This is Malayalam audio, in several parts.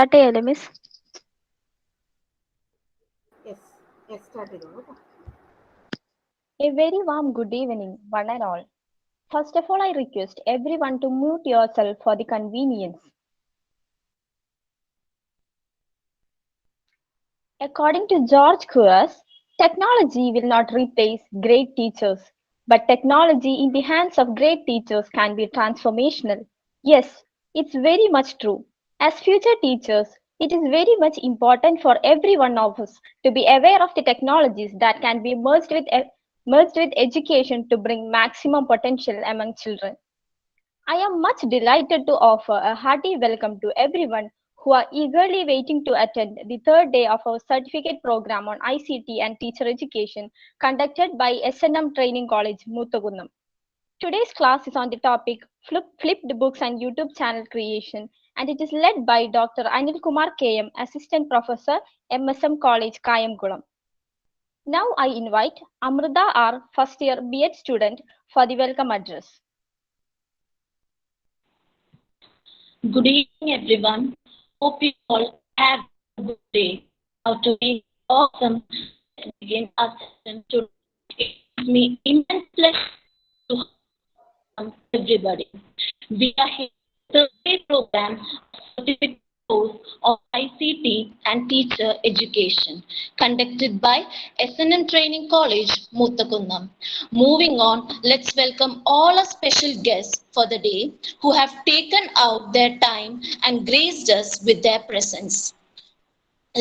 start ചെയ്യല്ലേ മിസ്? Yes, start ചെയ്തോളൂ. A very warm good evening, one and all. First of all, I request everyone to mute yourself for the convenience. According to George Couros, technology will not replace great teachers, but technology in the hands of great teachers can be transformational. Yes, it's very much true. As future teachers, it is very much important for every one of us to be aware of the technologies that can be merged with education to bring maximum potential among children. I am much delighted to offer a hearty welcome to everyone who are eagerly waiting to attend the third day of our certificate program on ICT and teacher education conducted by SNM Training College, Muthagunnam. Today's class is on the topic Flipped Books and YouTube Channel Creation, and it is led by Dr. Anil Kumar KM, Assistant Professor, MSM College, Kayamkulam. Now I invite Amrita R, first year B.Ed student, for the welcome address. Good evening, everyone. Hope you all have a good day. Now, to be awesome, let's begin our session today. It gives me immense pleasure to welcome everybody. We are here for the third program of certificate course of ICT and teacher education conducted by SNM Training College, Muthagunnam. Moving on, let's welcome all our special guests for the day who have taken out their time and graced us with their presence.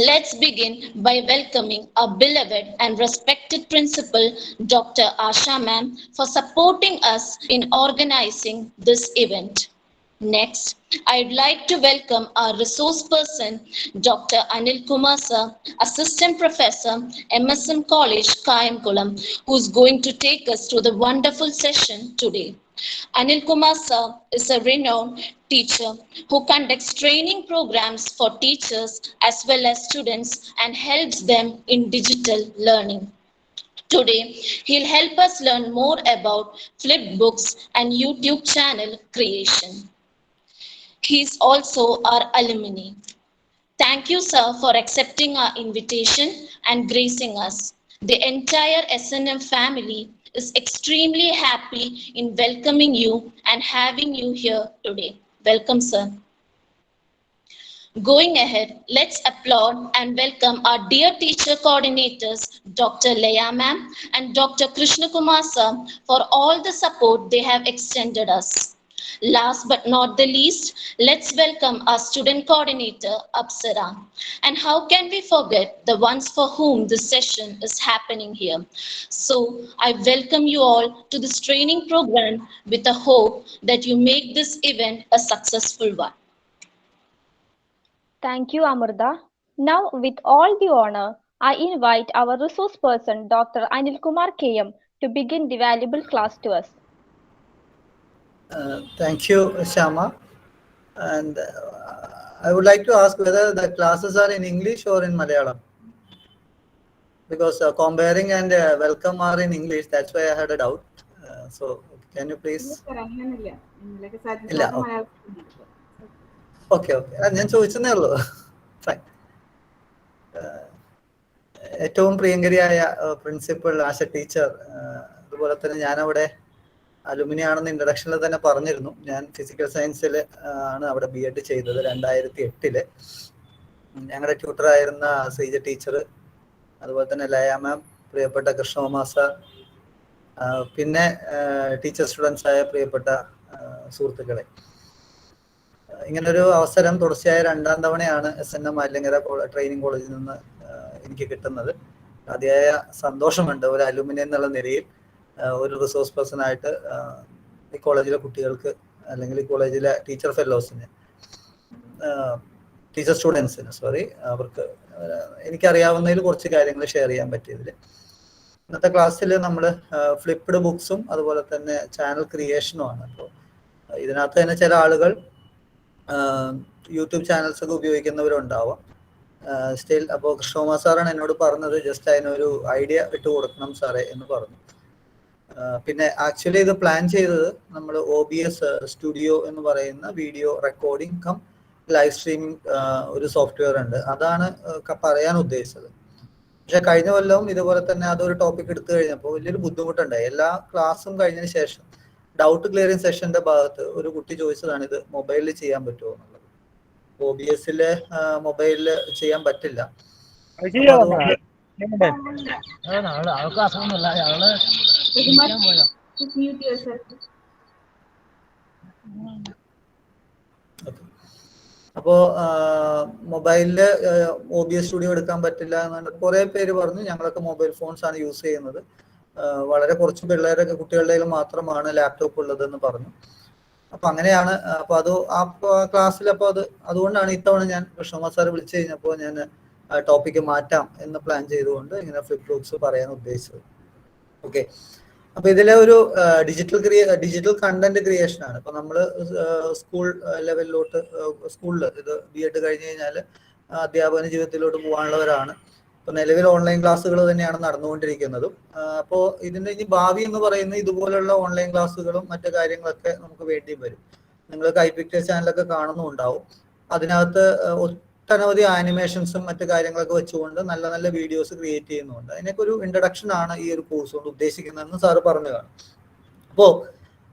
Let's begin by welcoming our beloved and respected principal, Dr. Asha Ma'am, for supporting us in organizing this event. Next, I'd like to welcome our resource person, Dr. Anil Kumar Sir, Assistant Professor, MSM College, Kayamkulam, who's going to take us through the wonderful session today. Anil Kumar Sir is a renowned teacher who conducts training programs for teachers as well as students and helps them in digital learning. Today, he'll help us learn more about flipped books and YouTube channel creation. He's also our alumni. Thank you, sir, for accepting our invitation and gracing us. The entire SNM family is extremely happy in welcoming you and having you here today. Welcome, sir. Going ahead, let's applaud and welcome our dear teacher coordinators, Dr. Leah Ma'am and Dr. Krishna Kumar sir, for all the support they have extended us. Last but not the least, let's welcome our student coordinator, Apsara. And how can we forget the ones for whom this session is happening here? So I welcome you all to this training program with a hope that you make this event a successful one. Thank you, Amrita. Now, with all the honor, I invite our resource person, Dr. Anil Kumar KM, to begin the valuable class to us. Thank you, Shama. And I would like to ask whether the classes are in English or in Malayalam. Because comparing and welcome are in English, that's why I had a doubt. So, can you please? Okay. ഞാൻ ചോദിച്ചതേ ഉള്ളൂ. Fine. ഏറ്റവും പ്രിയങ്കരിയായ പ്രിൻസിപ്പൽ ആസ് എ ടീച്ചർ, അതുപോലെ തന്നെ ഞാനവിടെ അലുമിനി ആണെന്ന് ഇൻട്രഡക്ഷനിൽ തന്നെ പറഞ്ഞിരുന്നു. ഞാൻ ഫിസിക്കൽ സയൻസിൽ ആണ് അവിടെ B.Ed ചെയ്തത് 2008. ഞങ്ങളുടെ ട്യൂട്ടറായിരുന്ന ശ്രീജ ടീച്ചർ, അതുപോലെ തന്നെ ലയ മാം, പ്രിയപ്പെട്ട കൃഷ്ണകുമാർ സാർ, പിന്നെ ടീച്ചർ സ്റ്റുഡൻസ് ആയ പ്രിയപ്പെട്ട സുഹൃത്തുക്കളെ, ഇങ്ങനൊരു അവസരം തുടർച്ചയായ 2ാം തവണയാണ് SNM മാലിന്യങ്കര ട്രെയിനിങ് കോളേജിൽ നിന്ന് എനിക്ക് കിട്ടുന്നത്. അതിയായ സന്തോഷമുണ്ട് ഒരു അലുമിനി എന്നുള്ള നിലയിൽ ഒരു റിസോഴ്സ് പേഴ്സൺ ആയിട്ട് ഈ കോളേജിലെ കുട്ടികൾക്ക് അല്ലെങ്കിൽ ഈ കോളേജിലെ ടീച്ചർ ഫെലോസിന്, ടീച്ചർ സ്റ്റുഡൻസിന് അവർക്ക് എനിക്കറിയാവുന്നതിൽ കുറച്ച് കാര്യങ്ങൾ ഷെയർ ചെയ്യാൻ പറ്റിയതിൽ. ഇന്നത്തെ ക്ലാസ്സിൽ നമ്മൾ ഫ്ലിപ്പ്ഡ് ബുക്സും അതുപോലെ തന്നെ ചാനൽ ക്രിയേഷനുമാണ്. അപ്പോൾ ഇതിനകത്ത് തന്നെ ചില ആളുകൾ യൂട്യൂബ് ചാനൽസ് ഒക്കെ ഉപയോഗിക്കുന്നവരുണ്ടാവാം. സ്റ്റിൽ അപ്പോൾ കൃഷ്ണകുമാർ സാറാണ് എന്നോട് പറഞ്ഞത് ജസ്റ്റ് അതിനൊരു ഐഡിയ ഇട്ട് കൊടുക്കണം സാറേ എന്ന് പറഞ്ഞു. പിന്നെ ആക്ച്വലി ഇത് പ്ലാൻ ചെയ്തത് നമ്മൾ OBS സ്റ്റുഡിയോ എന്ന് പറയുന്ന video recording cum live streaming ഒരു സോഫ്റ്റ്വെയർ ഉണ്ട്. അതാണ് പറയാൻ ഉദ്ദേശിച്ചത്. പക്ഷെ കഴിഞ്ഞ കൊല്ലവും ഇതുപോലെ തന്നെ അതൊരു ടോപ്പിക് എടുത്തു കഴിഞ്ഞപ്പോൾ വലിയൊരു ബുദ്ധിമുട്ടുണ്ടായി. എല്ലാ ക്ലാസ്സും കഴിഞ്ഞതിന് ശേഷം ഡൗട്ട് ക്ലിയറിംഗ് സെഷന്റെ ഭാഗത്ത് ഒരു കുട്ടി ചോദിച്ചതാണ് ഇത് മൊബൈലിൽ ചെയ്യാൻ പറ്റുമോ എന്നുള്ളത്. OBS മൊബൈലിൽ ചെയ്യാൻ പറ്റില്ല. അപ്പോ മൊബൈലില് OBS സ്റ്റുഡിയോ എടുക്കാൻ പറ്റില്ല എന്ന് കുറെ പേര് പറഞ്ഞു. ഞങ്ങളൊക്കെ മൊബൈൽ ഫോൺസ് ആണ് യൂസ് ചെയ്യുന്നത്, വളരെ കുറച്ച് പിള്ളേരൊക്കെ കുട്ടികളുടെ മാത്രമാണ് ലാപ്ടോപ്പ് ഉള്ളത് എന്ന് പറഞ്ഞു. അപ്പൊ അങ്ങനെയാണ്. അപ്പൊ അത് ആ ക്ലാസ്സിൽ അപ്പൊ അതുകൊണ്ടാണ് ഇത്തവണ ഞാൻ കൃഷ്ണകുമാർ സാർ വിളിച്ചു കഴിഞ്ഞപ്പോൾ ഞാൻ ടോപ്പിക്ക് മാറ്റാം എന്ന് പ്ലാൻ ചെയ്തുകൊണ്ട് ഇങ്ങനെ ഫ്ലിപ്പ് ബുക്സ് പറയാൻ ഉദ്ദേശിച്ചത്. ഓക്കെ, അപ്പൊ ഇതിലെ ഒരു ഡിജിറ്റൽ കണ്ടന്റ് ക്രിയേഷൻ ആണ്. ഇപ്പൊ നമ്മള് സ്കൂൾ ലെവലിലോട്ട് സ്കൂളിൽ ഇത് B.Ed കഴിഞ്ഞ് കഴിഞ്ഞാൽ അധ്യാപന ജീവിതത്തിലോട്ട് പോകാനുള്ളവരാണ്. ഇപ്പൊ നിലവിൽ ഓൺലൈൻ ക്ലാസ്സുകൾ തന്നെയാണ് നടന്നുകൊണ്ടിരിക്കുന്നതും. അപ്പോൾ ഇതിന്റെ ഇനി ഭാവി എന്ന് പറയുന്നത് ഇതുപോലുള്ള ഓൺലൈൻ ക്ലാസ്സുകളും മറ്റു കാര്യങ്ങളൊക്കെ നമുക്ക് വേണ്ടി വരും. നിങ്ങൾ കൈപിക്ചർ ചാനലൊക്കെ കാണുന്നുണ്ടാവും. അതിനകത്ത് ഒട്ടനവധി ആനിമേഷൻസും മറ്റു കാര്യങ്ങളൊക്കെ വെച്ചുകൊണ്ട് നല്ല നല്ല വീഡിയോസ് ക്രിയേറ്റ് ചെയ്യുന്നുണ്ട്. അതിനൊക്കെ ഒരു ഇൻട്രഡക്ഷൻ ആണ് ഈ ഒരു കോഴ്സ് കൊണ്ട് ഉദ്ദേശിക്കുന്നതെന്ന് സാറ് പറഞ്ഞു കാണും. അപ്പോ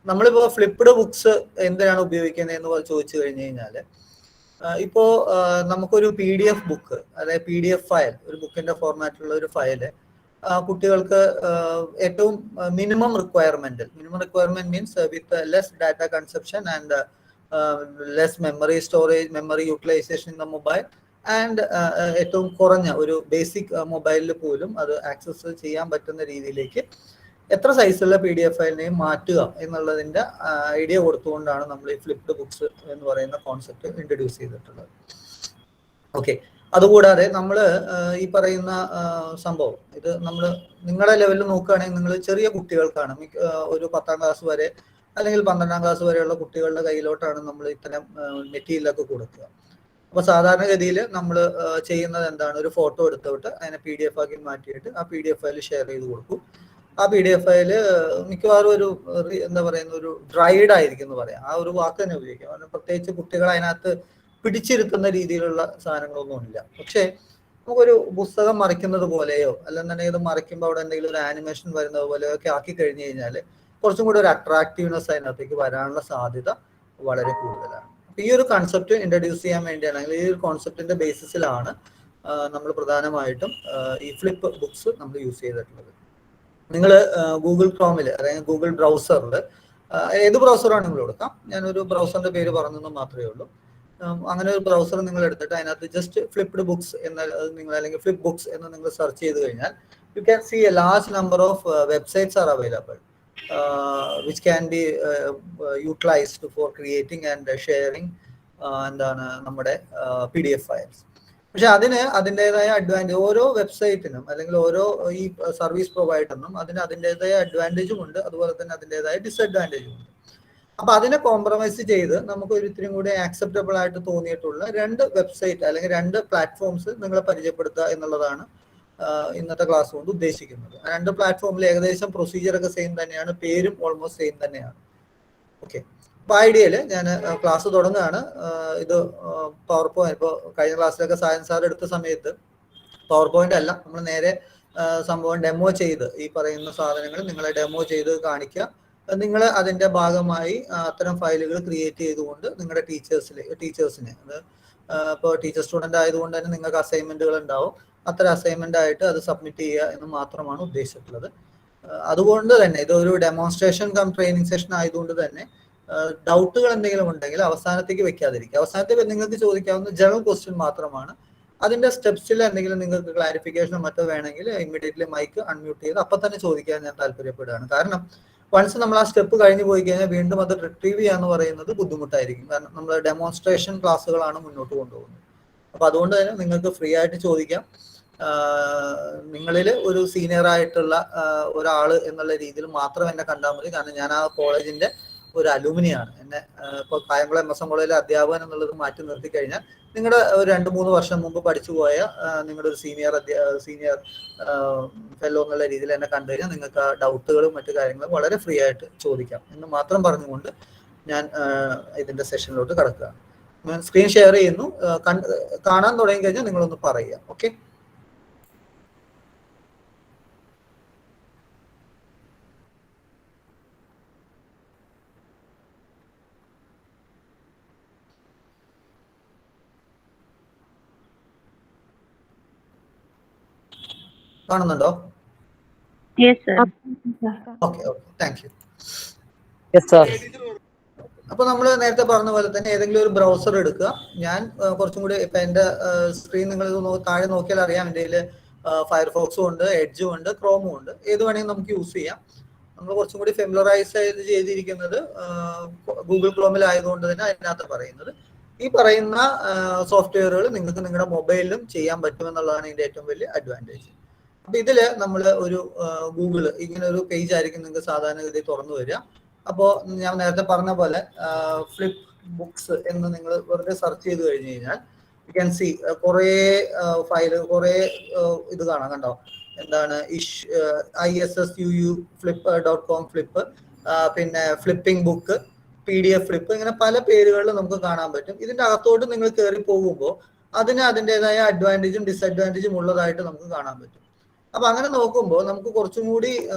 നമ്മളിപ്പോ ഫ്ലിപ്ഡ് ബുക്സ് എന്തിനാണ് ഉപയോഗിക്കുന്നത് എന്ന് ചോദിച്ചു കഴിഞ്ഞു കഴിഞ്ഞാല്, ഇപ്പോ നമുക്കൊരു PDF ബുക്ക്, അതായത് PDF ഫയൽ, ഒരു ബുക്കിന്റെ ഫോർമാറ്റിലുള്ള ഒരു ഫയല് കുട്ടികൾക്ക് ഏറ്റവും minimum requirement means with less data consumption and less memory storage, memory utilisation in the mobile and ഏറ്റവും കുറഞ്ഞ ഒരു ബേസിക് മൊബൈലിൽ പോലും അത് ആക്സസ് ചെയ്യാൻ പറ്റുന്ന രീതിയിലേക്ക് എത്ര സൈസുള്ള PDF ഫയലിനെയും മാറ്റുക എന്നുള്ളതിന്റെ ഐഡിയ കൊടുത്തുകൊണ്ടാണ് നമ്മൾ ഈ ഫ്ലിപ്ഡ് ബുക്സ് എന്ന് പറയുന്ന കോൺസെപ്റ്റ് ഇൻട്രൊഡ്യൂസ് ചെയ്തിട്ടുള്ളത്. ഓക്കെ, അതുകൂടാതെ നമ്മൾ ഈ പറയുന്ന സംഭവം ഇത് നമ്മൾ നിങ്ങളുടെ ലെവലിൽ നോക്കുകയാണെങ്കിൽ നിങ്ങൾ ചെറിയ കുട്ടികൾക്കാണ് ഒരു 10ാം ക്ലാസ് വരെ അല്ലെങ്കിൽ 12ാം ക്ലാസ് വരെയുള്ള കുട്ടികളുടെ കയ്യിലോട്ടാണ് നമ്മൾ ഇത്തരം മെറ്റീരിയലൊക്കെ കൊടുക്കുക. അപ്പൊ സാധാരണഗതിയിൽ നമ്മൾ ചെയ്യുന്നത് എന്താണ്, ഒരു ഫോട്ടോ എടുത്തോട്ട് അതിനെ PDF ആക്കി മാറ്റിയിട്ട് ആ PDF ഫയൽ ഷെയർ ചെയ്ത് കൊടുക്കും. ആ PDF ഫയല് മിക്കവാറും ഒരു എന്താ പറയുന്ന ഒരു ഡ്രൈഡ് ആയിരിക്കും എന്ന് പറയാം. ആ ഒരു വാക്ക് തന്നെ ഉപയോഗിക്കാം. കാരണം പ്രത്യേകിച്ച് കുട്ടികൾ അതിനകത്ത് പിടിച്ചിരുത്തുന്ന രീതിയിലുള്ള സാധനങ്ങളൊന്നും ഇല്ല. പക്ഷേ നമുക്കൊരു പുസ്തകം മറിക്കുന്നത് പോലെയോ അല്ലെന്നുണ്ടെങ്കിൽ ഇത് മറിക്കുമ്പോൾ അവിടെ എന്തെങ്കിലും ഒരു ആനിമേഷൻ വരുന്നത് പോലെയോ ഒക്കെ ആക്കി കഴിഞ്ഞു കഴിഞ്ഞാൽ കുറച്ചും കൂടി ഒരു അട്രാക്റ്റീവ്നെസ് അതിനകത്തേക്ക് വരാനുള്ള സാധ്യത വളരെ കൂടുതലാണ്. ഈ ഒരു കൺസെപ്റ്റ് ഇൻട്രൊഡ്യൂസ് ചെയ്യാൻ വേണ്ടിയാണ്, അല്ലെങ്കിൽ ഈ ഒരു കോൺസെപ്റ്റിന്റെ ബേസിസിലാണ് നമ്മൾ പ്രധാനമായിട്ടും ഈ ഫ്ലിപ്പ് ബുക്സ് നമ്മൾ യൂസ് ചെയ്തിട്ടുള്ളത്. നിങ്ങൾ ഗൂഗിൾ ക്രോമിൽ, അതായത് ഗൂഗിൾ ബ്രൗസറിൽ, ഏത് ബ്രൗസറാണെങ്കിലും കൊടുക്കാം, ഞാനൊരു ബ്രൗസറിന്റെ പേര് പറഞ്ഞെന്ന് മാത്രമേ ഉള്ളൂ. അങ്ങനെ ഒരു ബ്രൗസർ നിങ്ങൾ എടുത്തിട്ട് അതിനകത്ത് ജസ്റ്റ് ഫ്ലിപ്ഡ് ബുക്സ് എന്ന നിങ്ങൾ അല്ലെങ്കിൽ ഫ്ലിപ്പ് ബുക്സ് എന്ന് നിങ്ങൾ സെർച്ച് ചെയ്ത് കഴിഞ്ഞാൽ you can see a large number of websites are available which can be utilized for creating and sharing എന്താണ് നമ്മുടെ PDF ഫയൽസ്. പക്ഷെ അതിൻ്റെതായ അഡ്വാൻറ്റേജ് ഓരോ വെബ്സൈറ്റിനും അല്ലെങ്കിൽ ഓരോ ഈ സർവീസ് പ്രൊവൈഡറിനും അതിൻ്റെതായ അഡ്വാൻറ്റേജും ഉണ്ട്, അതുപോലെ തന്നെ അതിൻ്റെതായ ഡിസഡ്വാൻറ്റേജും ഉണ്ട്. അപ്പൊ അതിനെ കോംപ്രമൈസ് ചെയ്ത് നമുക്ക് ഒരു ഇത്തിരി കൂടി ആക്സെപ്റ്റബിൾ ആയിട്ട് തോന്നിയിട്ടുള്ള 2 വെബ്സൈറ്റ് അല്ലെങ്കിൽ 2 പ്ലാറ്റ്ഫോംസ് നിങ്ങളെ പരിചയപ്പെടുത്തുക എന്നുള്ളതാണ് ഇന്നത്തെ ക്ലാസ് കൊണ്ട് ഉദ്ദേശിക്കുന്നത്. 2 പ്ലാറ്റ്ഫോമിൽ ഏകദേശം പ്രൊസീജിയർ ഒക്കെ സെയിം തന്നെയാണ്, പേരും ഓൾമോസ്റ്റ് സെയിം തന്നെയാണ്. ഓക്കെ, അപ്പൊ ഐഡിയയില് ഞാൻ ക്ലാസ് തുടങ്ങുകയാണ്. ഇത് പവർ പോയിന്റ്, ഇപ്പോൾ കഴിഞ്ഞ ക്ലാസ്സിലൊക്കെ സയൻസ് സാർ എടുത്ത സമയത്ത് പവർ പോയിന്റ് അല്ല, നമ്മൾ നേരെ സംഭവം ഡെമോ ചെയ്ത് ഈ പറയുന്ന സാധനങ്ങൾ നിങ്ങളെ ഡെമോ ചെയ്ത് കാണിക്കുക. നിങ്ങൾ അതിന്റെ ഭാഗമായി അത്തരം ഫയലുകൾ ക്രിയേറ്റ് ചെയ്തുകൊണ്ട് നിങ്ങളുടെ ടീച്ചേഴ്സിനെ അത് ഇപ്പോൾ ടീച്ചർ സ്റ്റുഡന്റ് ആയതുകൊണ്ട് തന്നെ നിങ്ങൾക്ക് അസൈൻമെന്റുകൾ ഉണ്ടാവും, അത്തരം അസൈൻമെന്റ് ആയിട്ട് അത് സബ്മിറ്റ് ചെയ്യുക എന്ന് മാത്രമാണ് ഉദ്ദേശിച്ചിട്ടുള്ളത്. അതുകൊണ്ട് തന്നെ ഇതൊരു ഡെമോൺസ്ട്രേഷൻ കം ട്രെയിനിങ് സെഷൻ ആയതുകൊണ്ട് തന്നെ ഡൗട്ടുകൾ എന്തെങ്കിലും ഉണ്ടെങ്കിൽ അവസാനത്തേക്ക് വെക്കാതിരിക്കുക. അവസാനത്തേക്ക് നിങ്ങൾക്ക് ചോദിക്കാവുന്ന ജനറൽ ക്വസ്റ്റ്യൻ മാത്രമാണ്. അതിന്റെ സ്റ്റെപ്സിൽ എന്തെങ്കിലും നിങ്ങൾക്ക് ക്ലാരിഫിക്കേഷനോ മറ്റോ വേണമെങ്കിൽ ഇമ്മീഡിയറ്റ്ലി മൈക്ക് അൺമ്യൂട്ട് ചെയ്ത് അപ്പം തന്നെ ചോദിക്കാൻ ഞാൻ താല്പര്യപ്പെടുകയാണ്. കാരണം വൺസ് നമ്മൾ ആ സ്റ്റെപ്പ് കഴിഞ്ഞ് പോയി കഴിഞ്ഞാൽ വീണ്ടും അത് റിട്രീവ് ചെയ്യാന്ന് പറയുന്നത് ബുദ്ധിമുട്ടായിരിക്കും. കാരണം നമ്മൾ ഡെമോൺസ്ട്രേഷൻ ക്ലാസ്സുകളാണ് മുന്നോട്ട് കൊണ്ടുപോകുന്നത്. അപ്പൊ അതുകൊണ്ട് തന്നെ നിങ്ങൾക്ക് ഫ്രീ ആയിട്ട് ചോദിക്കാം. നിങ്ങളിൽ ഒരു സീനിയർ ആയിട്ടുള്ള ഒരാള് എന്നുള്ള രീതിയിൽ മാത്രം എന്നെ കണ്ടാൽ മതി. കാരണം ഞാൻ ആ കോളേജിന്റെ ഒരു അലൂമിനിയാണ്. എന്നെ ഇപ്പോൾ കായംകുളം MSM കോളേജിലെ അധ്യാപകൻ എന്നുള്ളത് മാറ്റി നിർത്തി കഴിഞ്ഞാൽ നിങ്ങളുടെ ഒരു 2-3 വർഷം മുമ്പ് പഠിച്ചു പോയ നിങ്ങളുടെ ഒരു സീനിയർ ഫെല്ലോ എന്നുള്ള രീതിയിൽ എന്നെ കണ്ടു കഴിഞ്ഞാൽ നിങ്ങൾക്ക് ആ ഡൗട്ടുകളും മറ്റു കാര്യങ്ങളും വളരെ ഫ്രീ ആയിട്ട് ചോദിക്കാം എന്ന് മാത്രം പറഞ്ഞുകൊണ്ട് ഞാൻ ഇതിന്റെ സെഷനിലോട്ട് കടക്കുകയാണ്. സ്ക്രീൻ ഷെയർ ചെയ്യുന്നു. കാണാൻ തുടങ്ങി കഴിഞ്ഞാൽ നിങ്ങളൊന്ന് പറയുക. ഓക്കെ, കാണുന്നുണ്ടോ? Okay, thank you. അപ്പൊ നമ്മൾ നേരത്തെ പറഞ്ഞ പോലെ തന്നെ ഏതെങ്കിലും ഒരു ബ്രൗസർ എടുക്കുക. ഞാൻ കുറച്ചും കൂടി ഇപ്പൊ എന്റെ സ്ക്രീൻ നിങ്ങൾ താഴെ നോക്കിയാൽ അറിയാം, എൻ്റെ കയ്യിൽ ഫയർഫോക്സും ഉണ്ട്, എഡ്ജും ഉണ്ട്, ക്രോമും ഉണ്ട്. ഏത് വേണമെങ്കിൽ നമുക്ക് യൂസ് ചെയ്യാം. നമ്മൾ കുറച്ചും കൂടി ഫെമിലറൈസ് ചെയ്തിരിക്കുന്നത് ഗൂഗിൾ ക്രോമിലായതുകൊണ്ട് തന്നെ അതിനകത്ത് പറയുന്നത് ഈ പറയുന്ന സോഫ്റ്റ്വെയറുകൾ നിങ്ങൾക്ക് നിങ്ങളുടെ മൊബൈലിലും ചെയ്യാൻ പറ്റുമെന്നുള്ളതാണ് ഇതിന്റെ ഏറ്റവും വലിയ അഡ്വാൻറ്റേജ്. അപ്പൊ ഇതില് നമ്മൾ ഒരു ഗൂഗിള് ഇങ്ങനെ ഒരു പേജ് ആയിരിക്കും നിങ്ങൾക്ക് സാധാരണഗതി തുറന്നു വരിക. അപ്പോൾ ഞാൻ നേരത്തെ പറഞ്ഞ പോലെ ഫ്ലിപ്പ് ബുക്സ് എന്ന് നിങ്ങൾ വെറുതെ സെർച്ച് ചെയ്ത് കഴിഞ്ഞ് കഴിഞ്ഞാൽ യു ക്യാൻ സി കുറേ ഫയല്, കുറേ ഇത് കാണാം. കണ്ടോ? എന്താണ് ISSUU flip.com ഫ്ലിപ്പ്, പിന്നെ ഫ്ലിപ്പിംഗ് ബുക്ക്, PDF ഫ്ലിപ്പ്, ഇങ്ങനെ പല പേരുകളിൽ നമുക്ക് കാണാൻ പറ്റും. ഇതിന്റെ അകത്തോട്ട് നിങ്ങൾ കയറി പോകുമ്പോൾ അതിന് അതിൻ്റെതായ അഡ്വാൻറ്റേജും ഡിസഡ്വാൻറ്റേജും ഉള്ളതായിട്ട് നമുക്ക് കാണാൻ പറ്റും. അപ്പൊ അങ്ങനെ നോക്കുമ്പോൾ നമുക്ക് കുറച്ചും കൂടി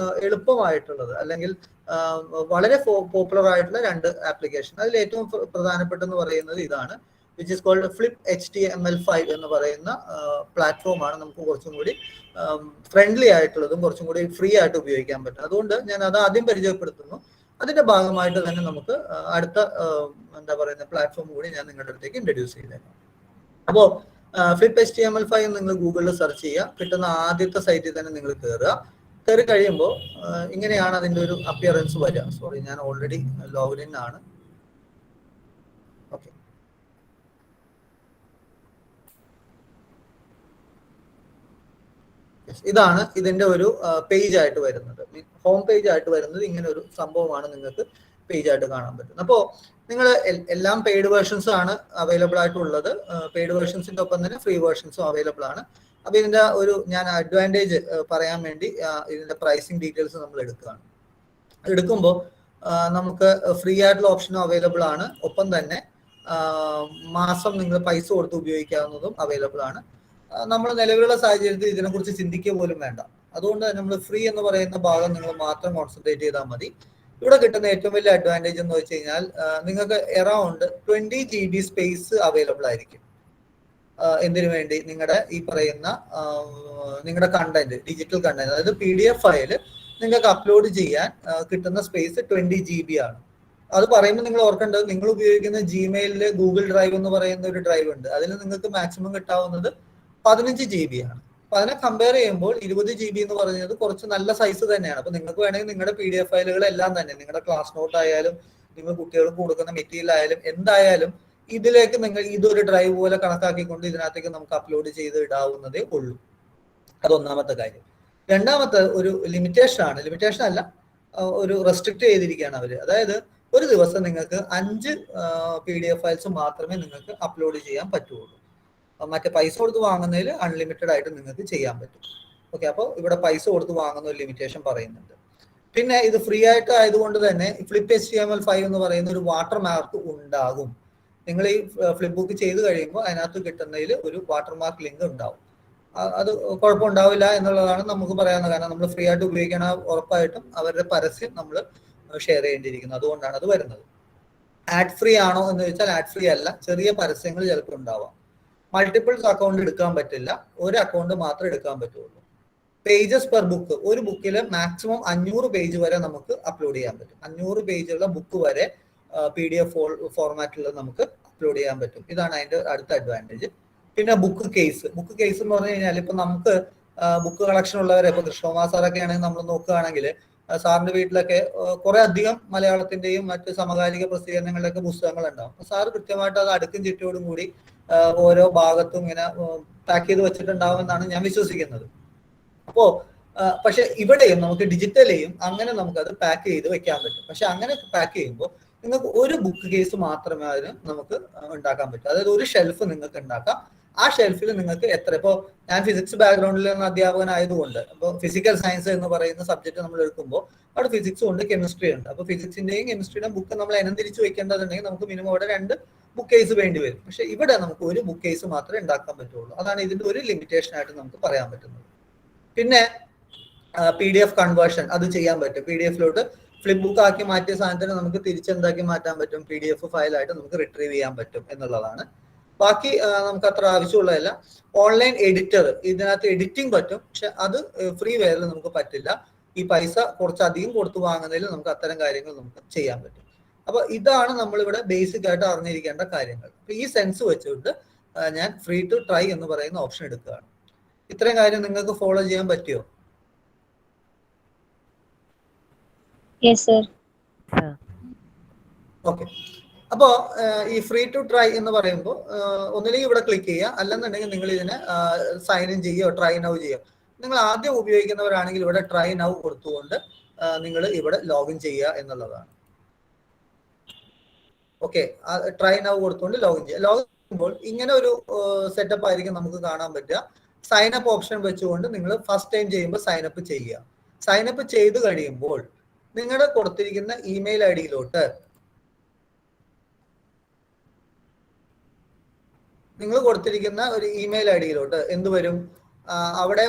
എളുപ്പമായിട്ടുള്ളത് അല്ലെങ്കിൽ വളരെ പോപ്പുലർ ആയിട്ടുള്ള 2 ആപ്ലിക്കേഷൻ, അതിൽ ഏറ്റവും പ്രധാനപ്പെട്ടെന്ന് പറയുന്നത് ഇതാണ്, which is called flip HTML5 എന്ന് പറയുന്ന പ്ലാറ്റ്ഫോമാണ്. നമുക്ക് കുറച്ചും കൂടി ഫ്രണ്ട്ലി ആയിട്ടുള്ളതും കുറച്ചും കൂടി ഫ്രീ ആയിട്ട് ഉപയോഗിക്കാൻ പറ്റും. അതുകൊണ്ട് ഞാൻ അത് ആദ്യം പരിചയപ്പെടുത്തുന്നു. അതിന്റെ ഭാഗമായിട്ട് തന്നെ നമുക്ക് അടുത്ത എന്താ പറയുന്ന പ്ലാറ്റ്ഫോം കൂടി ഞാൻ നിങ്ങളുടെ അടുത്തേക്ക് ഇൻട്രൊഡ്യൂസ് ചെയ്തേക്കാം. അപ്പോൾ ഫ്ലിപ്പ് HTML5 നിങ്ങൾ ഗൂഗിളിൽ സെർച്ച് ചെയ്യുക. കിട്ടുന്ന ആദ്യത്തെ സൈറ്റിൽ തന്നെ നിങ്ങൾ കയറി കഴിയുമ്പോൾ ഇങ്ങനെയാണ് അതിന്റെ ഒരു അപ്പിയറൻസ് വരിക. സോറി, ഞാൻ ഓൾറെഡി ലോഗിൻ ആണ്. ഓക്കെ, ഇതാണ് ഇതിന്റെ ഒരു പേജ് ആയിട്ട് വരുന്നത്. ഹോം പേജ് ആയിട്ട് വരുന്നത് ഇങ്ങനെ ഒരു സംഭവമാണ് നിങ്ങൾക്ക് പേജ് ആയിട്ട് കാണാൻ പറ്റുന്നത്. അപ്പോൾ നിങ്ങൾ എല്ലാം പെയ്ഡ് വേർഷൻസ് ആണ് അവൈലബിൾ ആയിട്ടുള്ളത്. പെയ്ഡ് വേർഷൻസിന്റെ ഒപ്പം തന്നെ ഫ്രീ വേർഷൻസും അവൈലബിൾ ആണ്. അപ്പൊ ഇതിന്റെ ഒരു ഞാൻ അഡ്വാൻറ്റേജ് പറയാൻ വേണ്ടി ഇതിന്റെ പ്രൈസിങ് ഡീറ്റെയിൽസ് നമ്മൾ എടുക്കുമ്പോൾ നമുക്ക് ഫ്രീ ആയിട്ടുള്ള ഓപ്ഷനും അവൈലബിൾ ആണ്. ഒപ്പം തന്നെ മാസം നിങ്ങൾ പൈസ കൊടുത്ത് ഉപയോഗിക്കാവുന്നതും അവൈലബിൾ ആണ്. നമ്മൾ നിലവിലുള്ള സാഹചര്യത്തിൽ ഇതിനെക്കുറിച്ച് ചിന്തിക്കുക പോലും വേണ്ട. അതുകൊണ്ട് തന്നെ നമ്മൾ ഫ്രീ എന്ന് പറയുന്ന ഭാഗം നിങ്ങൾ മാത്രം കോൺസെൻട്രേറ്റ് ചെയ്താൽ മതി. ഇവിടെ കിട്ടുന്ന ഏറ്റവും വലിയ അഡ്വാൻറ്റേജ് എന്ന് വെച്ച് കഴിഞ്ഞാൽ നിങ്ങൾക്ക് അറൌണ്ട് 20 GB സ്പേസ് അവൈലബിൾ ആയിരിക്കും. എന്തിനു വേണ്ടി? നിങ്ങളുടെ ഈ പറയുന്ന നിങ്ങളുടെ കണ്ടന്റ്, ഡിജിറ്റൽ കണ്ടന്റ്, അതായത് PDF ഫയൽ നിങ്ങൾക്ക് അപ്ലോഡ് ചെയ്യാൻ കിട്ടുന്ന സ്പേസ് 20 GB ആണ്. അത് പറയുമ്പോൾ നിങ്ങൾ ഓർക്കേണ്ടത്, നിങ്ങൾ ഉപയോഗിക്കുന്ന ജിമെയിലില് ഗൂഗിൾ ഡ്രൈവ് എന്ന് പറയുന്ന ഒരു ഡ്രൈവ് ഉണ്ട്. അതിൽ നിങ്ങൾക്ക് മാക്സിമം കിട്ടാവുന്നത് 15 GB ആണ്. അപ്പൊ അതിനെ കമ്പയർ ചെയ്യുമ്പോൾ 20 GB എന്ന് പറയുന്നത് കുറച്ച് നല്ല സൈസ് തന്നെയാണ്. അപ്പൊ നിങ്ങൾക്ക് വേണമെങ്കിൽ നിങ്ങളുടെ PDF ഫയലുകളെല്ലാം തന്നെ, നിങ്ങളുടെ ക്ലാസ് നോട്ട് ആയാലും നിങ്ങൾ കുട്ടികൾക്ക് കൊടുക്കുന്ന മെറ്റീരിയൽ ആയാലും എന്തായാലും ഇതിലേക്ക് നിങ്ങൾ ഇതൊരു ഡ്രൈവ് പോലെ കണക്കാക്കിക്കൊണ്ട് ഇതിനകത്തേക്ക് നമുക്ക് അപ്ലോഡ് ചെയ്ത് ഇടാവുന്നതേ ഉള്ളൂ. അതൊന്നാമത്തെ കാര്യം. രണ്ടാമത്തെ ഒരു ലിമിറ്റേഷൻ ആണ്, ലിമിറ്റേഷൻ അല്ല, ഒരു റെസ്ട്രിക്ട് ചെയ്തിരിക്കുകയാണ് അവര്. അതായത് ഒരു ദിവസം നിങ്ങൾക്ക് 5 PDF ഫയൽസ് മാത്രമേ നിങ്ങൾക്ക് അപ്ലോഡ് ചെയ്യാൻ പറ്റുള്ളൂ. മറ്റേ പൈസ കൊടുത്ത് വാങ്ങുന്നതിൽ അൺലിമിറ്റഡ് ആയിട്ട് നിങ്ങൾക്ക് ചെയ്യാൻ പറ്റും. ഓക്കെ, അപ്പോൾ ഇവിടെ പൈസ കൊടുത്ത് വാങ്ങുന്ന ഒരു ലിമിറ്റേഷൻ പറയുന്നുണ്ട്. പിന്നെ ഇത് ഫ്രീ ആയിട്ട് ആയതുകൊണ്ട് തന്നെ ഫ്ലിപ്പ് HTML5 എന്ന് പറയുന്ന ഒരു വാട്ടർമാർക്ക് ഉണ്ടാകും. നിങ്ങൾ ഈ ഫ്ലിപ്പ് ബുക്ക് ചെയ്ത് കഴിയുമ്പോൾ അതിനകത്ത് കിട്ടുന്നതിൽ ഒരു വാട്ടർമാർക്ക് ലിങ്ക് ഉണ്ടാവും. അത് കുഴപ്പമുണ്ടാവില്ല എന്നുള്ളതാണ് നമുക്ക് പറയാവുന്നത്. കാരണം നമ്മൾ ഫ്രീ ആയിട്ട് ഉപയോഗിക്കണ ഉറപ്പായിട്ടും അവരുടെ പരസ്യം നമ്മൾ ഷെയർ ചെയ്യേണ്ടിയിരിക്കുന്നു. അതുകൊണ്ടാണ് അത് വരുന്നത്. ആഡ് ഫ്രീ ആണോ എന്ന് ചോദിച്ചാൽ ആഡ് ഫ്രീ അല്ല, ചെറിയ പരസ്യങ്ങൾ ചിലപ്പോൾ ഉണ്ടാവാം. മൾട്ടിപ്പിൾസ് അക്കൗണ്ട് എടുക്കാൻ പറ്റില്ല, ഒരു അക്കൗണ്ട് മാത്രമേ എടുക്കാൻ പറ്റുള്ളൂ. പേജസ് പെർ ബുക്ക്, ഒരു ബുക്കിൽ മാക്സിമം 500 പേജ് വരെ നമുക്ക് അപ്ലോഡ് ചെയ്യാൻ പറ്റും. 500 പേജുള്ള ബുക്ക് വരെ PDF ഫോർമാറ്റിൽ നമുക്ക് അപ്ലോഡ് ചെയ്യാൻ പറ്റും. ഇതാണ് അതിന്റെ അടുത്ത അഡ്വാൻറ്റേജ്. പിന്നെ ബുക്ക് കേസ് എന്ന് പറഞ്ഞു കഴിഞ്ഞാൽ ഇപ്പൊ നമുക്ക് ബുക്ക് കളക്ഷൻ ഉള്ളവരെ, ഇപ്പൊ കൃഷ്ണകുമാർ സാറൊക്കെ ആണെങ്കിൽ നമ്മൾ നോക്കുകയാണെങ്കിൽ സാറിന്റെ വീട്ടിലൊക്കെ കുറെ അധികം മലയാളത്തിന്റെയും മറ്റ് സമകാലിക പ്രസിദ്ധീകരണങ്ങളിലൊക്കെ പുസ്തകങ്ങൾ ഉണ്ടാവും. അപ്പൊ സാറ് കൃത്യമായിട്ട് അത് അടുക്കും ചിട്ടയോടും കൂടി ഓരോ ഭാഗത്തും ഇങ്ങനെ പാക്ക് ചെയ്ത് വെച്ചിട്ടുണ്ടാവുമെന്നാണ് ഞാൻ വിശ്വസിക്കുന്നത്. അപ്പോ പക്ഷെ ഇവിടെയും നമുക്ക് ഡിജിറ്റലെയും അങ്ങനെ നമുക്കത് പാക്ക് ചെയ്ത് വെക്കാൻ പറ്റും. പക്ഷെ അങ്ങനെ പാക്ക് ചെയ്യുമ്പോൾ നിങ്ങൾക്ക് ഒരു ബുക്ക് കേസ് മാത്രമേ അതിന് നമുക്ക് ഉണ്ടാക്കാൻ പറ്റൂ. അതായത് ഒരു ഷെൽഫ് നിങ്ങൾക്ക് ഉണ്ടാക്കാം. ആ ഷെൽഫിൽ നിങ്ങൾക്ക് എത്ര, ഇപ്പോൾ ഞാൻ ഫിസിക്സ് ബാക്ക്ഗ്രൗണ്ടിൽ നിന്ന് അധ്യാപകനായതുകൊണ്ട് അപ്പോൾ ഫിസിക്കൽ സയൻസ് എന്ന് പറയുന്ന സബ്ജക്ട് നമ്മൾ എടുക്കുമ്പോൾ അവിടെ ഫിസിക്സും ഉണ്ട്, കെമിസ്ട്രി ഉണ്ട്. അപ്പോൾ ഫിസിക്സിന്റെയും കെമിസ്ട്രിയുടെയും ബുക്ക് നമ്മൾ ഇനം തിരിച്ച് വെക്കേണ്ടതുണ്ടെങ്കിൽ നമുക്ക് മിനിമം അവിടെ 2 ബുക്ക് കേസ് വേണ്ടി വരും. പക്ഷെ ഇവിടെ നമുക്ക് ഒരു ബുക്ക് കേസ് മാത്രമേ ഉണ്ടാക്കാൻ പറ്റുള്ളൂ. അതാണ് ഇതിന്റെ ഒരു ലിമിറ്റേഷൻ ആയിട്ട് നമുക്ക് പറയാൻ പറ്റുന്നത്. പിന്നെ PDF കൺവേർഷൻ അത് ചെയ്യാൻ പറ്റും. PDF ഫ്ലിപ്പ് ബുക്ക് ആക്കി മാറ്റിയ സാധനത്തിന് നമുക്ക് തിരിച്ചെന്താക്കി മാറ്റാൻ പറ്റും, PDF ഫയലായിട്ട് നമുക്ക് റിട്രീവ് ചെയ്യാൻ പറ്റും എന്നുള്ളതാണ്. ബാക്കി നമുക്ക് അത്ര ആവശ്യമുള്ളതല്ല. ഓൺലൈൻ എഡിറ്റർ, ഇതിനകത്ത് എഡിറ്റിംഗ് പറ്റും, പക്ഷെ അത് ഫ്രീ വെയറിൽ നമുക്ക് പറ്റില്ല. ഈ പൈസ കുറച്ചധികം കൊടുത്തു വാങ്ങുന്നതിൽ നമുക്ക് അത്തരം കാര്യങ്ങൾ നമുക്ക് ചെയ്യാൻ പറ്റും. അപ്പൊ ഇതാണ് നമ്മളിവിടെ ബേസിക് ആയിട്ട് അറിഞ്ഞിരിക്കേണ്ട കാര്യങ്ങൾ. അപ്പൊ ഈ സെൻസ് വെച്ചുകൊണ്ട് ഞാൻ ഫ്രീ ടു ട്രൈ എന്ന് പറയുന്ന ഓപ്ഷൻ എടുക്കുകയാണ്. ഇത്രയും കാര്യം നിങ്ങൾക്ക് ഫോളോ ചെയ്യാൻ പറ്റിയോ? Yes, sir. ഓക്കെ. അപ്പോ ഈ ഫ്രീ ടു ട്രൈ എന്ന് പറയുമ്പോൾ ഒന്നില്ലെങ്കിൽ ഇവിടെ ക്ലിക്ക് ചെയ്യുക, അല്ലെന്നുണ്ടെങ്കിൽ നിങ്ങൾ ഇതിനെ സൈൻ ഇൻ ചെയ്യുകയോ ട്രൈ നൗ ചെയ്യുക. നിങ്ങൾ ആദ്യം ഉപയോഗിക്കുന്നവരാണെങ്കിൽ ഇവിടെ ട്രൈ നൗ കൊടുത്തുകൊണ്ട് നിങ്ങൾ ഇവിടെ ലോഗിൻ ചെയ്യുക എന്നുള്ളതാണ്. ഓക്കെ, ട്രൈ നൗ കൊടുത്തുകൊണ്ട് ലോഗിൻ ചെയ്യുക. ലോഗിൻ ചെയ്യുമ്പോൾ ഇങ്ങനെ ഒരു സെറ്റപ്പ് ആയിരിക്കും നമുക്ക് കാണാൻ പറ്റുക. സൈൻ അപ്പ് ഓപ്ഷൻ വെച്ചുകൊണ്ട് നിങ്ങൾ ഫസ്റ്റ് ടൈം ചെയ്യുമ്പോൾ സൈൻ അപ്പ് ചെയ്യുക. സൈൻ അപ്പ് ചെയ്ത് കഴിയുമ്പോൾ നിങ്ങളുടെ കൊടുത്തിരിക്കുന്ന ഇമെയിൽ ഐ ഡിയിലോട്ട് നിങ്ങൾ കൊടുത്തിരിക്കുന്ന ഒരു ഇമെയിൽ ഐ ഡിയിലോട്ട് എന്ത് വരും, അവിടെ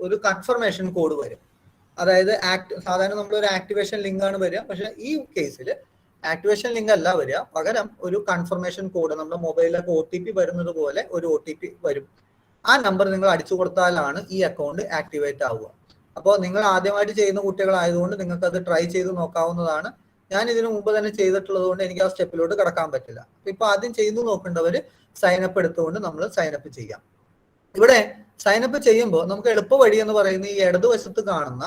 ഒരു കൺഫർമേഷൻ കോഡ് വരും. അതായത് സാധാരണ നമ്മളൊരു ആക്ടിവേഷൻ ലിങ്ക് ആണ് വരിക, പക്ഷെ ഈ കേസിൽ ആക്ടിവേഷൻ ലിങ്ക് അല്ല വരിക, പകരം ഒരു കൺഫർമേഷൻ കോഡ് നമ്മുടെ മൊബൈലിലൊക്കെ OTP വരുന്നത് പോലെ ഒരു OTP വരും. ആ നമ്പർ നിങ്ങൾ അടിച്ചു കൊടുത്താലാണ് ഈ അക്കൗണ്ട് ആക്ടിവേറ്റ് ആവുക. അപ്പോൾ നിങ്ങൾ ആദ്യമായിട്ട് ചെയ്യുന്ന കുട്ടികളായതുകൊണ്ട് നിങ്ങൾക്ക് അത് ട്രൈ ചെയ്ത് നോക്കാവുന്നതാണ്. ഞാൻ ഇതിനു മുമ്പ് തന്നെ ചെയ്തിട്ടുള്ളത് കൊണ്ട് എനിക്ക് ആ സ്റ്റെപ്പിലോട്ട് കടക്കാൻ പറ്റില്ല. ഇപ്പൊ ആദ്യം ചെയ്തു നോക്കേണ്ടവര് സൈനപ്പ് എടുത്തുകൊണ്ട് നമ്മൾ സൈനപ്പ് ചെയ്യാം. ഇവിടെ സൈനപ്പ് ചെയ്യുമ്പോൾ നമുക്ക് എളുപ്പ വഴി എന്ന് പറയുന്ന ഈ ഇടതുവശത്ത് കാണുന്ന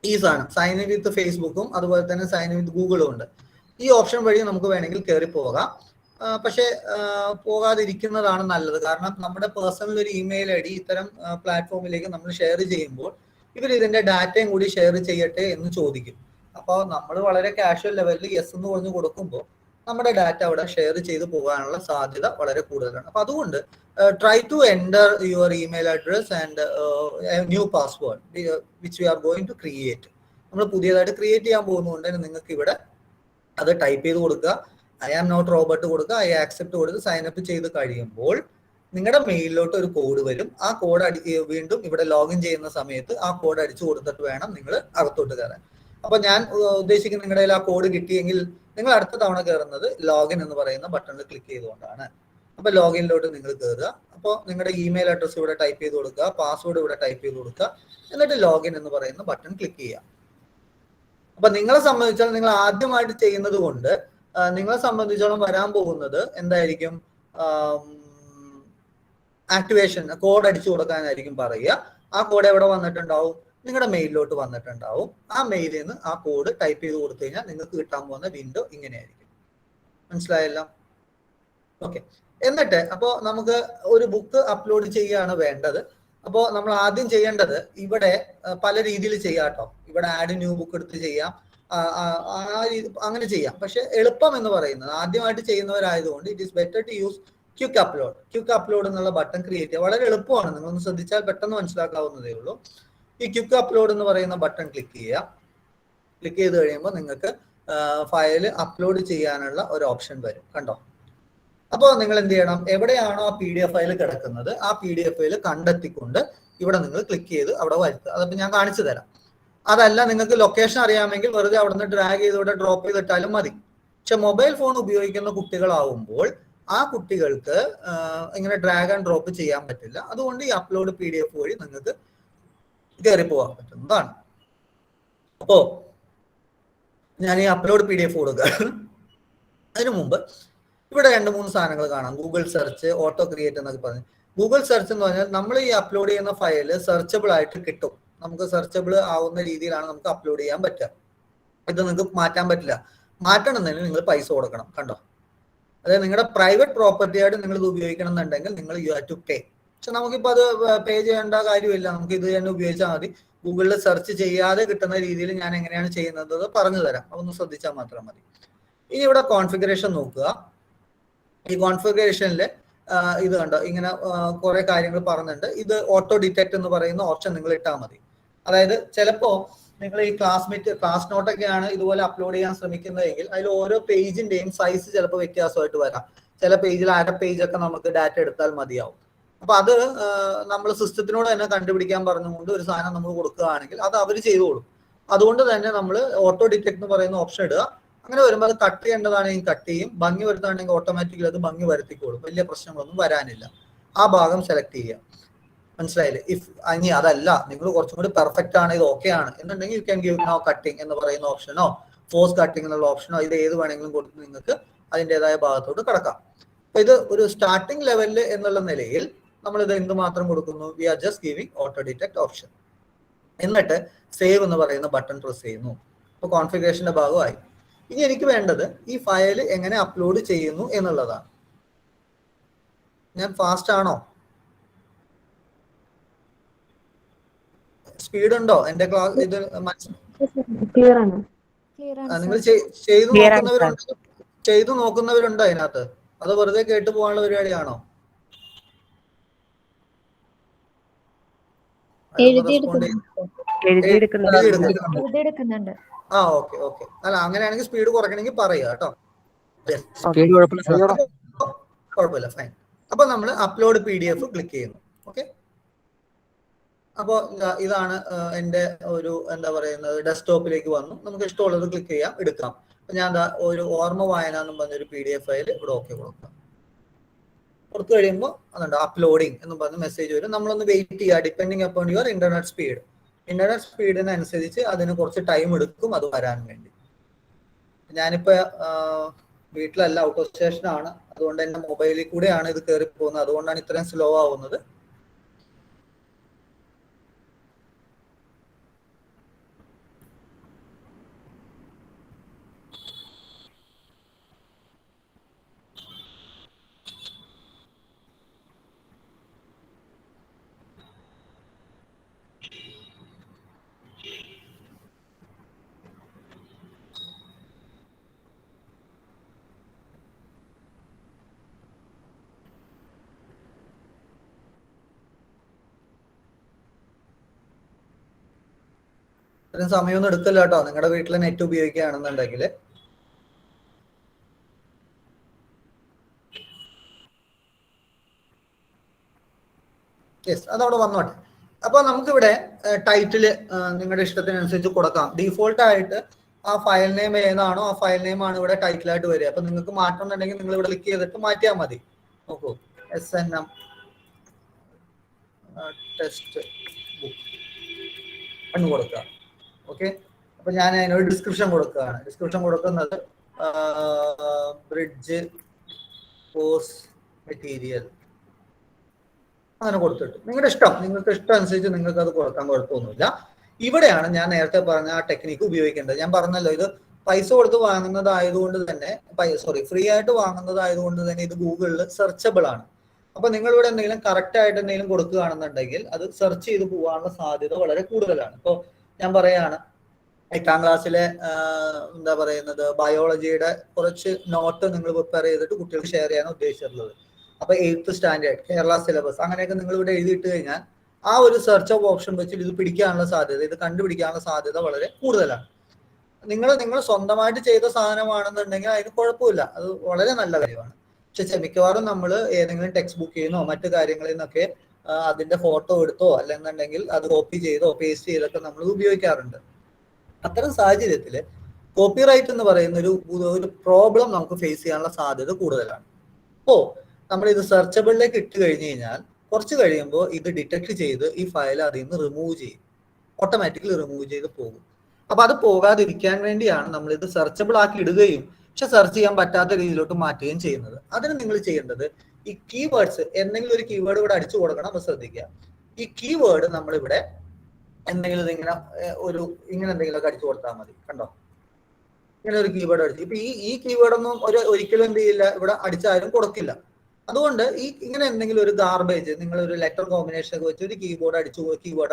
ഈ സാധനം സൈൻ ഇൻ വിത്ത് ഫേസ്ബുക്കും അതുപോലെ തന്നെ സൈൻ ഇൻ വിത്ത് ഗൂഗിളും ഉണ്ട്. ഈ ഓപ്ഷൻ വഴി നമുക്ക് വേണമെങ്കിൽ കയറി പോകാം. പക്ഷെ പോകാതിരിക്കുന്നതാണ് നല്ലത്. കാരണം നമ്മുടെ പേഴ്സണൽ ഒരു ഇമെയിൽ ഐ ഡി ഇത്തരം പ്ലാറ്റ്ഫോമിലേക്ക് നമ്മൾ ഷെയർ ചെയ്യുമ്പോൾ ഇവർ ഇതിന്റെ ഡാറ്റയും കൂടി ഷെയർ ചെയ്യട്ടെ എന്ന് ചോദിക്കും. അപ്പോൾ നമ്മൾ വളരെ കാഷ്വൽ ലെവലിൽ യെസ് എന്ന് പറഞ്ഞ് കൊടുക്കുമ്പോൾ നമ്മുടെ ഡാറ്റ അവിടെ ഷെയർ ചെയ്ത് പോകാനുള്ള സാധ്യത വളരെ കൂടുതലാണ്. അപ്പൊ അതുകൊണ്ട് try to enter your email address and new password which you are going to create. നമ്മൾ പുതിയതായിട്ട് ക്രിയേറ്റ് ചെയ്യാൻ പോകുന്നതുകൊണ്ട് തന്നെ നിങ്ങൾക്ക് ഇവിടെ അത് ടൈപ്പ് ചെയ്ത് കൊടുക്കുക. ഐ ആം നോട്ട് റോബർട്ട് കൊടുക്കുക, ഐ ആക്സെപ്റ്റ് കൊടുത്ത് സൈനപ്പ് ചെയ്ത് കഴിയുമ്പോൾ നിങ്ങളുടെ മെയിലിലോട്ട് ഒരു കോഡ് വരും. ആ കോഡ് വീണ്ടും ഇവിടെ ലോഗിൻ ചെയ്യുന്ന സമയത്ത് ആ കോഡ് അടിച്ചു കൊടുത്തിട്ട് വേണം നിങ്ങൾ അകത്തോട്ട് കയറാൻ. അപ്പൊ ഞാൻ ഉദ്ദേശിക്കുന്ന നിങ്ങളുടെ കയ്യിൽ ആ കോഡ് കിട്ടിയെങ്കിൽ നിങ്ങൾ അടുത്ത തവണ കയറുന്നത് ലോഗിൻ എന്ന് പറയുന്ന ബട്ടണിൽ ക്ലിക്ക് ചെയ്തുകൊണ്ടാണ്. അപ്പൊ ലോഗിനിലോട്ട് നിങ്ങൾ കയറുക. അപ്പോൾ നിങ്ങളുടെ ഇമെയിൽ അഡ്രസ് ഇവിടെ ടൈപ്പ് ചെയ്ത് കൊടുക്കുക, പാസ്വേഡ് ഇവിടെ ടൈപ്പ് ചെയ്ത് കൊടുക്കുക, എന്നിട്ട് ലോഗിൻ എന്ന് പറയുന്ന ബട്ടൺ ക്ലിക്ക് ചെയ്യുക. അപ്പൊ നിങ്ങളെ സംബന്ധിച്ചാൽ നിങ്ങൾ ആദ്യമായിട്ട് ചെയ്യുന്നത് കൊണ്ട് നിങ്ങളെ സംബന്ധിച്ചോളം വരാൻ പോകുന്നത് എന്തായിരിക്കും, ആക്ടിവേഷൻ കോഡ് അടിച്ചു കൊടുക്കാനായിരിക്കും പറയുക. ആ കോഡ് എവിടെ വന്നിട്ടുണ്ടാവും, നിങ്ങളുടെ മെയിലിലോട്ട് വന്നിട്ടുണ്ടാവും. ആ മെയിലിൽ നിന്ന് ആ കോഡ് ടൈപ്പ് ചെയ്ത് കൊടുത്തു കഴിഞ്ഞാൽ നിങ്ങൾക്ക് കിട്ടാൻ പോകുന്ന വിൻഡോ ഇങ്ങനെയായിരിക്കും. മനസ്സിലായല്ലോ? ഓക്കെ. എന്നിട്ട് അപ്പോൾ നമുക്ക് ഒരു ബുക്ക് അപ്ലോഡ് ചെയ്യുകയാണ് വേണ്ടത്. അപ്പോൾ നമ്മൾ ആദ്യം ചെയ്യേണ്ടത് ഇവിടെ പല രീതിയിൽ ചെയ്യാം കേട്ടോ. ഇവിടെ ആഡ് ന്യൂ ബുക്ക് എടുത്ത് ചെയ്യാം, അങ്ങനെ ചെയ്യാം. പക്ഷെ എളുപ്പം എന്ന് പറയുന്നത് ആദ്യമായിട്ട് ചെയ്യുന്നവരായതുകൊണ്ട് it is better to use quick upload. Quick upload എന്നുള്ള ബട്ടൺ ക്രിയേറ്റ് ചെയ്യുക. വളരെ എളുപ്പമാണ്, നിങ്ങളൊന്ന് ശ്രദ്ധിച്ചാൽ പെട്ടെന്ന് മനസ്സിലാക്കാവുന്നതേ ഉള്ളൂ. ഈ ക്വിക്ക് അപ്ലോഡ് എന്ന് പറയുന്ന ബട്ടൺ ക്ലിക്ക് ചെയ്യുക. ക്ലിക്ക് ചെയ്ത് കഴിയുമ്പോൾ നിങ്ങൾക്ക് ഫയൽ അപ്ലോഡ് ചെയ്യാനുള്ള ഒരു ഓപ്ഷൻ വരും, കണ്ടോ? അപ്പോൾ നിങ്ങൾ എന്ത് ചെയ്യണം, എവിടെയാണോ ആ PDF ഫയൽ കിടക്കുന്നത് ആ PDF ഫയൽ കണ്ടെത്തിക്കൊണ്ട് ഇവിടെ നിങ്ങൾ ക്ലിക്ക് ചെയ്ത് അവിടെ വരുത്തുക. അതപ്പോൾ ഞാൻ കാണിച്ചു തരാം. അതല്ല നിങ്ങൾക്ക് ലൊക്കേഷൻ അറിയാമെങ്കിൽ വെറുതെ അവിടെ നിന്ന് ഡ്രാഗ് ചെയ്ത് ഇവിടെ ഡ്രോപ്പ് ചെയ്തിട്ടാലും മതി. പക്ഷെ മൊബൈൽ ഫോൺ ഉപയോഗിക്കുന്ന കുട്ടികളാവുമ്പോൾ ആ കുട്ടികൾക്ക് ഇങ്ങനെ ഡ്രാഗ് ആൻഡ് ഡ്രോപ്പ് ചെയ്യാൻ പറ്റില്ല. അതുകൊണ്ട് ഈ അപ്ലോഡ് PDF വഴി നിങ്ങൾക്ക് കയറി പോകാൻ പറ്റുന്നതാണ്. അപ്പോ ഞാൻ ഈ അപ്ലോഡ് PDF കൊടുക്കുക. അതിനു മുമ്പ് ഇവിടെ 2-3 സാധനങ്ങൾ കാണാം. ഗൂഗിൾ സെർച്ച്, ഓട്ടോ ക്രിയേറ്റ് എന്നൊക്കെ പറഞ്ഞു. ഗൂഗിൾ സെർച്ച് എന്ന് പറഞ്ഞാൽ നമ്മൾ ഈ അപ്ലോഡ് ചെയ്യുന്ന ഫയല് സെർച്ചബിൾ ആയിട്ട് കിട്ടും. നമുക്ക് സെർച്ചബിൾ ആവുന്ന രീതിയിലാണ് നമുക്ക് അപ്ലോഡ് ചെയ്യാൻ പറ്റുക. ഇത് നിങ്ങൾക്ക് മാറ്റാൻ പറ്റില്ല. മാറ്റണമെന്നതിന് നിങ്ങൾ പൈസ കൊടുക്കണം, കണ്ടോ? അതായത് നിങ്ങളുടെ പ്രൈവറ്റ് പ്രോപ്പർട്ടി ആയിട്ട് നിങ്ങൾ ഇത് ഉപയോഗിക്കണം എന്നുണ്ടെങ്കിൽ നിങ്ങൾ യു ഹാവ് ടു പേ. പക്ഷെ നമുക്കിപ്പോൾ അത് പേ ചെയ്യേണ്ട കാര്യമില്ല, നമുക്ക് ഇത് തന്നെ ഉപയോഗിച്ചാൽ മതി. ഗൂഗിളിൽ സെർച്ച് ചെയ്യാതെ കിട്ടുന്ന രീതിയിൽ ഞാൻ എങ്ങനെയാണ് ചെയ്യുന്നത് പറഞ്ഞു തരാം, അതൊന്ന് ശ്രദ്ധിച്ചാൽ മാത്രം മതി. ഇനി ഇവിടെ കോൺഫിഗറേഷൻ നോക്കുക. ഈ കോൺഫിഗറേഷനിൽ ഇത് കണ്ടോ, ഇങ്ങനെ കുറെ കാര്യങ്ങൾ പറഞ്ഞിട്ടുണ്ട്. ഇത് ഓട്ടോ ഡിറ്റക്ട് എന്ന് പറയുന്ന ഓപ്ഷൻ നിങ്ങൾ ഇട്ടാൽ മതി. അതായത് ചിലപ്പോൾ നിങ്ങൾ ഈ ക്ലാസ് നോട്ടൊക്കെയാണ് ഇതുപോലെ അപ്ലോഡ് ചെയ്യാൻ ശ്രമിക്കുന്നതെങ്കിൽ അതിൽ ഓരോ പേജിന്റെയും സൈസ് ചിലപ്പോൾ വ്യത്യാസമായിട്ട് വരാം. ചില പേജിൽ അര പേജൊക്കെ നമുക്ക് ഡാറ്റ എടുത്താൽ മതിയാവും. അപ്പൊ അത് നമ്മൾ സിസ്റ്റത്തിനോട് തന്നെ കണ്ടുപിടിക്കാൻ പറഞ്ഞുകൊണ്ട് ഒരു സാധനം നമ്മൾ കൊടുക്കുകയാണെങ്കിൽ അത് അവർ ചെയ്തോളും. അതുകൊണ്ട് തന്നെ നമ്മൾ ഓട്ടോ ഡിറ്റക്ട് എന്ന് പറയുന്ന ഓപ്ഷൻ ഇടുക. അങ്ങനെ വരുമ്പോൾ അത് കട്ട് ചെയ്യേണ്ടതാണെങ്കിൽ കട്ട് ചെയ്യും, ഭംഗി വരുത്താണെങ്കിൽ ഓട്ടോമാറ്റിക്കലി അത് ഭംഗി വരുത്തിക്കോളും. വലിയ പ്രശ്നങ്ങളൊന്നും വരാനില്ല. ആ ഭാഗം സെലക്ട് ചെയ്യുക. മനസ്സിലായില്ലേ? ഇനി അതല്ല നിങ്ങൾ കുറച്ചും കൂടി പെർഫെക്റ്റ് ആണ്, ഇത് ഓക്കെ ആണ് എന്നുണ്ടെങ്കിൽ you can give no cutting എന്ന് പറയുന്ന ഓപ്ഷനോ ഫോഴ്സ് കട്ടിങ് എന്നുള്ള ഓപ്ഷനോ ഇത് ഏത് വേണമെങ്കിലും കൊടുത്ത് നിങ്ങൾക്ക് അതിൻ്റെതായ ഭാഗത്തോട്ട് കിടക്കാം. അപ്പൊ ഇത് ഒരു സ്റ്റാർട്ടിംഗ് ലെവലിൽ എന്നുള്ള നിലയിൽ നമ്മൾ ഇത് എന്തുമാത്രം കൊടുക്കുന്നു? We are just giving auto detect option. എന്നിട്ട് സേവ് എന്ന് പറയുന്ന ബട്ടൺ പ്രസ് ചെയ്യുന്നു. അപ്പോൾ കോൺഫിഗറേഷന്റെ ഭാഗമായി. ഇനി എനിക്ക് വേണ്ടത് ഈ ഫയൽ എങ്ങനെ അപ്ലോഡ് ചെയ്യുന്നു എന്നുള്ളതാണ്. ഞാൻ ഫാസ്റ്റ് ആണോ? സ്പീഡ് ഉണ്ടോ? എന്റെ ക്ലാസ് ഇത് നിങ്ങൾ ചെയ്തു നോക്കുന്നവരുണ്ടോ അതിനകത്ത്? അത് വെറുതെ കേട്ടു പോകാനുള്ള പരിപാടിയാണോ? ആ ഓക്കെ ഓക്കെ. അല്ല അങ്ങനെയാണെങ്കിൽ സ്പീഡ് കുറയ്ക്കണമെങ്കിൽ പറയുക കേട്ടോ. കുഴപ്പമില്ല, ഫൈൻ. അപ്പൊ നമ്മൾ അപ്ലോഡ് PDF ക്ലിക്ക് ചെയ്യുന്നു. ഓക്കെ. അപ്പോൾ ഇതാണ് എൻ്റെ ഒരു എന്താ പറയുന്നത് ഡെസ്ക്ടോപ്പിലേക്ക് വന്നു. നമുക്ക് ഇഷ്ടമുള്ളത് ക്ലിക്ക് ചെയ്യാം, എടുക്കാം. അപ്പൊ ഞാൻ ഒരു ഓർമ്മ വായന എന്നും പറഞ്ഞൊരു PDF ഫയൽ ഇവിടെ ഓക്കെ കൊടുക്കാം. കൊടുത്തു കഴിയുമ്പോൾ അതുണ്ട് അപ്ലോഡിങ് എന്ന് പറഞ്ഞ മെസ്സേജ് വരും. നമ്മളൊന്ന് വെയിറ്റ് ചെയ്യുക. Depending upon your internet speed. Internet സ്പീഡിനനുസരിച്ച് അതിന് കുറച്ച് ടൈം എടുക്കും അത് വരാൻ വേണ്ടി. ഞാനിപ്പോ വീട്ടിലല്ല, ഔട്ട് ഓഫ് സ്റ്റേഷൻ ആണ്. അതുകൊണ്ട് എൻ്റെ മൊബൈലിൽ കൂടെയാണ് ഇത് കയറി പോകുന്നത്. അതുകൊണ്ടാണ് ഇത്രയും സ്ലോ ആവുന്നത്. ഇത്രയും സമയമൊന്നും എടുക്കില്ല കേട്ടോ, നിങ്ങളുടെ വീട്ടിൽ നെറ്റ് ഉപയോഗിക്കുകയാണെന്നുണ്ടെങ്കിൽ. യെസ്, അതവിടെ വന്നോട്ടെ. അപ്പൊ നമുക്കിവിടെ ടൈറ്റില് നിങ്ങളുടെ ഇഷ്ടത്തിനനുസരിച്ച് കൊടുക്കാം. ഡീഫോൾട്ട് ആയിട്ട് ആ ഫയൽ നെയിം ഏതാണോ ആ ഫയൽ നെയിം ആണ് ഇവിടെ ടൈറ്റിലായിട്ട് വരിക. അപ്പൊ നിങ്ങൾക്ക് മാറ്റം ഉണ്ടെങ്കിൽ നിങ്ങൾ ഇവിടെ ക്ലിക്ക് ചെയ്തിട്ട് മാറ്റിയാൽ മതി. നോക്കൂ, SNM ടെക്സ്റ്റ് ബുക്ക് എന്ന് കൊടുക്കുക. ഓക്കെ. അപ്പൊ ഞാൻ അതിനൊരു ഡിസ്ക്രിപ്ഷൻ കൊടുക്കുകയാണ്. ഡിസ്ക്രിപ്ഷൻ കൊടുക്കുന്നത് ബ്രിഡ്ജ് കോഴ്സ് മെറ്റീരിയൽ അങ്ങനെ കൊടുത്തിട്ട് നിങ്ങളുടെ ഇഷ്ടം, നിങ്ങൾക്ക് ഇഷ്ടം അനുസരിച്ച് നിങ്ങൾക്ക് അത് കൊടുക്കാൻ കുഴപ്പമൊന്നുമില്ല. ഇവിടെയാണ് ഞാൻ നേരത്തെ പറഞ്ഞ ആ ടെക്നിക്ക് ഉപയോഗിക്കേണ്ടത്. ഞാൻ പറഞ്ഞല്ലോ, ഇത് പൈസ കൊടുത്ത് വാങ്ങുന്നതായതുകൊണ്ട് തന്നെ ഫ്രീ ആയിട്ട് വാങ്ങുന്നതായതുകൊണ്ട് തന്നെ ഇത് ഗൂഗിളിൽ സെർച്ചബിൾ ആണ്. അപ്പൊ നിങ്ങൾ ഇവിടെ എന്തെങ്കിലും കറക്റ്റ് ആയിട്ട് എന്തെങ്കിലും കൊടുക്കുകയാണെന്നുണ്ടെങ്കിൽ അത് സെർച്ച് ചെയ്ത് പോകാനുള്ള സാധ്യത വളരെ കൂടുതലാണ്. ഇപ്പോൾ ഞാൻ പറയാണ് 8ാം ക്ലാസ്സിലെ എന്താ പറയുന്നത് ബയോളജിയുടെ കുറച്ച് നോട്ട് നിങ്ങൾ പ്രിപ്പയർ ചെയ്തിട്ട് കുട്ടികൾക്ക് ഷെയർ ചെയ്യാൻ ഉദ്ദേശിച്ചിട്ടുള്ളത്. അപ്പൊ 8th സ്റ്റാൻഡേർഡ് കേരള സിലബസ് അങ്ങനെയൊക്കെ നിങ്ങൾ ഇവിടെ എഴുതിയിട്ട് കഴിഞ്ഞാൽ ആ ഒരു സെർച്ച് ഓഫ് ഓപ്ഷൻ വെച്ചിട്ട് ഇത് പിടിക്കാനുള്ള സാധ്യത, ഇത് കണ്ടുപിടിക്കാനുള്ള സാധ്യത വളരെ കൂടുതലാണ്. നിങ്ങൾ സ്വന്തമായിട്ട് ചെയ്ത സാധനമാണെന്നുണ്ടെങ്കിൽ അതിന് കുഴപ്പമില്ല, അത് വളരെ നല്ല കാര്യമാണ്. പക്ഷെ മിക്കവാറും നമ്മൾ ഏതെങ്കിലും ടെക്സ്റ്റ് ബുക്കിൽ നിന്നോ മറ്റു കാര്യങ്ങളിൽ നിന്നൊക്കെ അതിന്റെ ഫോട്ടോ എടുത്തോ അല്ലെന്നുണ്ടെങ്കിൽ അത് കോപ്പി ചെയ്തോ പേസ്റ്റ് ചെയ്തൊക്കെ നമ്മൾ ഉപയോഗിക്കാറുണ്ട്. അത്തരം സാഹചര്യത്തിൽ കോപ്പിറൈറ്റ് എന്ന് പറയുന്ന ഒരു പ്രോബ്ലം നമുക്ക് ഫേസ് ചെയ്യാനുള്ള സാധ്യത കൂടുതലാണ്. അപ്പോൾ നമ്മൾ ഇത് സെർച്ചബിളിലേക്ക് ഇട്ട് കഴിഞ്ഞ് കഴിഞ്ഞാൽ കുറച്ച് കഴിയുമ്പോൾ ഇത് ഡിറ്റക്ട് ചെയ്ത് ഈ ഫയൽ അതിൽ നിന്ന് റിമൂവ് ചെയ്യും, ഓട്ടോമാറ്റിക്കലി റിമൂവ് ചെയ്ത് പോകും. അപ്പൊ അത് പോകാതിരിക്കാൻ വേണ്ടിയാണ് നമ്മൾ ഇത് സെർച്ചബിൾ ആക്കി ഇടുകയും പക്ഷെ സെർച്ച് ചെയ്യാൻ പറ്റാത്ത രീതിയിലോട്ട് മാറ്റുകയും ചെയ്യുന്നത്. അതിന് നിങ്ങൾ ചെയ്യേണ്ടത് ഈ കീവേഡ്സ്, എന്തെങ്കിലും ഒരു കീവേഡ് ഇവിടെ അടിച്ചു കൊടുക്കണം. അപ്പൊ ശ്രദ്ധിക്കുക, ഈ കീവേഡ് നമ്മളിവിടെ എന്തെങ്കിലും ഇങ്ങനെ എന്തെങ്കിലുമൊക്കെ അടിച്ചു കൊടുത്താൽ മതി. കണ്ടോ, ഇങ്ങനെ ഒരു കീവേഡ് അടിച്ചു. ഇപ്പൊ ഈ കീവേഡൊന്നും ഒരിക്കലും എന്ത് ചെയ്യില്ല, ഇവിടെ അടിച്ചാലും കൊടുക്കില്ല. അതുകൊണ്ട് ഇങ്ങനെ എന്തെങ്കിലും ഒരു ഗാർബേജ് നിങ്ങൾ ഒരു ലെറ്റർ കോമ്പിനേഷൻ ഒക്കെ വെച്ച് ഒരു കീവേഡ്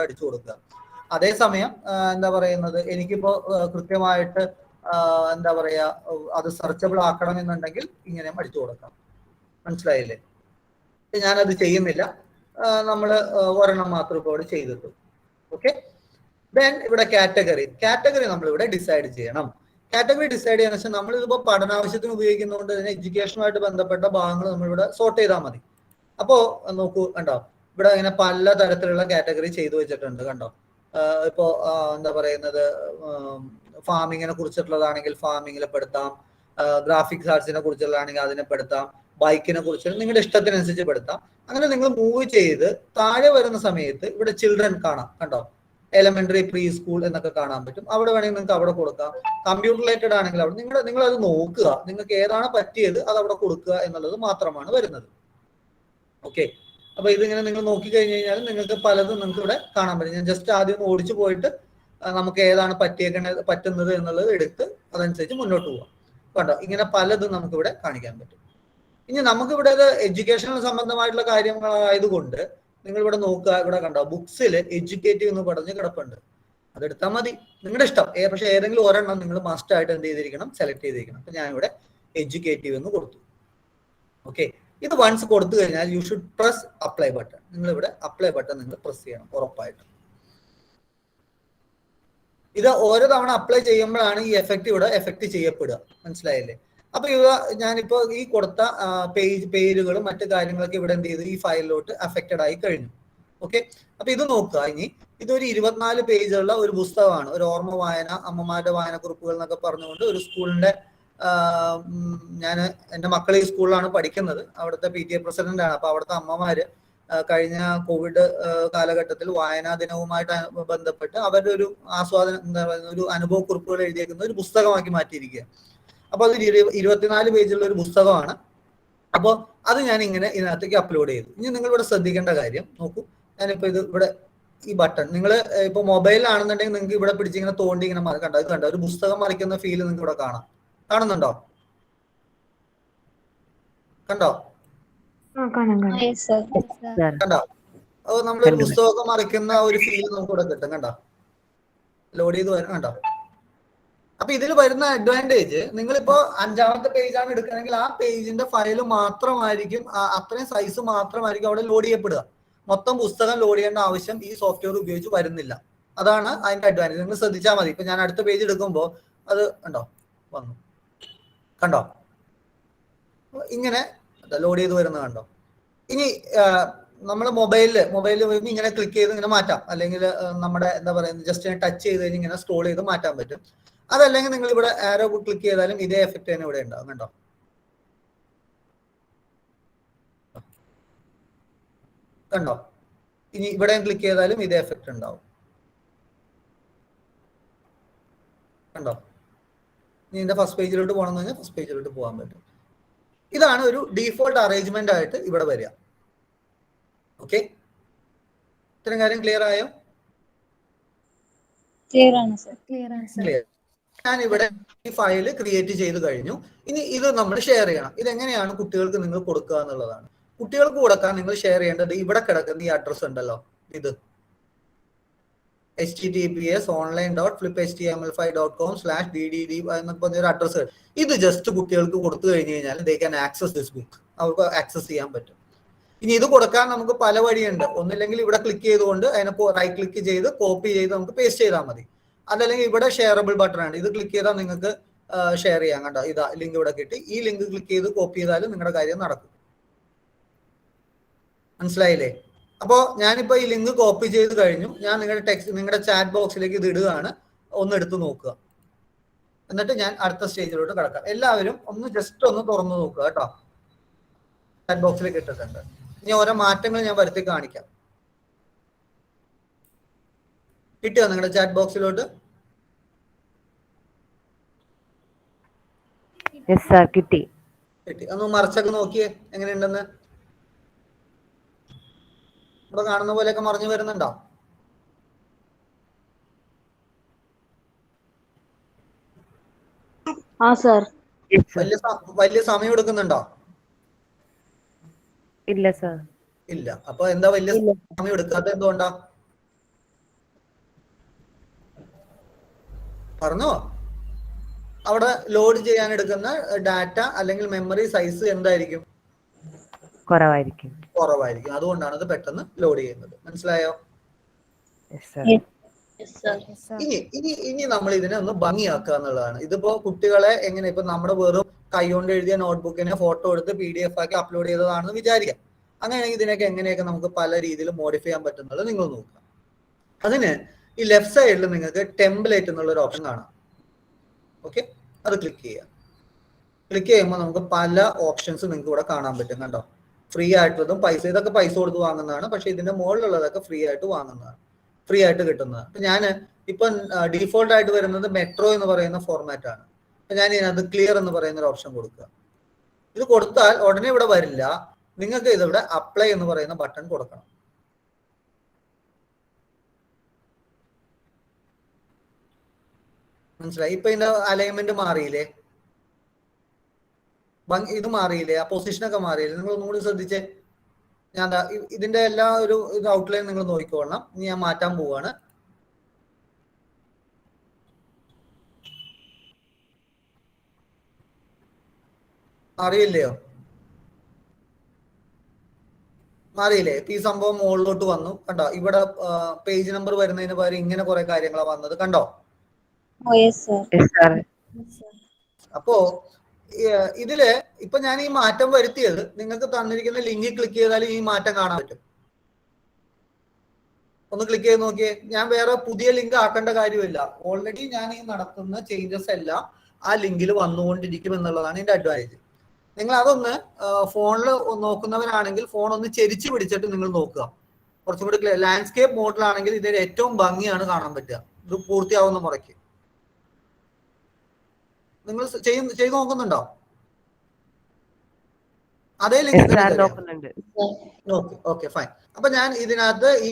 അടിച്ചു കൊടുക്കുക. അതേസമയം എന്താ പറയുന്നത്, എനിക്കിപ്പോ കൃത്യമായിട്ട് എന്താ പറയാ അത് സെർച്ചബിൾ ആക്കണം എന്നുണ്ടെങ്കിൽ ഇങ്ങനെ അടിച്ചു കൊടുക്കാം. മനസ്സിലായില്ലേ? ഞാനത് ചെയ്യുന്നില്ല, നമ്മൾ ഒരെണ്ണം മാത്രം ഇപ്പോൾ അവിടെ ചെയ്തിട്ടു. ഓക്കെ. ദെൻ ഇവിടെ കാറ്റഗറി നമ്മൾ ഇവിടെ ഡിസൈഡ് ചെയ്യണം. കാറ്റഗറി ഡിസൈഡ് ചെയ്യാന്ന് വെച്ചാൽ നമ്മൾ ഇതിപ്പോ പഠനാവശ്യത്തിന് ഉപയോഗിക്കുന്നതുകൊണ്ട് തന്നെ എഡ്യൂക്കേഷനുമായിട്ട് ബന്ധപ്പെട്ട ഭാഗങ്ങൾ നമ്മളിവിടെ സോർട്ട് ചെയ്താൽ മതി. അപ്പോ നോക്കൂ, കണ്ടോ ഇവിടെ ഇങ്ങനെ പല തരത്തിലുള്ള കാറ്റഗറി ചെയ്തു വെച്ചിട്ടുണ്ട്. കണ്ടോ ഇപ്പോ എന്താ പറയുന്നത്, ഫാമിങ്ങിനെ കുറിച്ചിട്ടുള്ളതാണെങ്കിൽ ഫാമിങ്ങിൽ പെടുത്താം, ഗ്രാഫിക്സ് ആർട്സിനെ കുറിച്ചുള്ളതാണെങ്കിൽ അതിനെ പെടുത്താം, ബൈക്കിനെ കുറിച്ച് നിങ്ങളുടെ ഇഷ്ടത്തിനനുസരിച്ച് പെടുത്താം. അങ്ങനെ നിങ്ങൾ മൂവ് ചെയ്ത് താഴെ വരുന്ന സമയത്ത് ഇവിടെ ചിൽഡ്രൻ കാണാം. കണ്ടോ എലമെന്ററി, പ്രീ സ്കൂൾ എന്നൊക്കെ കാണാൻ പറ്റും. അവിടെ വേണമെങ്കിൽ നിങ്ങൾക്ക് അവിടെ കൊടുക്കാം. കമ്പ്യൂട്ടർ റിലേറ്റഡ് ആണെങ്കിൽ അവിടെ നിങ്ങൾ അത് നോക്കുക, നിങ്ങൾക്ക് ഏതാണ് പറ്റിയത് അത് അവിടെ കൊടുക്കുക എന്നുള്ളത് മാത്രമാണ് വരുന്നത്. ഓക്കെ, അപ്പൊ ഇതിങ്ങനെ നിങ്ങൾ നോക്കി കഴിഞ്ഞ് കഴിഞ്ഞാൽ നിങ്ങൾക്ക് പലതും നിങ്ങൾക്ക് ഇവിടെ കാണാൻ പറ്റും. ഞാൻ ജസ്റ്റ് ആദ്യം ഓടിച്ചു പോയിട്ട് നമുക്ക് ഏതാണ് പറ്റുന്നത് എന്നുള്ളത് എടുത്ത് അതനുസരിച്ച് മുന്നോട്ട് പോവാം. കണ്ടോ ഇങ്ങനെ പലതും നമുക്ക് ഇവിടെ കാണിക്കാൻ പറ്റും. ഇനി നമുക്കിവിടെ ഇത് എഡ്യൂക്കേഷണൽ സംബന്ധമായിട്ടുള്ള കാര്യങ്ങളായതുകൊണ്ട് നിങ്ങൾ ഇവിടെ നോക്കുക, ഇവിടെ കണ്ടോ ബുക്സിൽ എഡ്യൂക്കേറ്റീവ് എന്ന് പറഞ്ഞ് കിടപ്പുണ്ട്. അതെടുത്താൽ മതി, നിങ്ങളുടെ ഇഷ്ടം. പക്ഷെ ഏതെങ്കിലും ഒരെണ്ണം നിങ്ങൾ മസ്റ്റ് ആയിട്ട് എന്ത് ചെയ്തിരിക്കണം, സെലക്ട് ചെയ്തിരിക്കണം. അപ്പൊ ഞാൻ ഇവിടെ എഡ്യൂക്കേറ്റീവ് എന്ന് കൊടുത്തു. ഓക്കെ, ഇത് വൺസ് കൊടുത്തു കഴിഞ്ഞാൽ you should press apply button. നിങ്ങൾ ഇവിടെ അപ്ലൈ ബട്ടൺ നിങ്ങൾ പ്രസ് ചെയ്യണം ഉറപ്പായിട്ടും. ഇത് ഓരോ തവണ അപ്ലൈ ചെയ്യുമ്പോഴാണ് ഈ എഫക്റ്റ് ചെയ്യപ്പെടുക. മനസ്സിലായില്ലേ? അപ്പൊ ഞാനിപ്പോ ഈ കൊടുത്ത പേരുകളും മറ്റു കാര്യങ്ങളൊക്കെ ഇവിടെ എന്ത് ചെയ്തു, ഈ ഫയലിലോട്ട് അഫക്റ്റഡ് ആയി കഴിഞ്ഞു. ഓക്കെ, അപ്പൊ ഇത് നോക്കുക. ഇനി ഇതൊരു 24 പേജുള്ള ഒരു പുസ്തകമാണ്. ഒരു ഓർമ്മ വായന, അമ്മമാരുടെ വായനക്കുറിപ്പുകൾ എന്നൊക്കെ പറഞ്ഞുകൊണ്ട് ഒരു സ്കൂളിന്റെ, ഞാൻ എൻ്റെ മക്കൾ ഈ സ്കൂളിലാണ് പഠിക്കുന്നത്. അവിടുത്തെ PTA പ്രസിഡന്റ് ആണ്. അപ്പൊ അവിടുത്തെ അമ്മമാര് കഴിഞ്ഞ കോവിഡ് കാലഘട്ടത്തിൽ വായനാ ദിനവുമായിട്ട് ബന്ധപ്പെട്ട് അവരുടെ ഒരു ആസ്വാദനം, എന്താ പറയുക, ഒരു അനുഭവക്കുറിപ്പുകൾ എഴുതിയേക്കുന്ന ഒരു പുസ്തകമാക്കി മാറ്റിയിരിക്കുക. അപ്പൊ അത് 24 പേജുള്ള ഒരു പുസ്തകമാണ്. അപ്പോൾ അത് ഞാൻ ഇങ്ങനെ ഇതിനകത്തേക്ക് അപ്ലോഡ് ചെയ്തു. ഇനി നിങ്ങൾ ഇവിടെ ശ്രദ്ധിക്കേണ്ട കാര്യം നോക്കൂ, ഞാനിപ്പോ ഇത് ഇവിടെ ഈ ബട്ടൺ നിങ്ങൾ ഇപ്പൊ മൊബൈലിലാണെന്നുണ്ടെങ്കിൽ നിങ്ങൾക്ക് ഇവിടെ പിടിച്ചിങ്ങനെ തോണ്ടി ഇങ്ങനെ കണ്ടോ, ഇത് കണ്ടോ, ഒരു പുസ്തകം മറിക്കുന്ന ഫീൽ നിങ്ങൾക്ക് ഇവിടെ കാണുന്നുണ്ടോ? കണ്ടോ? കണ്ടോ? അത് നമ്മളൊരു പുസ്തകമൊക്കെ മറിക്കുന്ന ഒരു ഫീൽ നമുക്ക് ഇവിടെ കിട്ടും. കണ്ടോ, ലോഡ് ചെയ്ത് വരും. കണ്ടോ? അപ്പൊ ഇതിൽ വരുന്ന അഡ്വാൻറ്റേജ്, നിങ്ങളിപ്പോ 5ാമത്തെ പേജാണ് എടുക്കുകയാണെങ്കിൽ ആ പേജിന്റെ ഫയൽ മാത്രമായിരിക്കും, അത്രയും സൈസ് മാത്രമായിരിക്കും അവിടെ ലോഡ് ചെയ്യപ്പെടുക. മൊത്തം പുസ്തകം ലോഡ് ചെയ്യേണ്ട ആവശ്യം ഈ സോഫ്റ്റ്വെയർ ഉപയോഗിച്ച് വരുന്നില്ല. അതാണ് അതിന്റെ അഡ്വാൻറ്റേജ്. നിങ്ങൾ ശ്രദ്ധിച്ചാൽ മതി. ഇപ്പൊ ഞാൻ അടുത്ത പേജ് എടുക്കുമ്പോൾ അത് വന്നു. കണ്ടോ ഇങ്ങനെ ലോഡ് ചെയ്ത് വരുന്നത് കണ്ടോ? ഇനി നമ്മൾ മൊബൈലിൽ ഇങ്ങനെ ക്ലിക്ക് ചെയ്ത് ഇങ്ങനെ മാറ്റാം. അല്ലെങ്കിൽ നമ്മുടെ എന്താ പറയുന്നത്, ജസ്റ്റ് ടച്ച് ചെയ്ത് കഴിഞ്ഞ് ഇങ്ങനെ സ്ക്രോൾ ചെയ്ത് മാറ്റാൻ പറ്റും. അതല്ലെങ്കിൽ നിങ്ങൾ ഇവിടെ ആരോ ക്ലിക്ക് ചെയ്താലും ഇതേ എഫക്റ്റ് തന്നെ ഇവിടെ ഉണ്ടാവും. കണ്ടോ? കണ്ടോ? ഇനി ഇവിടെ ക്ലിക്ക് ചെയ്താലും ഇതേ എഫക്റ്റ് ഉണ്ടാവും. കണ്ടോ? ഇനി ഇതിന്റെ ഫസ്റ്റ് പേജിലോട്ട് പോകണമെന്ന് കഴിഞ്ഞാൽ ഫസ്റ്റ് പേജിലോട്ട് പോകാൻ പറ്റും. ഇതാണ് ഒരു ഡീഫോൾട്ട് അറേഞ്ച്മെന്റ് ആയിട്ട് ഇവിടെ വരിക. ഓക്കെ, ഇത്രയും കാര്യം ക്ലിയർ ആയോ? ക്ലിയർ. ഞാൻ ഇവിടെ ഈ ഫയൽ ക്രിയേറ്റ് ചെയ്ത് കഴിഞ്ഞു. ഇനി ഇത് നമ്മൾ ഷെയർ ചെയ്യണം. ഇതെങ്ങനെയാണ് കുട്ടികൾക്ക് നിങ്ങൾ കൊടുക്കുക എന്നുള്ളതാണ്. കുട്ടികൾക്ക് കൊടുക്കാൻ നിങ്ങൾ ഷെയർ ചെയ്യേണ്ടത് ഇവിടെ കിടക്കുന്ന ഈ അഡ്രസ് ഉണ്ടല്ലോ, ഇത് https://online.fliphtml5.com/ddd എന്നൊക്കെ പറഞ്ഞൊരു അഡ്രസ്. ഇത് ജസ്റ്റ് കുട്ടികൾക്ക് കൊടുത്തു കഴിഞ്ഞു കഴിഞ്ഞാൽ they can access this book. അവർക്ക് ആക്സസ് ചെയ്യാൻ പറ്റും. ഇനി ഇത് കൊടുക്കാൻ നമുക്ക് പല വഴിയുണ്ട്. ഒന്നില്ലെങ്കിൽ ഇവിടെ ക്ലിക്ക് ചെയ്തുകൊണ്ട് അതിനെ റൈറ്റ് ക്ലിക്ക് ചെയ്ത് കോപ്പി ചെയ്ത് നമുക്ക് പേസ്റ്റ് ചെയ്താൽ മതി. അതല്ലെങ്കിൽ ഇവിടെ ഷെയറബിൾ ബട്ടൺ ആണ്. ഇത് ക്ലിക്ക് ചെയ്താൽ നിങ്ങൾക്ക് ഷെയർ ചെയ്യാം. കണ്ടോ, ഇതാ ലിങ്ക് ഇവിടെ കിട്ടി. ഈ ലിങ്ക് ക്ലിക്ക് ചെയ്ത് കോപ്പി ചെയ്താലും നിങ്ങളുടെ കാര്യം നടക്കും. മനസ്സിലായില്ലേ? അപ്പോ ഞാനിപ്പോ ഈ ലിങ്ക് കോപ്പി ചെയ്ത് കഴിഞ്ഞു. ഞാൻ നിങ്ങളുടെ ചാറ്റ് ബോക്സിലേക്ക് ഇത് ഇടുകയാണ്. ഒന്ന് എടുത്ത് നോക്കുക. എന്നിട്ട് ഞാൻ അടുത്ത സ്റ്റേജിലോട്ട് കിടക്കാം. എല്ലാവരും ജസ്റ്റ് ഒന്ന് തുറന്നു നോക്കുക കേട്ടോ. ചാറ്റ് ബോക്സിലേക്ക് ഇട്ടിട്ടുണ്ട്. ഇനി ഓരോ മാറ്റങ്ങൾ ഞാൻ വരുത്തി കാണിക്കാം. കിട്ടിയോ നിങ്ങളുടെ ചാറ്റ് ബോക്സിലോട്ട്? കിട്ടി. ഒന്ന് മറിച്ചൊക്കെ നോക്കിയേ എങ്ങനെയുണ്ടെന്ന്. ഇവിടെ കാണുന്ന പോലെയൊക്കെ മറിഞ്ഞു വരുന്നുണ്ടോ? വലിയ സമയം എടുക്കുന്നുണ്ടോ? ഇല്ല സർ. ഇല്ല. അപ്പൊ എന്താ വലിയ സമയം എടുക്കാത്ത എന്തുകൊണ്ടാ? പറഞ്ഞോ. അവിടെ ലോഡ് ചെയ്യാൻ എടുക്കുന്ന ഡാറ്റ അല്ലെങ്കിൽ മെമ്മറി സൈസ് എന്തായിരിക്കും? കുറവായിരിക്കും. അതുകൊണ്ടാണ് ഇത് പെട്ടെന്ന് ലോഡ് ചെയ്യുന്നത്. മനസ്സിലായോ? Yes, sir. Yes, sir. ഇനി നമ്മൾ ഇതിനെ ഒന്ന് ഭംഗിയാക്കുക എന്നുള്ളതാണ്. ഇതിപ്പോ കുട്ടികളെ എങ്ങനെ ഇപ്പൊ നമ്മുടെ വെറും കൈകൊണ്ട് എഴുതിയ നോട്ട്ബുക്കിനെ ഫോട്ടോ എടുത്ത് PDF ആക്കി അപ്ലോഡ് ചെയ്തതാണെന്ന് വിചാരിക്കാം. അങ്ങനെയാണെങ്കിൽ ഇതിനൊക്കെ എങ്ങനെയൊക്കെ നമുക്ക് പല രീതിയിൽ മോഡിഫൈ ചെയ്യാൻ പറ്റുന്നത് നിങ്ങൾ നോക്കുക. അതിന് ഈ ലെഫ്റ്റ് സൈഡിൽ നിങ്ങൾക്ക് ടെംപ്ലേറ്റ് എന്നുള്ള ഒരു ഓപ്ഷൻ കാണാം. ഓക്കെ, അത് ക്ലിക്ക് ചെയ്യുക. ക്ലിക്ക് ചെയ്യുമ്പോൾ നമുക്ക് പല ഓപ്ഷൻസ് നിങ്ങൾക്ക് ഇവിടെ കാണാൻ പറ്റും. കണ്ടോ, ഫ്രീ ആയിട്ടുള്ളതും പൈസ, ഇതൊക്കെ പൈസ കൊടുത്ത് വാങ്ങുന്നതാണ്. പക്ഷെ ഇതിന്റെ മുകളിലുള്ളതൊക്കെ ഫ്രീ ആയിട്ട് വാങ്ങുന്നതാണ്, ഫ്രീ ആയിട്ട് കിട്ടുന്നതാണ്. അപ്പൊ ഞാൻ ഇപ്പം ഡീഫോൾട്ട് ആയിട്ട് വരുന്നത് മെട്രോ എന്ന് പറയുന്ന ഫോർമാറ്റ് ആണ്. അപ്പൊ ഞാൻ ഇതിനകത്ത് ക്ലിയർ എന്ന് പറയുന്ന ഒരു ഓപ്ഷൻ കൊടുക്കുക. ഇത് കൊടുത്താൽ ഉടനെ ഇവിടെ വരില്ല. നിങ്ങൾക്ക് ഇതിവിടെ അപ്ലൈ എന്ന് പറയുന്ന ബട്ടൺ കൊടുക്കണം. മനസ്സിലായി? ഇപ്പൊ ഇതിന്റെ അലൈൻമെന്റ് മാറിയില്ലേ, ഇത് മാറിയില്ലേ, ആ പൊസിഷനൊക്കെ മാറിയില്ലേ? നിങ്ങൾ ഒന്നുകൂടി ശ്രദ്ധിച്ചേ. ഞാൻ ഇതിന്റെ എല്ലാ ഒരു ഇത് ഔട്ട്ലൈൻ നിങ്ങൾ നോക്കിക്കോളണം. ഇനി ഞാൻ മാറ്റാൻ പോവാണ്. അറിയില്ലയോ? മാറിയില്ലേ? ഇപ്പൊ ഈ സംഭവം മുകളിലോട്ട് വന്നു. കണ്ടോ, ഇവിടെ പേജ് നമ്പർ വരുന്നതിന് പകരം ഇങ്ങനെ കുറെ കാര്യങ്ങളാണ് വന്നത്. കണ്ടോ? അപ്പോ ഇതില് ഇപ്പൊ ഞാൻ ഈ മാറ്റം വരുത്തിയത് നിങ്ങൾക്ക് തന്നിരിക്കുന്ന ലിങ്കിൽ ക്ലിക്ക് ചെയ്താൽ ഈ മാറ്റം കാണാൻ പറ്റും. ഒന്ന് ക്ലിക്ക് ചെയ്ത് നോക്കിയേ. ഞാൻ വേറെ പുതിയ ലിങ്ക് ആക്കേണ്ട കാര്യമില്ല. ഓൾറെഡി ഞാൻ ഈ നടത്തുന്ന ചേഞ്ചസ് എല്ലാം ആ ലിങ്കിൽ വന്നുകൊണ്ടിരിക്കും എന്നുള്ളതാണ് ഇതിന്റെ അഡ്വാൻറ്റേജ്. നിങ്ങൾ അതൊന്ന് ഫോണിൽ നോക്കുന്നവരാണെങ്കിൽ ഫോൺ ഒന്ന് ചെരിച്ച് പിടിച്ചിട്ട് നിങ്ങൾ നോക്കുക. കുറച്ചും കൂടി ലാൻഡ്സ്കേപ്പ് മോഡിലാണെങ്കിൽ ഇതിന്റെ ഏറ്റവും ഭംഗിയാണ് കാണാൻ പറ്റുക, ഇത് പൂർത്തിയാവുന്ന മുറയ്ക്ക്. നിങ്ങൾ ചെയ്ത് നോക്കുന്നുണ്ടോ? അതേ ലിങ്ക് ഓക്കെ ഫൈൻ. അപ്പൊ ഞാൻ ഇതിനകത്ത് ഈ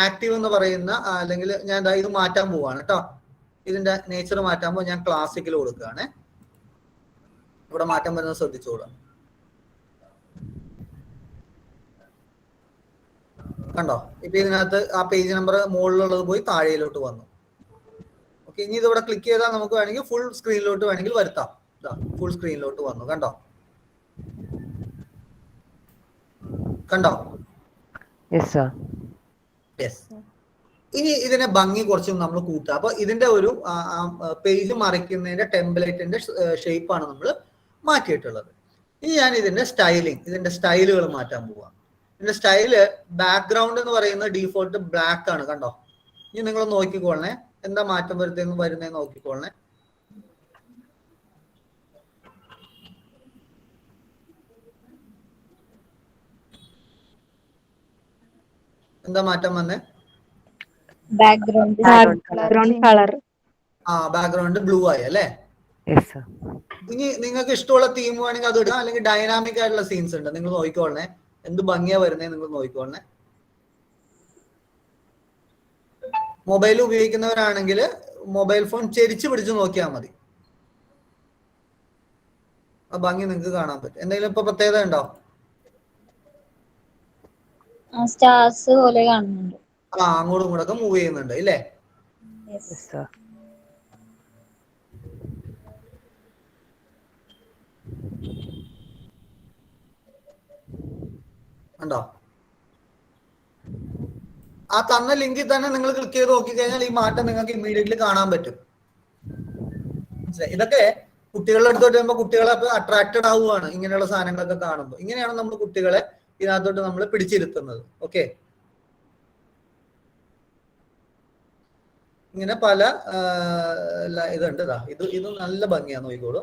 ആക്റ്റീവ് എന്ന് പറയുന്ന അല്ലെങ്കിൽ ഞാൻ ഇത് മാറ്റാൻ പോവാണ് കേട്ടോ. ഇതിന്റെ നേച്ചർ മാറ്റാൻ പോകുമ്പോൾ ഞാൻ ക്ലാസിക്കൽ കൊടുക്കുകയാണ്. ഇവിടെ മാറ്റം വരുന്നത് ശ്രദ്ധിച്ചോളാം. കണ്ടോ, ഇപ്പൊ ഇതിനകത്ത് ആ പേജ് നമ്പർ മുകളിലുള്ളത് പോയി താഴെയിലോട്ട് വന്നു. ഓക്കെ, ഇനി ഇതിവിടെ ക്ലിക്ക് ചെയ്താൽ നമുക്ക് വേണമെങ്കിൽ ഫുൾ സ്ക്രീനിലോട്ട് വേണമെങ്കിൽ വരുത്താം. ഫുൾ സ്ക്രീനിലോട്ട് വന്നു. കണ്ടോ കണ്ടോ? യെസ്. ഇനി ഇതിനെ ഭംഗി കുറച്ചും നമ്മൾ കൂട്ടുക. അപ്പൊ ഇതിന്റെ ഒരു പേജ് മറിക്കുന്നതിന്റെ ടെംപ്ലേറ്റിന്റെ ഷേപ്പാണ് നമ്മൾ മാറ്റിയിട്ടുള്ളത്. ഇനി ഞാൻ ഇതിന്റെ സ്റ്റൈലുകൾ മാറ്റാൻ പോവാം. ഇതിന്റെ സ്റ്റൈല് ബാക്ക്ഗ്രൗണ്ട് എന്ന് പറയുന്നത് ഡീഫോൾട്ട് ബ്ലാക്ക് ആണ്. കണ്ടോ? ഇനി നിങ്ങൾ നോക്കിക്കോളണേ, എന്താ മാറ്റം വരുന്നതെന്ന് നോക്കിക്കോളണേ. എന്താ മാറ്റം വന്നേ? Background colour. ബാക്ക്ഗ്രൗണ്ട് ബ്ലൂ ആയി അല്ലേ? ഇനി നിങ്ങൾക്ക് ഇഷ്ടമുള്ള തീം വേണമെങ്കിൽ അത് ഇടാം, അല്ലെങ്കിൽ ഡൈനാമിക് ആയിട്ടുള്ള സീൻസ് ഉണ്ട്. നിങ്ങൾ നോക്കിക്കോളണേ, എന്ത് ഭംഗിയാ വരുന്നേ നിങ്ങൾ നോക്കിക്കോളണേ. മൊബൈൽ ഉപയോഗിക്കുന്നവരാണെങ്കിൽ മൊബൈൽ ഫോൺ ചെരിച്ച് പിടിച്ച് നോക്കിയാൽ മതി, ആ ഭംഗി നിങ്ങൾക്ക് കാണാൻ പറ്റും. എന്തെങ്കിലും ഇപ്പൊ പ്രത്യേകത ഉണ്ടോ? സ്റ്റാർസ് പോലെ കാണുന്നുണ്ട്. അങ്ങോട്ടും ഇങ്ങോട്ടൊക്കെ മൂവ് ചെയ്യുന്നുണ്ട് ഇല്ലേ? ഉണ്ടോ? ആ തന്ന ലിങ്കിൽ തന്നെ നിങ്ങൾ ക്ലിക്ക് ചെയ്ത് നോക്കി കഴിഞ്ഞാൽ ഈ മാറ്റം നിങ്ങൾക്ക് ഇമ്മീഡിയറ്റ്ലി കാണാൻ പറ്റും. ഇതൊക്കെ കുട്ടികളുടെ അടുത്തോട്ട് വരുമ്പോൾ കുട്ടികളെ അട്രാക്റ്റഡ് ആവുകയാണ് ഇങ്ങനെയുള്ള സാധനങ്ങളൊക്കെ കാണുമ്പോൾ. ഇങ്ങനെയാണ് നമ്മൾ കുട്ടികളെ ഇതിനകത്തോട്ട് നമ്മൾ പിടിച്ചിരുത്തുന്നത്. ഓക്കെ, ഇങ്ങനെ പല ഇതുണ്ട്. ഇത് നല്ല ഭംഗിയാ, നോക്കിക്കോളൂ.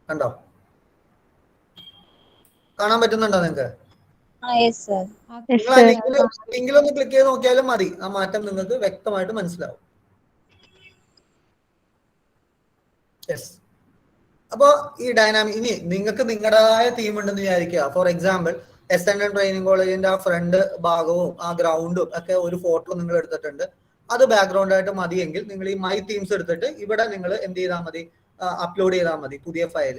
കണ്ടോ? കാണാൻ പറ്റുന്നുണ്ടോ നിങ്ങൾക്ക്? ലിങ്കിലൊന്ന് ക്ലിക്ക് ചെയ്ത് നോക്കിയാലും മതി, ആ മാറ്റം നിങ്ങൾക്ക് വ്യക്തമായിട്ട് മനസ്സിലാവും. യെസ്. അപ്പോ ഈ ഡൈനാമിക്, ഇനി നിങ്ങൾക്ക് നിങ്ങളുടേതായ തീം ഉണ്ടെന്ന് വിചാരിക്കുക. ഫോർ എക്സാമ്പിൾ SNM ട്രെയിനിങ് കോളേജിന്റെ ആ ഫ്രണ്ട് ഭാഗവും ആ ഗ്രൗണ്ടും ഒക്കെ ഒരു ഫോട്ടോ നിങ്ങൾ എടുത്തിട്ടുണ്ട്. അത് ബാക്ക്ഗ്രൗണ്ട് ആയിട്ട് മതിയെങ്കിൽ നിങ്ങൾ ഈ മൈ തീംസ് എടുത്തിട്ട് ഇവിടെ നിങ്ങൾ എന്ത് ചെയ്താൽ മതി, അപ്ലോഡ് ചെയ്താൽ മതി പുതിയ ഫയൽ,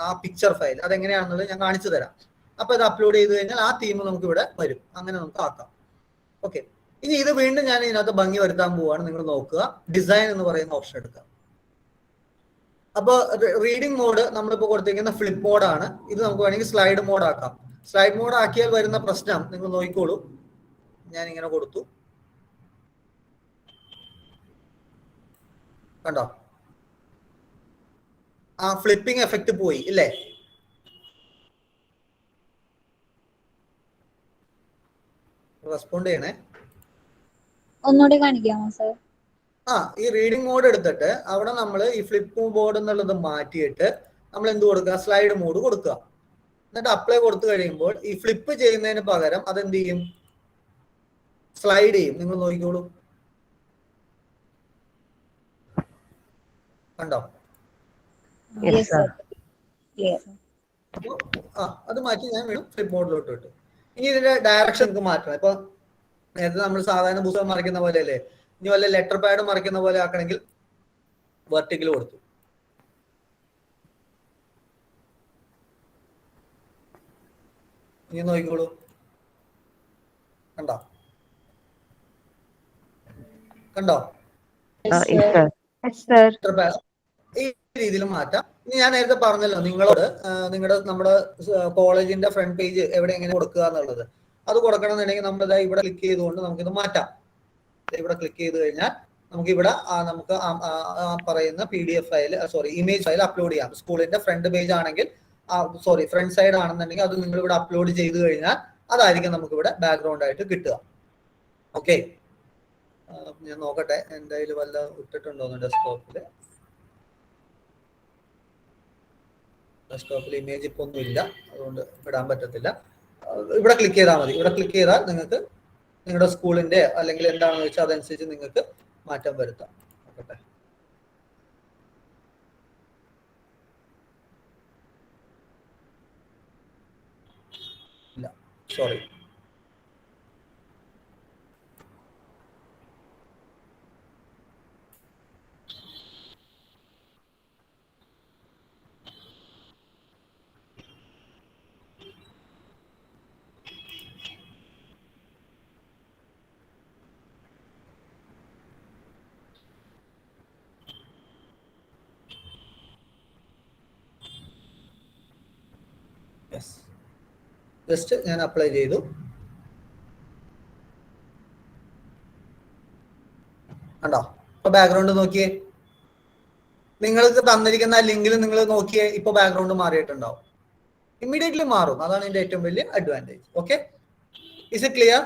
ആ പിക്ചർ ഫയൽ. അതെങ്ങനെയാണെന്നുള്ളത് ഞാൻ കാണിച്ചു തരാം. അപ്പൊ ഇത് അപ്ലോഡ് ചെയ്ത് കഴിഞ്ഞാൽ ആ തീം നമുക്ക് ഇവിടെ വരും. അങ്ങനെ നമുക്ക് ആക്കാം. ഓക്കെ, ഇനി ഇത് വീണ്ടും ഞാൻ ഇതിനകത്ത് ഭംഗി വരുത്താൻ പോവാണ്. നിങ്ങൾ നോക്കുക, ഡിസൈൻ എന്ന് പറയുന്ന ഓപ്ഷൻ എടുക്കുക. അപ്പൊ റീഡിംഗ് മോഡ് നമ്മളിപ്പോ കൊടുത്തിരിക്കുന്ന ഫ്ലിപ്പ് മോഡാണ്. ഇത് നമുക്ക് വേണമെങ്കിൽ സ്ലൈഡ് മോഡ് ആക്കാം. സ്ലൈഡ് മോഡ് ആക്കിയാൽ വരുന്ന പ്രശ്നം നിങ്ങൾ നോക്കിക്കോളൂ. ഞാൻ ഇങ്ങനെ കൊടുത്തു, കണ്ടോ? ആ ഫ്ലിപ്പിംഗ് എഫക്റ്റ് പോയി ഇല്ലേ? റെസ്പോണ്ട് ചെയ്യണേ. ഒന്നുകൂടി കാണിക്കാമോ സർ? ഈ റീഡിംഗ് മോഡ് എടുത്തിട്ട് അവിടെ നമ്മൾ ഈ ഫ്ലിപ്പ് ബോർഡ് എന്നുള്ളത് മാറ്റിയിട്ട് നമ്മൾ എന്ത് കൊടുക്കുക? സ്ലൈഡ് മോഡ് കൊടുക്കുക. എന്നിട്ട് അപ്ലൈ കൊടുത്തു കഴിയുമ്പോൾ ഈ ഫ്ലിപ്പ് ചെയ്യുന്നതിന് പകരം അതെന്ത് ചെയ്യും? സ്ലൈഡ് ചെയ്യും. നിങ്ങൾ നോക്കിക്കോളൂ, കണ്ടോ? അത് മാറ്റി ഞാൻ വീണ്ടും ഫ്ലിപ്പ് മോഡിലോട്ട് ഇട്ടു. ഇനി ഇതിന്റെ ഡയറക്ഷൻ നമുക്ക് മാറ്റണം. ഇപ്പൊ നേരത്തെ നമ്മൾ സാധാരണ പുസ്തകം മറിക്കുന്ന പോലെ അല്ലേ, ഇനി വല്ല ലെറ്റർ പാഡ് മറിക്കുന്ന പോലെ ആക്കണമെങ്കിൽ വെർട്ടിക്കൽ കൊടുത്തു. ഇനി നോക്കിക്കോളൂ, കണ്ടോ? കണ്ടോ? ഈ രീതിയിൽ മാറ്റാം. ഇനി ഞാൻ നേരത്തെ പറഞ്ഞല്ലോ നിങ്ങളോട്, നമ്മുടെ കോളേജിന്റെ ഫ്രണ്ട് പേജ് എവിടെ എങ്ങനെ കൊടുക്കുക എന്നുള്ളത്. അത് കൊടുക്കണം എന്നുണ്ടെങ്കിൽ നമ്മൾ ഇവിടെ ക്ലിക്ക് ചെയ്തുകൊണ്ട് നമുക്കിത് മാറ്റാം. ഇവിടെ ക്ലിക്ക് ചെയ്ത് കഴിഞ്ഞാൽ നമുക്ക് ഇവിടെ നമുക്ക് പറയുന്ന PDF file, image file upload ചെയ്യാം. സ്കൂളിന്റെ ഫ്രണ്ട് പേജ് ആണെങ്കിൽ, ഫ്രണ്ട് സൈഡ് ആണെന്നുണ്ടെങ്കിൽ അത് നിങ്ങൾ ഇവിടെ അപ്ലോഡ് ചെയ്ത് കഴിഞ്ഞാൽ അതായിരിക്കും നമുക്ക് ഇവിടെ ബാക്ക്ഗ്രൗണ്ട് ആയിട്ട് കിട്ടുക. ഓക്കെ, ഞാൻ നോക്കട്ടെ എന്തായാലും വല്ല ഇട്ടിട്ടുണ്ടോന്ന് ഡെസ്ക്ടോപ്പില്. ഡെസ്ക്ടോപ്പിൽ ഇമേജ് ഇപ്പൊ ഒന്നും ഇല്ല, അതുകൊണ്ട് ഇടാൻ പറ്റത്തില്ല. ഇവിടെ ക്ലിക്ക് ചെയ്താൽ മതി. ഇവിടെ ക്ലിക്ക് ചെയ്താൽ നിങ്ങൾക്ക് നിങ്ങളുടെ സ്കൂളിന്റെ അല്ലെങ്കിൽ എന്താണെന്ന് വെച്ചാൽ അതനുസരിച്ച് നിങ്ങൾക്ക് മാറ്റം വരുത്താം. നോക്കട്ടെ, ഇല്ല, സോറി. ജസ്റ്റ് ഞാൻ അപ്ലൈ ചെയ്തു. കണ്ടോ? ഇപ്പൊ ബാക്ക്ഗ്രൗണ്ട് നോക്കിയേ, നിങ്ങൾക്ക് തന്നിരിക്കുന്ന ലിങ്കിൽ നിങ്ങൾ നോക്കിയേ, ഇപ്പൊ ബാക്ക്ഗ്രൗണ്ട് മാറിയിട്ടുണ്ടാവും. ഇമ്മീഡിയറ്റ്ലി മാറും. അതാണ് ഇതിന്റെ ഏറ്റവും വലിയ advantage. Okay, is it clear?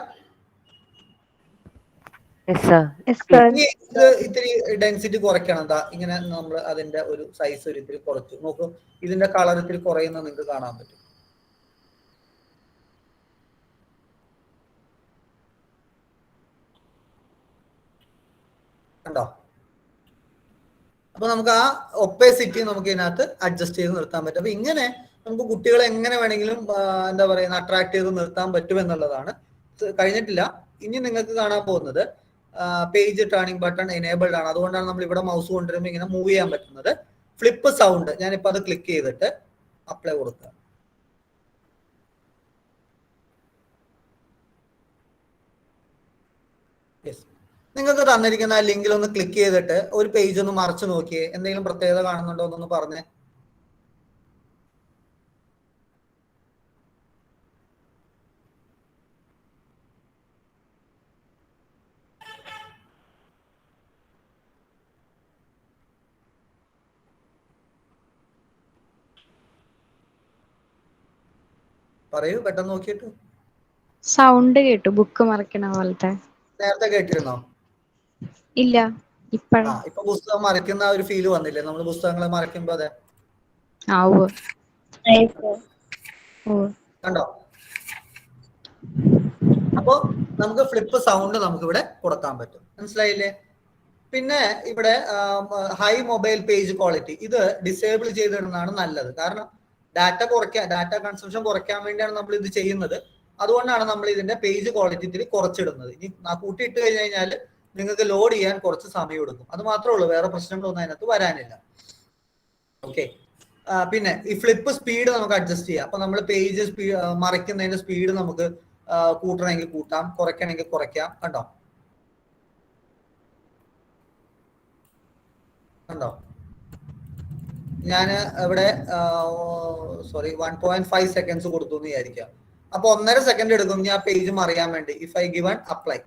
ഇത്തിരി ഡെൻസിറ്റി കുറയ്ക്കണം. എന്താ ഇങ്ങനെ നമ്മൾ അതിന്റെ ഒരു സൈസ് ഒരു ഇത്തിരി കുറച്ചു നോക്കൂ. ഇതിന്റെ കളർ ഇത്തിരി കുറയുന്ന നിങ്ങൾക്ക് കാണാൻ പറ്റും. കണ്ടോ? അപ്പൊ നമുക്ക് ആ ഒപ്പേസിറ്റി നമുക്ക് ഇതിനകത്ത് അഡ്ജസ്റ്റ് ചെയ്ത് നിർത്താൻ പറ്റും. അപ്പൊ ഇങ്ങനെ നമുക്ക് കുട്ടികളെ എങ്ങനെ വേണമെങ്കിലും എന്താ പറയുക അട്രാക്ട് ചെയ്ത് നിർത്താൻ പറ്റും എന്നുള്ളതാണ്. കഴിഞ്ഞിട്ടില്ല, ഇനി നിങ്ങൾക്ക് കാണാൻ പോകുന്നത് പേജ് ടേണിംഗ് ബട്ടൺ എനേബിൾഡ് ആണ്. അതുകൊണ്ടാണ് നമ്മൾ ഇവിടെ മൗസ് കൊണ്ടുവരുമ്പോൾ ഇങ്ങനെ മൂവ് ചെയ്യാൻ പറ്റുന്നത്. ഫ്ലിപ്പ് സൗണ്ട്, ഞാനിപ്പോൾ അത് ക്ലിക്ക് ചെയ്തിട്ട് അപ്ലൈ കൊടുക്കുക. നിങ്ങൾക്ക് തന്നിരിക്കുന്ന ആ ലിങ്കിൽ ഒന്ന് ക്ലിക്ക് ചെയ്തിട്ട് ഒരു പേജ് ഒന്ന് മറച്ചു നോക്കിയേ. എന്തെങ്കിലും പ്രത്യേകത കാണുന്നുണ്ടോ എന്നൊന്ന് പറഞ്ഞേ. പറയൂ, പെട്ടെന്ന് നോക്കിയിട്ട്. സൗണ്ട് കേട്ടു, ബുക്ക് മറിക്കണ പോലത്തെ. നേരത്തെ കേട്ടിരുന്നോ? ഇല്ല, ഇപ്പഴാ. ഇപ്പൊ പുസ്തകം മറിക്കുന്ന ഒരു ഫീല് വന്നില്ലേ നമ്മൾ പുസ്തകങ്ങളെ മറിക്കുമ്പോ? അതെ, കണ്ടോ? അപ്പോ നമുക്ക് ഫ്ലിപ്പ് സൗണ്ട് നമുക്ക് ഇവിടെ കൊടുക്കാൻ പറ്റും. മനസ്സിലായില്ലേ? പിന്നെ ഇവിടെ ഹൈ മൊബൈൽ പേജ് ക്വാളിറ്റി ഇത് ഡിസേബിൾ ചെയ്തിടുന്നതാണ് നല്ലത്. കാരണം ഡാറ്റ കൺസംഷൻ കുറയ്ക്കാൻ വേണ്ടിയാണ് നമ്മൾ ഇത് ചെയ്യുന്നത്. അതുകൊണ്ടാണ് നമ്മൾ ഇതിന്റെ പേജ് ക്വാളിറ്റി ഇത്തിരി കുറച്ചിടുന്നത്. ഇനി കൂട്ടിയിട്ട് കഴിഞ്ഞ് കഴിഞ്ഞാൽ നിങ്ങൾക്ക് ലോഡ് ചെയ്യാൻ കുറച്ച് സമയം എടുക്കും. അത് മാത്രമേ ഉള്ളൂ, വേറെ പ്രശ്നങ്ങളൊന്നും അതിനകത്ത് വരാനില്ല. ഓക്കെ, പിന്നെ ഈ ഫ്ലിപ്പ് സ്പീഡ് നമുക്ക് അഡ്ജസ്റ്റ് ചെയ്യാം. അപ്പൊ നമ്മൾ പേജ് മറിക്കുന്നതിന്റെ സ്പീഡ് നമുക്ക് കൂട്ടണമെങ്കിൽ കൂട്ടാം, കുറയ്ക്കണമെങ്കിൽ കുറയ്ക്കാം. കണ്ടോ? കണ്ടോ? ഞാൻ ഇവിടെ 1.5 സെക്കൻഡ്സ് കൊടുത്തു എന്ന് വിചാരിക്കാം. അപ്പൊ 1.5 സെക്കൻഡ് എടുക്കും ഞാൻ പേജ് മറിയാൻ വേണ്ടി. ഇഫ് ഐ ഗിവൺ അപ്ലൈ,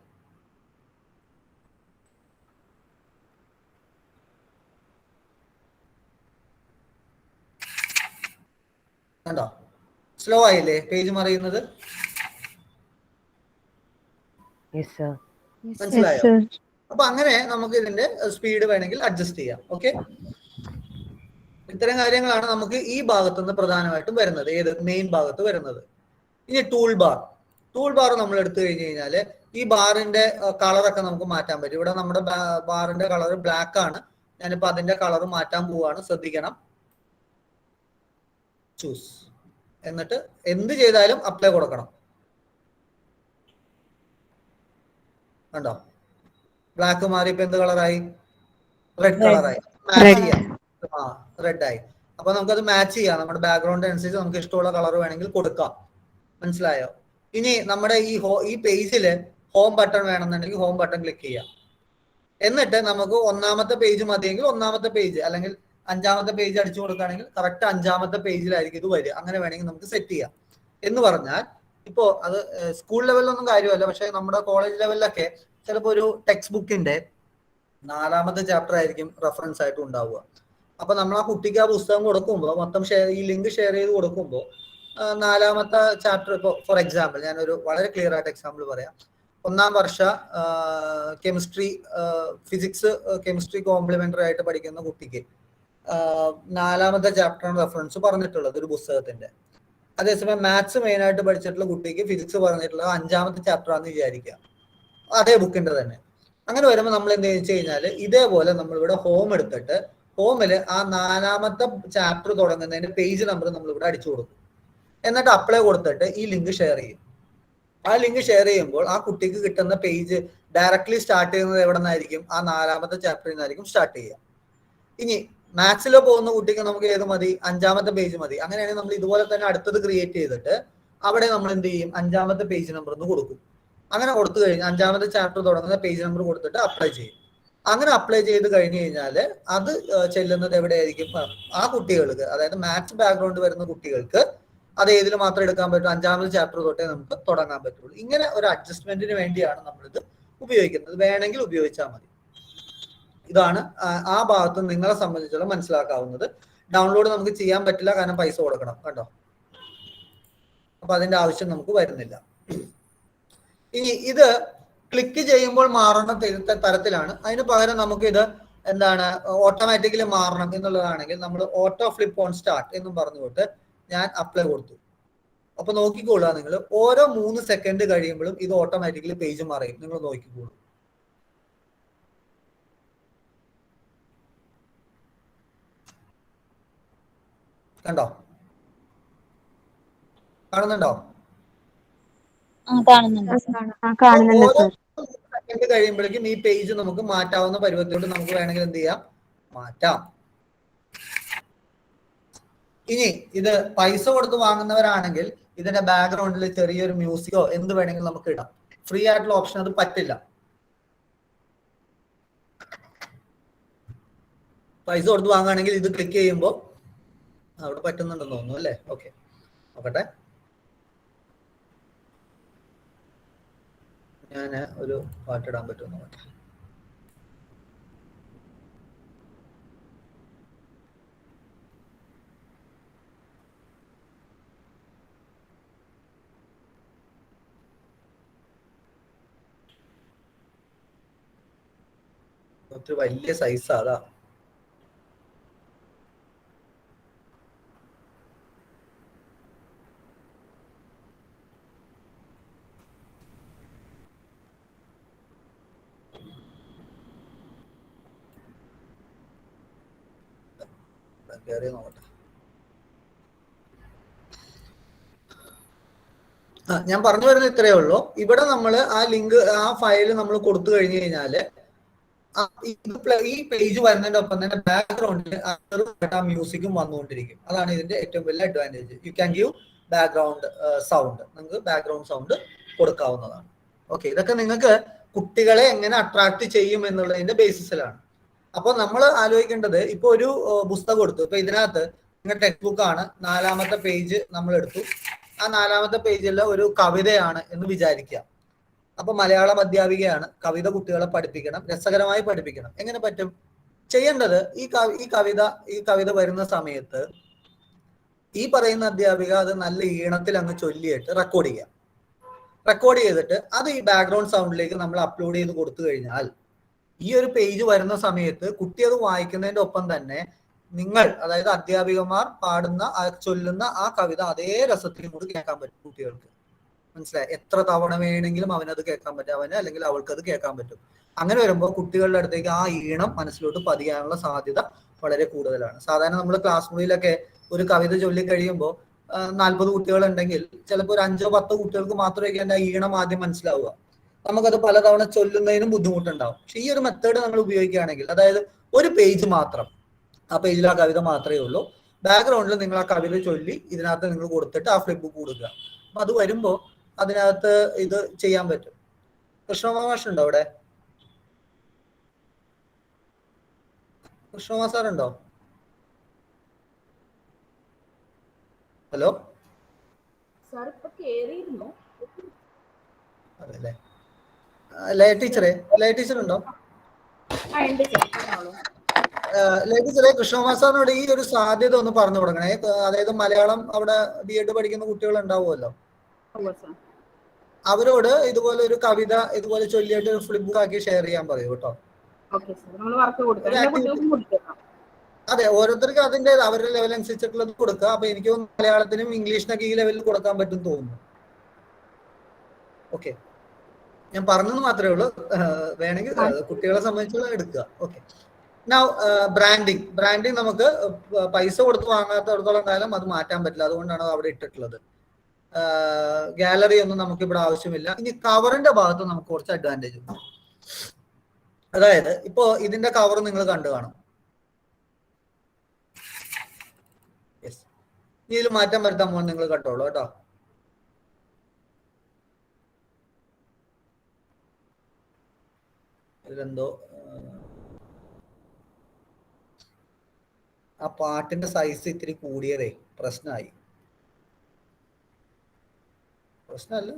കണ്ടോ സ്ലോ ആയില്ലേ പേജ് മറിയുന്നത്? മനസ്സിലായോ? അപ്പൊ അങ്ങനെ നമുക്ക് ഇതിന്റെ സ്പീഡ് വേണമെങ്കിൽ അഡ്ജസ്റ്റ് ചെയ്യാം. ഓക്കെ, ഇത്തരം കാര്യങ്ങളാണ് നമുക്ക് ഈ ഭാഗത്തുനിന്ന് പ്രധാനമായിട്ടും വരുന്നത്. ഏത് മെയിൻ ഭാഗത്ത് വരുന്നത്. ഇനി ടൂൾ ബാർ. ടൂൾ ബാർ നമ്മൾ എടുത്തു കഴിഞ്ഞു കഴിഞ്ഞാല് ഈ ബാറിന്റെ കളറൊക്കെ നമുക്ക് മാറ്റാൻ പറ്റും. ഇവിടെ നമ്മുടെ ബാറിന്റെ കളർ ബ്ലാക്ക് ആണ്. ഞാനിപ്പോ അതിന്റെ കളർ മാറ്റാൻ പോവാണ്, ശ്രദ്ധിക്കണം. ചൂസ്, എന്നിട്ട് എന്ത് ചെയ്താലും അപ്ലൈ കൊടുക്കണം. കണ്ടോ ബ്ലാക്ക് മാറി ഇപ്പൊ എന്ത് കളറായി? റെഡ് കളറായി. മാച്ച് ചെയ്യാം. റെഡ് ആയി. അപ്പൊ നമുക്കത് മാച്ച് ചെയ്യാം. നമ്മുടെ ബാക്ക്ഗ്രൗണ്ട് അനുസരിച്ച് നമുക്ക് ഇഷ്ടമുള്ള കളർ വേണമെങ്കിൽ കൊടുക്കാം. മനസ്സിലായോ? ഇനി നമ്മുടെ ഈ പേജില് ഹോം ബട്ടൺ വേണമെന്നുണ്ടെങ്കിൽ ഹോം ബട്ടൺ ക്ലിക്ക് ചെയ്യാം. എന്നിട്ട് നമുക്ക് 1ാമത്തെ പേജ് മതിയെങ്കിൽ 1ാമത്തെ പേജ്, അല്ലെങ്കിൽ 5ാമത്തെ പേജ് അടിച്ചു കൊടുക്കുകയാണെങ്കിൽ കറക്റ്റ് 5ാമത്തെ പേജിലായിരിക്കും ഇത് വരിക. അങ്ങനെ വേണമെങ്കിൽ നമുക്ക് സെറ്റ് ചെയ്യാം. എന്ന് പറഞ്ഞാൽ ഇപ്പോ അത് സ്കൂൾ ലെവലിലൊന്നും കാര്യമല്ല, പക്ഷെ നമ്മുടെ കോളേജ് ലെവലിലൊക്കെ ചിലപ്പോൾ ഒരു ടെക്സ്റ്റ് ബുക്കിന്റെ 4ാമത്തെ ചാപ്റ്റർ ആയിരിക്കും റെഫറൻസ് ആയിട്ട് ഉണ്ടാവുക. അപ്പൊ നമ്മൾ ആ കുട്ടിക്ക് ആ പുസ്തകം കൊടുക്കുമ്പോൾ മൊത്തം ഈ ലിങ്ക് ഷെയർ ചെയ്ത് കൊടുക്കുമ്പോൾ 4ാമത്തെ ചാപ്റ്റർ, ഇപ്പോൾ ഫോർ എക്സാമ്പിൾ ഞാനൊരു വളരെ ക്ലിയർ ആയിട്ട് എക്സാമ്പിൾ പറയാം. 1ാം വർഷ കെമിസ്ട്രി ഫിസിക്സ് കെമിസ്ട്രി കോംപ്ലിമെന്ററി ആയിട്ട് പഠിക്കുന്ന കുട്ടിക്ക് 4ാമത്തെ ചാപ്റ്ററാണ് റെഫറൻസ് പറഞ്ഞിട്ടുള്ളത് ഒരു പുസ്തകത്തിന്റെ. അതേസമയം മാത്സ് മെയിൻ ആയിട്ട് പഠിച്ചിട്ടുള്ള കുട്ടിക്ക് ഫിസിക്സ് പറഞ്ഞിട്ടുള്ളത് 5ാമത്തെ ചാപ്റ്റർ ആണെന്ന് വിചാരിക്കുക, അതേ ബുക്കിന്റെ തന്നെ. അങ്ങനെ വരുമ്പോൾ നമ്മൾ എന്ത് വെച്ച് കഴിഞ്ഞാൽ ഇതേപോലെ നമ്മളിവിടെ ഹോം എടുത്തിട്ട് ഹോമിൽ ആ 4ാമത്തെ ചാപ്റ്റർ തുടങ്ങുന്നതിന്റെ പേജ് നമ്പർ നമ്മളിവിടെ അടിച്ചു കൊടുക്കും. എന്നിട്ട് അപ്ലൈ കൊടുത്തിട്ട് ഈ ലിങ്ക് ഷെയർ ചെയ്യും. ആ ലിങ്ക് ഷെയർ ചെയ്യുമ്പോൾ ആ കുട്ടിക്ക് കിട്ടുന്ന പേജ് ഡയറക്ട്ലി സ്റ്റാർട്ട് ചെയ്യുന്നത് എവിടെ നിന്നായിരിക്കും? ആ 4ാമത്തെ ചാപ്റ്ററിൽ നിന്നായിരിക്കും സ്റ്റാർട്ട് ചെയ്യുക. ഇനി മാത്സിലോ പോകുന്ന കുട്ടിക്ക് നമുക്ക് ഏത് മതി? 5ാമത്തെ പേജ് മതി. അങ്ങനെയാണെങ്കിൽ നമ്മൾ ഇതുപോലെ തന്നെ അടുത്തത് ക്രിയേറ്റ് ചെയ്തിട്ട് അവിടെ നമ്മൾ എന്ത് ചെയ്യും? 5ാമത്തെ പേജ് നമ്പർ ഒന്ന് കൊടുക്കും. അങ്ങനെ കൊടുത്തു കഴിഞ്ഞാൽ 5ാമത്തെ ചാപ്റ്റർ തുടങ്ങുന്ന പേജ് നമ്പർ കൊടുത്തിട്ട് അപ്ലൈ ചെയ്യും. അങ്ങനെ അപ്ലൈ ചെയ്ത് കഴിഞ്ഞു കഴിഞ്ഞാൽ അത് ചെല്ലുന്നത് എവിടെയായിരിക്കും? ആ കുട്ടികൾക്ക്, അതായത് മാത്സ് ബാക്ക്ഗ്രൗണ്ട് വരുന്ന കുട്ടികൾക്ക് അത് ഏതിൽ മാത്രം എടുക്കാൻ പറ്റും? 5ാമത്തെ ചാപ്റ്റർ തൊട്ടേ നമുക്ക് തുടങ്ങാൻ പറ്റുള്ളൂ. ഇങ്ങനെ ഒരു അഡ്ജസ്റ്റ്മെന്റിന് വേണ്ടിയാണ് നമ്മളിത് ഉപയോഗിക്കുന്നത്. വേണമെങ്കിൽ ഉപയോഗിച്ചാൽ മതി. ഇതാണ് ആ ഭാഗത്ത് നിങ്ങളെ സംബന്ധിച്ചുള്ള മനസ്സിലാക്കാവുന്നത്. ഡൗൺലോഡ് നമുക്ക് ചെയ്യാൻ പറ്റില്ല, കാരണം പൈസ കൊടുക്കണം. കണ്ടോ? അപ്പൊ അതിന്റെ ആവശ്യം നമുക്ക് വരുന്നില്ല. ഇനി ഇത് ക്ലിക്ക് ചെയ്യുമ്പോൾ മാറുന്ന തരത്തിലാണ്. അതിന് പകരം നമുക്ക് ഇത് എന്താണ് ഓട്ടോമാറ്റിക്കലി മാറണം എന്നുള്ളതാണെങ്കിൽ നമ്മൾ ഓട്ടോ ഫ്ലിപ്പ് ഓൺ സ്റ്റാർട്ട് എന്നും പറഞ്ഞുകൊണ്ട് ഞാൻ അപ്ലൈ കൊടുത്തു. അപ്പൊ നോക്കിക്കോളുക നിങ്ങൾ, ഓരോ 3 സെക്കൻഡ് കഴിയുമ്പോഴും ഇത് ഓട്ടോമാറ്റിക്കലി പേജ് മാറിയും. നിങ്ങൾ നോക്കിക്കോളൂ. കണ്ടോ? കാണുന്നുണ്ടോ? കാണുന്നുണ്ട്. സെക്കൻഡ് കഴിയുമ്പോഴേക്കും ഈ പേജ് നമുക്ക് മാറ്റാവുന്ന പരുവത്തിലോട്ട് നമുക്ക് വേണമെങ്കിൽ എന്ത് ചെയ്യാം? മാറ്റാം. ഇനി ഇത് പൈസ കൊടുത്ത് വാങ്ങുന്നവരാണെങ്കിൽ ഇതിന്റെ ബാക്ക്ഗ്രൗണ്ടിൽ ചെറിയൊരു മ്യൂസിക്കോ എന്ത് വേണമെങ്കിലും നമുക്ക് ഇടാം. ഫ്രീ ആയിട്ടുള്ള ഓപ്ഷൻ അത് പറ്റില്ല. പൈസ കൊടുത്ത് വാങ്ങുകയാണെങ്കിൽ ഇത് ക്ലിക്ക് ചെയ്യുമ്പോൾ അവിടെ പറ്റുന്നുണ്ടെന്ന് തോന്നുന്നു അല്ലേ? ഓക്കെ, നോക്കട്ടെ. ഞാൻ ഒരു പാട്ടിടാൻ പറ്റുമെന്ന് നോക്കട്ടെ. ഒത്തിരി വലിയ സൈസാ, അതാ. കയറി നോക്കട്ടെ. ഞാൻ പറഞ്ഞു വരുന്നത് ഇത്രയേ ഉള്ളൂ. ഇവിടെ നമ്മൾ ആ ലിങ്ക്, ആ ഫയൽ നമ്മൾ കൊടുത്തു കഴിഞ്ഞു കഴിഞ്ഞാല് ഈ പേജ് വരുന്നതിന്റെ ഒപ്പം തന്നെ ബാക്ക്ഗ്രൗണ്ടിൽ ആ മ്യൂസിക്കും വന്നുകൊണ്ടിരിക്കും. അതാണ് ഇതിന്റെ ഏറ്റവും വലിയ advantage. U can give background sound. നിങ്ങൾക്ക് ബാക്ക്ഗ്രൗണ്ട് സൗണ്ട് കൊടുക്കാവുന്നതാണ്. ഓക്കെ, ഇതൊക്കെ നിങ്ങൾക്ക് കുട്ടികളെ എങ്ങനെ അട്രാക്ട് ചെയ്യും എന്നുള്ളതിന്റെ ബേസിസിലാണ്. അപ്പോൾ നമ്മൾ ആലോചിക്കേണ്ടത്, ഇപ്പൊ ഒരു പുസ്തകം എടുത്തു. ഇപ്പൊ ഇതിനകത്ത് നിങ്ങൾ ടെക്സ്റ്റ് ബുക്ക് ആണ്, 4ാമത്തെ പേജ് നമ്മൾ എടുത്തു. ആ 4ാമത്തെ പേജിൽ ഒരു കവിതയാണ് എന്ന് വിചാരിക്കുക. അപ്പൊ മലയാളം അധ്യാപികയാണ്, കവിത കുട്ടികളെ പഠിപ്പിക്കണം, രസകരമായി പഠിപ്പിക്കണം. എങ്ങനെ പറ്റും? ചെയ്യേണ്ടത് ഈ കവിത വരുന്ന സമയത്ത് ഈ പറയുന്ന അധ്യാപിക അത് നല്ല ഈണത്തിൽ അങ്ങ് ചൊല്ലിയിട്ട് റെക്കോർഡ് ചെയ്യാം. റെക്കോർഡ് ചെയ്തിട്ട് അത് ഈ ബാക്ക്ഗ്രൗണ്ട് സൗണ്ടിലേക്ക് നമ്മൾ അപ്ലോഡ് ചെയ്ത് കൊടുത്തു കഴിഞ്ഞാൽ ഈ ഒരു പേജ് വരുന്ന സമയത്ത് കുട്ടി അത് വായിക്കുന്നതിന്റെ ഒപ്പം തന്നെ നിങ്ങൾ, അതായത് അധ്യാപികമാർ പാടുന്ന ചൊല്ലുന്ന ആ കവിത അതേ രസത്തിലും കൂടി കേൾക്കാൻ പറ്റും കുട്ടികൾക്ക്. മനസ്സിലായി? എത്ര തവണ വേണമെങ്കിലും അവനത് കേൾക്കാൻ പറ്റും, അവന് അല്ലെങ്കിൽ അവൾക്ക് അത് കേൾക്കാൻ പറ്റും. അങ്ങനെ വരുമ്പോൾ കുട്ടികളുടെ അടുത്തേക്ക് ആ ഈണം മനസ്സിലോട്ട് പതിയാനുള്ള സാധ്യത വളരെ കൂടുതലാണ്. സാധാരണ നമ്മൾ ക്ലാസ് മുറിയിലൊക്കെ ഒരു കവിത ചൊല്ലി കഴിയുമ്പോൾ 40 കുട്ടികളുണ്ടെങ്കിൽ ചിലപ്പോൾ ഒരു 5-10 കുട്ടികൾക്ക് മാത്രമേ അതിന്റെ ഈണം ആദ്യം മനസ്സിലാവുക. നമുക്കത് പലതവണ ചൊല്ലുന്നതിനും ബുദ്ധിമുട്ടുണ്ടാവും. പക്ഷെ ഈ ഒരു മെത്തേഡ് നമ്മൾ ഉപയോഗിക്കുകയാണെങ്കിൽ, അതായത് ഒരു പേജ് മാത്രം, ആ പേജിൽ ആ കവിത മാത്രമേ ഉള്ളൂ, ബാക്ക്ഗ്രൗണ്ടിൽ നിങ്ങൾ ആ കവിത ചൊല്ലി ഇതിനകത്ത് നിങ്ങൾ കൊടുത്തിട്ട് ആ ഫ്ലിപ്പ് ബുക്ക് കൊടുക്കുക. അപ്പൊ അത് വരുമ്പോൾ അതിനകത്ത് ഇത് ചെയ്യാൻ പറ്റും. കൃഷ്ണമാഷ് ഉണ്ടോ അവിടെ? കൃഷ്ണമാ സാർ ഉണ്ടോ? ഹലോ, സാർ ഇപ്പൊ കേറിയിരുന്നു. അതെ. ലയ ടീച്ചർ ഉണ്ടോ? ഉണ്ട് സാർ, പറഞ്ഞോളൂ. ലയ ടീച്ചറെ, കൃഷ്ണകുമാർ സാറിനോട് ഈ ഒരു സാധ്യത ഒന്ന് പറഞ്ഞു കൊടുക്കണേ. അതായത് മലയാളം അവിടെ B.Ed പഠിക്കുന്ന കുട്ടികൾ ഉണ്ടാവുമല്ലോ, അവരോട് ഇതുപോലെ ഒരു കവിത ഇതുപോലെ ചൊല്ലിയിട്ട് ഫ്ലിപ്പ് ബുക്ക് ആക്കി ഷെയർ ചെയ്യാൻ പറയൂ കേട്ടോ. അതെ, ഓരോരുത്തർക്കും അതിന്റെ അവരുടെ ലെവൽ അനുസരിച്ചിട്ടുള്ളത് കൊടുക്കുക. അപ്പൊ എനിക്ക് മലയാളത്തിനും ഇംഗ്ലീഷിനൊക്കെ ഈ ലെവലിൽ കൊടുക്കാൻ പറ്റും തോന്നുന്നു. ഓക്കെ, ഞാൻ പറഞ്ഞെന്ന് മാത്രമേ ഉള്ളൂ. വേണമെങ്കിൽ കുട്ടികളെ സംബന്ധിച്ചുള്ള എടുക്കുക. ഓക്കെ, നൗ ബ്രാൻഡിങ് നമുക്ക് പൈസ കൊടുത്ത് വാങ്ങാത്തടത്തോളം കാലം അത് മാറ്റാൻ പറ്റില്ല, അതുകൊണ്ടാണ് അവിടെ ഇട്ടിട്ടുള്ളത്. ഗാലറി ഒന്നും നമുക്ക് ഇവിടെ ആവശ്യമില്ല. ഇനി കവറിന്റെ ഭാഗത്ത് നമുക്ക് കുറച്ച് അഡ്വാൻറ്റേജ് ഉണ്ട്. അതായത് ഇപ്പോ ഇതിന്റെ കവർ നിങ്ങൾ കണ്ടു കാണും. ഇതിൽ മാറ്റം വരുത്താൻ പോകുമ്പോൾ നിങ്ങൾ കണ്ടോളൂ കേട്ടോ. ഇതിലെന്തോ ആ പാട്ടിന്റെ സൈസ് ഇത്തിരി കൂടിയതേ പ്രശ്നമായി. പ്രശ്നമല്ല.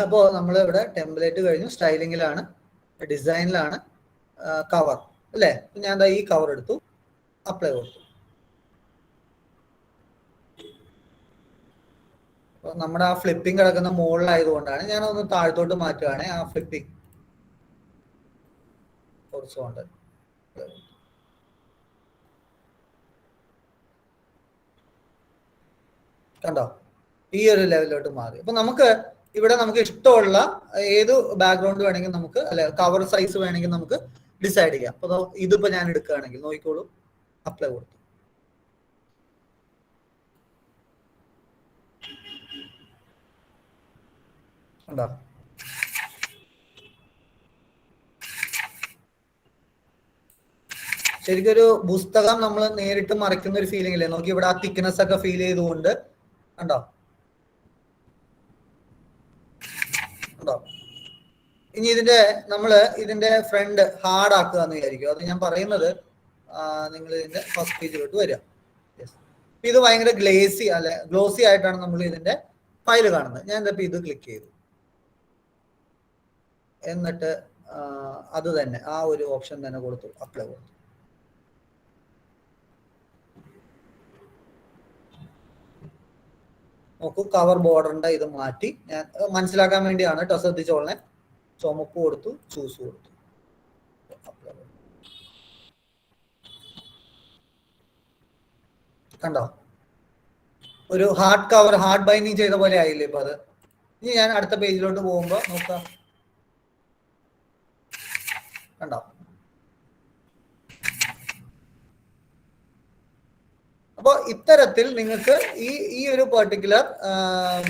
അപ്പോ നമ്മൾ ഇവിടെ ടെംപ്ലേറ്റ് കഴിഞ്ഞു, സ്റ്റൈലിങ്ങിലാണ്, ഡിസൈനിലാണ്, കവർ അല്ലേ. ഞാൻ ഈ കവർ എടുത്തു, അപ്ലൈ കൊടുത്തു. അപ്പൊ നമ്മുടെ ആ ഫ്ലിപ്പിംഗ് കിടക്കുന്ന മുകളിലായതുകൊണ്ടാണ് ഞാനൊന്ന് താഴത്തോട്ട് മാറ്റുകയാണെ ആ ഫ്ലിപ്പിംഗ് കുറച്ചുകൊണ്ട് കണ്ടോ, ഈ ഒരു ലെവലിലോട്ട് മാറി. അപ്പൊ നമുക്ക് ഇവിടെ നമുക്ക് ഇഷ്ടമുള്ള ഏത് ബാക്ക്ഗ്രൗണ്ട് വേണമെങ്കിൽ നമുക്ക്, അല്ലെ കവർ സൈസ് വേണമെങ്കിൽ നമുക്ക് ഡിസൈഡ് ചെയ്യാം. അപ്പൊ ഇതിപ്പോ ഞാൻ എടുക്കുകയാണെങ്കിൽ നോക്കിക്കോളൂ, അപ്ലൈ കൊടുത്തു. കണ്ടോ, ശരിക്കൊരു പുസ്തകം നമ്മൾ നേരിട്ട് മറിക്കുന്ന ഒരു ഫീലിംഗ് ഇല്ലേ. നോക്കി ഇവിടെ ആ തിക്നെസ് ഒക്കെ ഫീൽ ചെയ്തുകൊണ്ട് കണ്ടോ. ഇനി ഇതിന്റെ ഫ്രണ്ട് ഹാർഡ് ആക്കുക എന്ന് വിചാരിക്കും. അത് ഞാൻ പറയുന്നത് നിങ്ങൾ ഇതിന്റെ ഫസ്റ്റ് പേജിലോട്ട് വരിക. ഇത് ഭയങ്കര ഗ്ലോസി ആയിട്ടാണ് നമ്മൾ ഇതിന്റെ ഫയൽ കാണുന്നത്. ഞാൻ എന്താ ഇത് ക്ലിക്ക് ചെയ്തു, എന്നിട്ട് അത് തന്നെ ആ ഒരു ഓപ്ഷൻ തന്നെ കൊടുത്തു, അപ്ലൈ കൊടുത്തു. നോക്കൂ, കവർ ബോർഡറിന്റെ ഇത് മാറ്റി. ഞാൻ മനസ്സിലാക്കാൻ വേണ്ടിയാണ് കേട്ടോ, ശ്രദ്ധിച്ചോളനെ. ചുമപ്പ് കൊടുത്തു, ചൂസ് കൊടുത്തു, കണ്ടോ, ഒരു ഹാർഡ് ബൈൻഡിങ് ചെയ്ത പോലെ ആയില്ലേ ഇപ്പൊ അത്. ഇനി ഞാൻ അടുത്ത പേജിലോട്ട് പോകുമ്പോ നോക്കാം, കണ്ടോ. അപ്പോൾ ഇത്തരത്തിൽ നിങ്ങൾക്ക് ഈ ഒരു പെർട്ടിക്കുലർ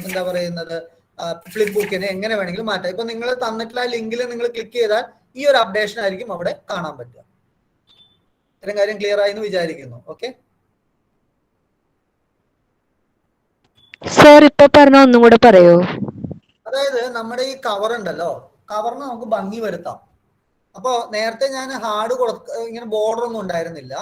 എന്താ പറയുന്നത് ഫ്ലിപ്പ് ബുക്കിനെ എങ്ങനെ വേണമെങ്കിലും മാറ്റാം. ഇപ്പൊ നിങ്ങൾ തന്നിട്ടുള്ള ലിങ്കിൽ നിങ്ങൾ ക്ലിക്ക് ചെയ്താൽ ഈ ഒരു അപ്ഡേഷൻ ആയിരിക്കും അവിടെ കാണാൻ പറ്റുക. ഇത്രയും കാര്യം ക്ലിയർ ആയി എന്ന് വിചാരിക്കുന്നു. ഓക്കെ, സർ ഇപ്പൊ പറഞ്ഞ ഒന്നും കൂടെ പറയോ? അതായത് നമ്മുടെ ഈ കവർ ഉണ്ടല്ലോ, കവറിന് നമുക്ക് ഭംഗി വരുത്താം. അപ്പോൾ നേരത്തെ ഞാൻ ഹാർഡ് ഇങ്ങനെ ബോർഡർ ഒന്നും ഉണ്ടായിരുന്നില്ല.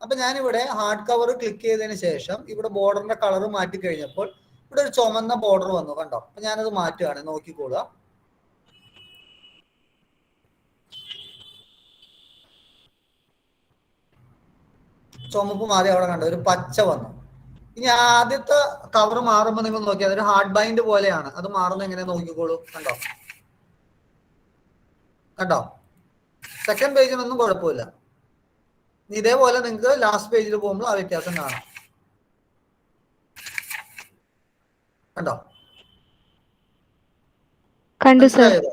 അപ്പൊ ഞാനിവിടെ ഹാർഡ് കവർ ക്ലിക്ക് ചെയ്തതിന് ശേഷം ഇവിടെ ബോർഡറിന്റെ കളർ മാറ്റി കഴിഞ്ഞപ്പോൾ ഇവിടെ ഒരു ചുമന്ന ബോർഡർ വന്നു, കണ്ടോ? അപ്പൊ ഞാനത് മാറ്റുകയാണ്, നോക്കിക്കോളുക. ചുമപ്പ് മാറി, അവിടെ കണ്ടോ ഒരു പച്ച വന്നു. ഇനി ആദ്യത്തെ കവർ മാറുമ്പോൾ നിങ്ങൾ നോക്കിയാൽ അതൊരു ഹാർഡ് ബൈൻഡ് പോലെയാണ്, അത് മാറുന്നത് എങ്ങനെ നോക്കിക്കോളൂ, കണ്ടോ? കണ്ടോ? സെക്കൻഡ് പേജിനൊന്നും കുഴപ്പമില്ല. ഇതേപോലെ നിങ്ങൾക്ക് ലാസ്റ്റ് പേജിൽ പോകുമ്പോൾ ആ വ്യത്യാസം കാണാം, കണ്ടോ? മനസ്സിലായതോ?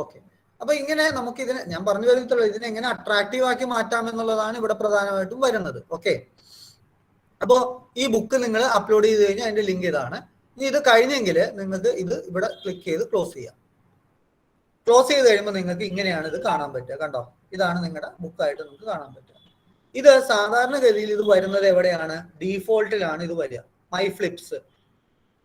ഓക്കെ. അപ്പൊ ഇങ്ങനെ നമുക്ക് ഇതിനെ, ഞാൻ പറഞ്ഞു വരുന്നുള്ളൂ, ഇതിനെ എങ്ങനെ അട്രാക്റ്റീവ് ആക്കി മാറ്റാം എന്നുള്ളതാണ് ഇവിടെ പ്രധാനമായിട്ടും വരുന്നത്. ഓക്കെ, അപ്പോ ഈ ബുക്ക് നിങ്ങൾ അപ്ലോഡ് ചെയ്ത് കഴിഞ്ഞാൽ അതിന്റെ ലിങ്ക് ഇതാണ്. ഇനി ഇത് കഴിഞ്ഞെങ്കിൽ നിങ്ങൾക്ക് ഇത് ഇവിടെ ക്ലിക്ക് ചെയ്ത് ക്ലോസ് ചെയ്യാം. ക്ലോസ് ചെയ്ത് കഴിയുമ്പോൾ നിങ്ങൾക്ക് ഇങ്ങനെയാണ് ഇത് കാണാൻ പറ്റുക, കണ്ടോ? ഇതാണ് നിങ്ങളുടെ ബുക്കായിട്ട് നിങ്ങൾക്ക് കാണാൻ പറ്റുക. ഇത് സാധാരണഗതിയിൽ ഇത് വരുന്നത് എവിടെയാണ്? ഡീഫോൾട്ടിലാണ് ഇത് വരിക, മൈ ഫ്ലിപ്സ്.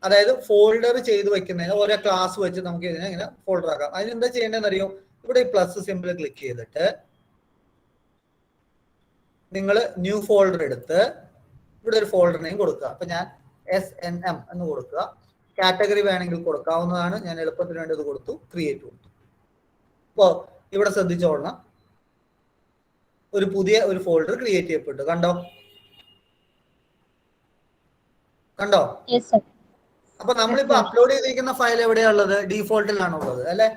അതായത് ഫോൾഡർ ചെയ്ത് വെക്കുന്നതിന് ഓരോ ക്ലാസ് വെച്ച് നമുക്ക് ഇതിനെ ഇങ്ങനെ ഫോൾഡർ ആക്കാം. അതിനെന്താ ചെയ്യേണ്ടതെന്ന് അറിയോ? ഇവിടെ ഈ പ്ലസ് സിമ്പിൾ ക്ലിക്ക് ചെയ്തിട്ട് നിങ്ങൾ ന്യൂ ഫോൾഡർ എടുത്ത് ഇവിടെ ഒരു ഫോൾഡർ നെയിം കൊടുക്കുക. അപ്പൊ ഞാൻ SNM എന്ന് കൊടുക്കുക. കാറ്റഗറി വേണമെങ്കിൽ കൊടുക്കാവുന്നതാണ്, ഞാൻ എളുപ്പത്തിന് വേണ്ടി ഇത് കൊടുത്തു, ക്രിയേറ്റ് കൊടുത്തു. അപ്പോ ഇവിടെ ശ്രദ്ധിച്ചോളണം, ഒരു പുതിയ ഒരു ഫോൾഡർ ക്രിയേറ്റ് ചെയ്യപ്പെട്ടു, കണ്ടോ? കണ്ടോ? അപ്പൊ നമ്മളിപ്പോ അപ്ലോഡ് ചെയ്തിരിക്കുന്ന ഫയൽ എവിടെയാ ഉള്ളത്? ഡീഫോൾട്ടിലാണ് ഉള്ളത് അല്ലെ?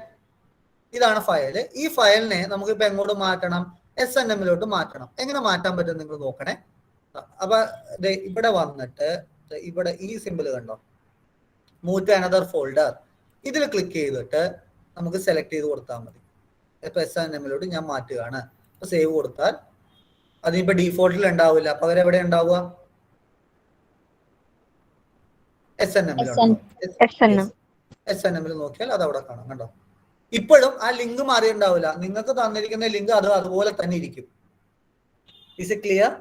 ഇതാണ് ഫയല്. ഈ ഫയലിനെ നമുക്ക് ഇപ്പൊ എങ്ങോട്ട് മാറ്റണം? SNMലോട്ട് മാറ്റണം. എങ്ങനെ മാറ്റാൻ പറ്റും നിങ്ങൾ നോക്കണേ. അപ്പൊ ഇവിടെ വന്നിട്ട് ഇവിടെ ഈ സിമ്പിൾ കണ്ടോ, മൂവ് ടു അനദർ ഫോൾഡർ, ഇതിൽ ക്ലിക്ക് ചെയ്തിട്ട് നമുക്ക് സെലക്ട് ചെയ്ത് കൊടുത്താൽ മതി. ഇപ്പൊ SNMലോട്ട് ഞാൻ മാറ്റുകയാണ്. അപ്പൊ സേവ് കൊടുത്താൽ അതിനിപ്പോ ഡീഫോൾട്ടിൽ ഉണ്ടാവില്ല, അപ്പൊ അവരെവിടെ ഉണ്ടാവുക? SNMൽ നോക്കിയാൽ അത് അവിടെ കാണാം, കണ്ടോ? ഇപ്പോഴും ആ ലിങ്ക് മാറിയിട്ടുണ്ടാവില്ല, നിങ്ങൾക്ക് തന്നിരിക്കുന്ന ലിങ്ക് അത് അതുപോലെ തന്നെ ഇരിക്കും. Is it clear?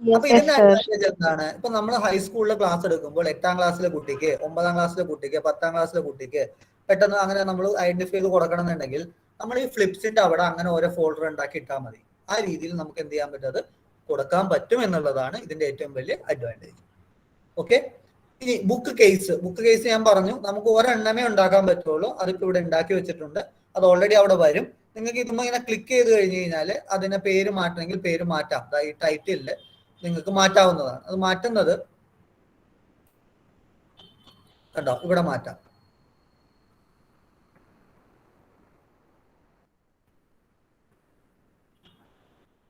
അപ്പൊ ഇതിന്റെ അഡ്വാൻറ്റേജ് എന്താണ്? ഇപ്പൊ നമ്മൾ ഹൈസ്കൂളിലെ ക്ലാസ് എടുക്കുമ്പോൾ 8ാം ക്ലാസ്സിലെ കുട്ടിക്ക്, 9ാം ക്ലാസ്സിലെ കുട്ടിക്ക്, 10ാം ക്ലാസ്സിലെ കുട്ടിക്ക് പെട്ടെന്ന് അങ്ങനെ നമ്മൾ ഐഡന്റിഫൈ ചെയ്ത് കൊടുക്കണം എന്നുണ്ടെങ്കിൽ നമ്മൾ ഈ ഫ്ലിപ്സിന്റെ അവിടെ അങ്ങനെ ഓരോ ഫോൾഡർ ഉണ്ടാക്കി ഇട്ടാൽ മതി. ആ രീതിയിൽ നമുക്ക് എന്ത് ചെയ്യാൻ പറ്റും? അത് കൊടുക്കാൻ പറ്റും എന്നുള്ളതാണ് ഇതിന്റെ ഏറ്റവും വലിയ അഡ്വാൻറ്റേജ്. ഓക്കെ, ഇനി ബുക്ക് കേസ് ഞാൻ പറഞ്ഞു, നമുക്ക് ഒരെണ്ണമേ ഉണ്ടാക്കാൻ പറ്റുള്ളൂ. അതിപ്പോ ഇവിടെ ഉണ്ടാക്കി വെച്ചിട്ടുണ്ട്, അത് ഓൾറെഡി അവിടെ വരും. നിങ്ങൾക്ക് ഇതുമ്പോൾ ഇങ്ങനെ ക്ലിക്ക് ചെയ്ത് കഴിഞ്ഞ് കഴിഞ്ഞാൽ അതിനെ പേര് മാറ്റണമെങ്കിൽ പേര് മാറ്റാം. ഈ ടൈറ്റിലില് നിങ്ങൾക്ക് മാറ്റാവുന്നതാണ്. അത് മാറ്റുന്നത് കണ്ടോ, ഇവിടെ മാറ്റാം.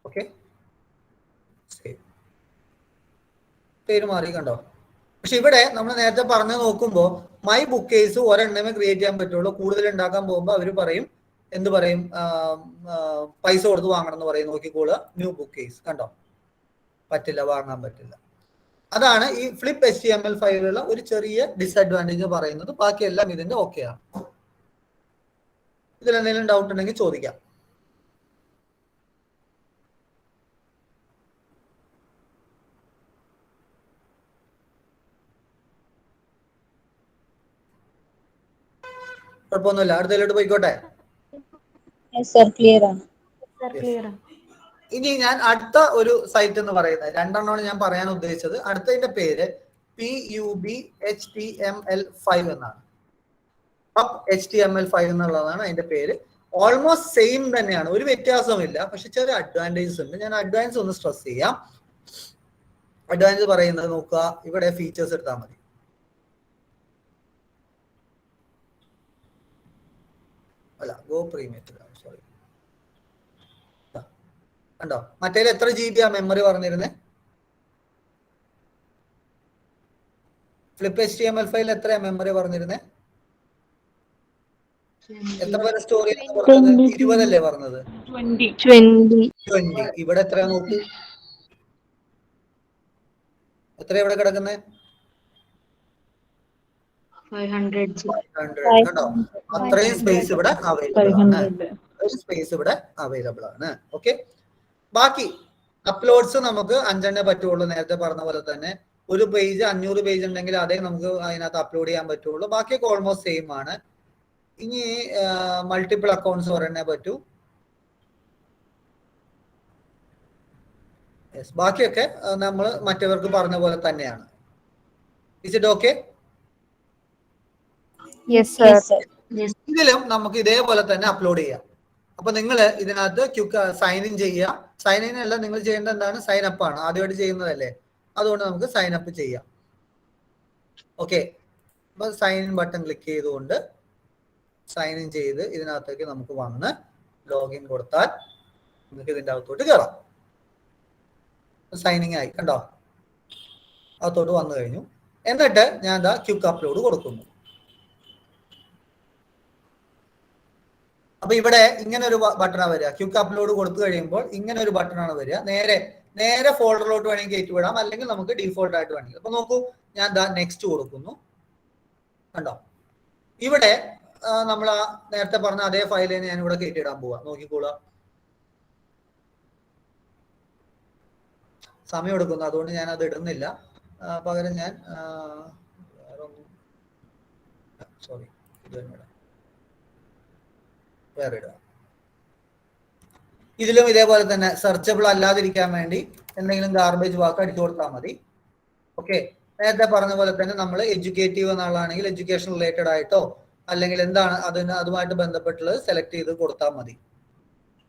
ഓക്കെ, പേര് മാറി, കണ്ടോ? പക്ഷെ ഇവിടെ നമ്മൾ നേരത്തെ പറഞ്ഞു നോക്കുമ്പോൾ മൈ ബുക്ക് കേസ് ഒരെണ്ണമേ ക്രിയേറ്റ് ചെയ്യാൻ പറ്റുള്ളൂ. കൂടുതൽ ഉണ്ടാക്കാൻ പോകുമ്പോൾ അവർ പറയും, എന്ത് പറയും? പൈസ കൊടുത്ത് വാങ്ങണം എന്ന് പറയും. നോക്കിക്കോളുക, ന്യൂ ബുക്ക് കേസ്, കണ്ടോ? പറ്റില്ല, വാങ്ങാൻ പറ്റില്ല. അതാണ് ഈ ഫ്ലിപ്പ് HTML ഫയലുള്ള ഒരു ചെറിയ ഡിസഡ്വാൻറ്റേജ് പറയുന്നത്. ബാക്കിയെല്ലാം ഇതിന്റെ ഓക്കെ ആണ്. ഇതിൽ എന്തെങ്കിലും ഡൗട്ട് ഉണ്ടെങ്കിൽ ചോദിക്കാം. കുഴപ്പമൊന്നുമില്ല, അടുത്തതിലോട്ട് പോയിക്കോട്ടെ. ഇനി ഞാൻ അടുത്ത ഒരു സൈറ്റ് എന്ന് പറയുന്നത്, രണ്ടെണ്ണമാണ് ഞാൻ പറയാൻ ഉദ്ദേശിച്ചത്. അടുത്തതിന്റെ പേര് PUBHTML5 എന്നാണ്. HTML5 എന്നുള്ളതാണ് അതിന്റെ പേര്. ഓൾമോസ്റ്റ് സെയിം തന്നെയാണ്, ഒരു വ്യത്യാസമില്ല. പക്ഷെ ചെറിയ അഡ്വാൻറ്റേജസ് ഉണ്ട്. ഞാൻ അഡ്വാൻസ് ഒന്ന് സ്ട്രെസ് ചെയ്യാം. അഡ്വാൻസ് പറയുന്നത് നോക്കുക, ഇവിടെ ഫീച്ചേഴ്സ് എടുത്താൽ മതി. അല്ല, ഗോ പ്രീമിയം, സോറി. കണ്ടോ, മറ്റേ എത്ര GB മെമ്മറി പറഞ്ഞിരുന്നേ? ഫ്ലിപ്പ് HTML5 എത്രയാ മെമ്മറി പറഞ്ഞിരുന്നേ? എത്ര പേരെ സ്റ്റോറി 20 അല്ലേ പറഞ്ഞത്? 20. ഇവിടെ എത്രയാ നോക്ക്, എത്രയാ ഇവിടെ കിടക്കുന്നേ? 500. കണ്ടോ, അത്രയും സ്പേസ് ഇവിടെ അവൈലബിൾ ആണ്. ഓക്കെ, ബാക്കി അപ്ലോഡ്സ് നമുക്ക് 5 പറ്റുള്ളൂ. നേരത്തെ പറഞ്ഞ പോലെ തന്നെ ഒരു പേജ് 500 പേജ് ഉണ്ടെങ്കിൽ അതേ നമുക്ക് അതിനകത്ത് അപ്ലോഡ് ചെയ്യാൻ പറ്റുള്ളൂ. ബാക്കിയൊക്കെ ഓൾമോസ്റ്റ് സെയിം ആണ്. ഇനി മൾട്ടിപ്പിൾ അക്കൗണ്ട്സ് ഒരെണ്ണേ പറ്റൂ. ബാക്കിയൊക്കെ നമ്മൾ മറ്റവർക്ക് പറഞ്ഞ പോലെ തന്നെയാണ്. Is it okay? ഇതിലും നമുക്ക് ഇതേപോലെ തന്നെ അപ്ലോഡ് ചെയ്യാം. അപ്പൊ നിങ്ങൾ ഇതിനകത്ത് സൈൻ ഇൻ ചെയ്യുക. സൈൻ ഇൻ അല്ല, നിങ്ങൾ ചെയ്യേണ്ട എന്താണ്, സൈൻ അപ്പ് ആണ്. ആദ്യമായിട്ട് ചെയ്യുന്നതല്ലേ, അതുകൊണ്ട് നമുക്ക് സൈൻ അപ്പ് ചെയ്യാം. ഓക്കെ, അപ്പൊ സൈൻ ഇൻ ബട്ടൺ ക്ലിക്ക് ചെയ്തുകൊണ്ട് സൈൻ ഇൻ ചെയ്ത് ഇതിനകത്തേക്ക് നമുക്ക് വന്ന് ലോഗിൻ കൊടുത്താൽ നിങ്ങൾക്ക് ഇതിന്റെ അകത്തോട്ട് കയറാം. സൈനിങ് ആയി, കണ്ടോ, അകത്തോട്ട് വന്നു കഴിഞ്ഞു. എന്നിട്ട് ഞാൻ എന്താ ക്വിക്ക് അപ്ലോഡ് കൊടുക്കുന്നു. അപ്പൊ ഇവിടെ ഇങ്ങനെ ഒരു ബട്ടണാണ് വരിക. ക്വിക്ക് അപ്ലോഡ് കൊടുത്തു കഴിയുമ്പോൾ ഇങ്ങനെ ഒരു ബട്ടണാണ് വരിക. നേരെ ഫോൾഡറിലോട്ട് വേണമെങ്കിൽ കയറ്റി വിടാം, അല്ലെങ്കിൽ നമുക്ക് ഡീഫോൾട്ട് ആയിട്ട് വേണമെങ്കിൽ. അപ്പൊ നോക്കൂ, ഞാൻ ദാ നെക്സ്റ്റ് കൊടുക്കുന്നു. കണ്ടോ, ഇവിടെ നമ്മൾ ആ നേരത്തെ പറഞ്ഞ അതേ ഫയലിനെ ഞാൻ ഇവിടെ കയറ്റിയിടാൻ പോവാ. നോക്കിക്കോളാം, സമയം എടുക്കുന്നു, അതുകൊണ്ട് ഞാൻ അത് ഇടുന്നില്ല. പകരം ഞാൻ സോറി വേറെ ഇടുക. ഇതിലും ഇതേപോലെ തന്നെ സെർച്ചബിൾ അല്ലാതിരിക്കാൻ വേണ്ടി എന്തെങ്കിലും ഗാർബേജ് വാക്ക് അടിച്ചു കൊടുത്താൽ മതി. ഓക്കെ, നേരത്തെ പറഞ്ഞ പോലെ തന്നെ നമ്മൾ എഡ്യൂക്കേറ്റീവ് എന്നുള്ളതാണെങ്കിൽ എഡ്യൂക്കേഷൻ റിലേറ്റഡ് ആയിട്ടോ അല്ലെങ്കിൽ എന്താണ് അതുമായിട്ട് ബന്ധപ്പെട്ടുള്ളത് സെലക്ട് ചെയ്ത് കൊടുത്താൽ മതി.